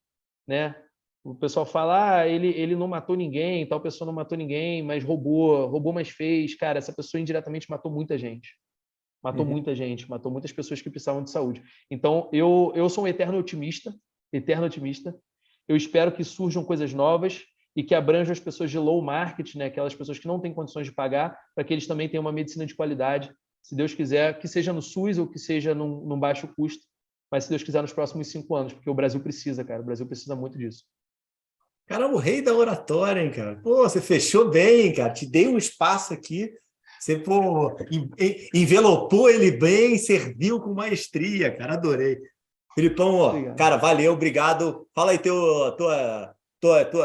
né? O pessoal fala, ele não matou ninguém, tal pessoa não matou ninguém, mas roubou, mas fez. Cara, essa pessoa indiretamente matou muita gente. Matou muita gente, matou muitas pessoas que precisavam de saúde. Então, eu sou um eterno otimista. Eu espero que surjam coisas novas e que abranjam as pessoas de low market, né? Aquelas pessoas que não têm condições de pagar, para que eles também tenham uma medicina de qualidade. Se Deus quiser, que seja no SUS ou que seja num baixo custo, mas se Deus quiser nos próximos 5 anos, porque o Brasil precisa, cara. O Brasil precisa muito disso. Cara, o rei da oratória, hein, cara? Pô, você fechou bem, cara. Te dei um espaço aqui. Você, pô, envelopou ele bem, serviu com maestria, cara. Adorei. Filipão, ó, cara, valeu, obrigado. Fala aí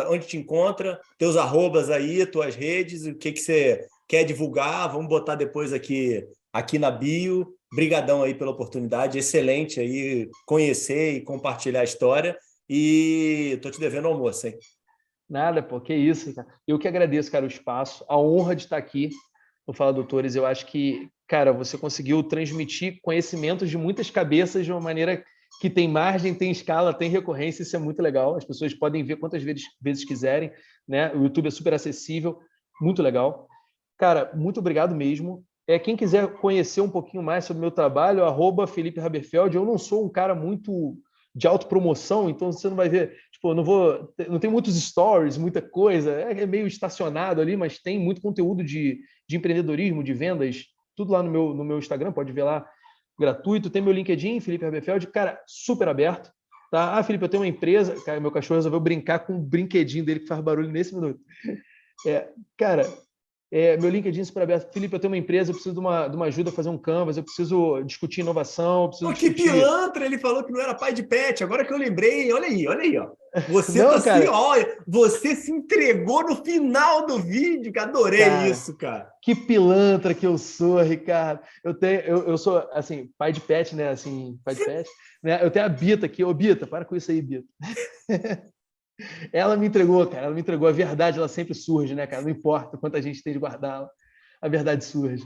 onde te encontra, teus arrobas aí, tuas redes, o que você quer divulgar. Vamos botar depois aqui na bio. Brigadão aí pela oportunidade. Excelente aí conhecer e compartilhar a história. E tô te devendo almoço, hein? Nada, pô, que isso, cara. Eu que agradeço, cara, o espaço, a honra de estar aqui no Fala Doutores. Eu acho que, cara, você conseguiu transmitir conhecimentos de muitas cabeças de uma maneira que tem margem, tem escala, tem recorrência. Isso é muito legal. As pessoas podem ver quantas vezes quiserem, né? O YouTube é super acessível, muito legal. Cara, muito obrigado mesmo. Quem quiser conhecer um pouquinho mais sobre o meu trabalho, @Felipe Haberfeld. Eu não sou um cara muito de autopromoção, então você não vai ver, tipo, não tem muitos stories, muita coisa, é meio estacionado ali, mas tem muito conteúdo de empreendedorismo, de vendas, tudo lá no meu Instagram, pode ver lá, gratuito. Tem meu LinkedIn, Felipe Haberfeld, cara, super aberto. Tá? Ah, Felipe, eu tenho uma empresa, cara, meu cachorro resolveu brincar com o brinquedinho dele que faz barulho nesse minuto. Cara, meu LinkedIn super aberto. Felipe, eu tenho uma empresa, eu preciso de uma ajuda a fazer um canvas, eu preciso discutir inovação, eu preciso que discutir... pilantra! Ele falou que não era pai de pet, agora que eu lembrei, olha aí, ó. Você não, tá cara, assim, olha, você se entregou no final do vídeo, que adorei isso, cara. Que pilantra que eu sou, Ricardo. Eu sou, assim, pai de pet, né? Assim, pai de pet. Né? Eu tenho a Bita aqui. Ô, Bita, para com isso aí, Bita. Ela me entregou, cara. Ela me entregou. A verdade, ela sempre surge, né, cara? Não importa quanta gente tem de guardá-la. A verdade surge.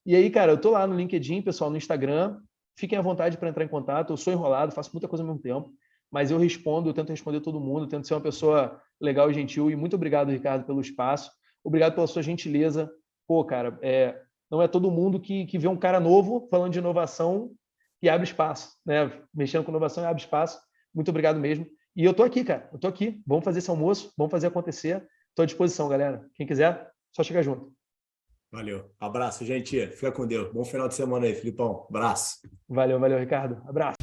E aí, cara, eu tô lá no LinkedIn, pessoal, no Instagram. Fiquem à vontade para entrar em contato. Eu sou enrolado, faço muita coisa ao mesmo tempo. Mas eu respondo, eu tento responder todo mundo, eu tento ser uma pessoa legal e gentil. E muito obrigado, Ricardo, pelo espaço. Obrigado pela sua gentileza. Pô, cara, não é todo mundo que vê um cara novo falando de inovação e abre espaço, né? Mexendo com inovação e abre espaço. Muito obrigado mesmo. E eu tô aqui, cara. Eu tô aqui. Vamos fazer esse almoço, vamos fazer acontecer. Estou à disposição, galera. Quem quiser, só chegar junto. Valeu. Abraço, gente. Fica com Deus. Bom final de semana aí, Filipão. Abraço. Valeu, Ricardo. Abraço.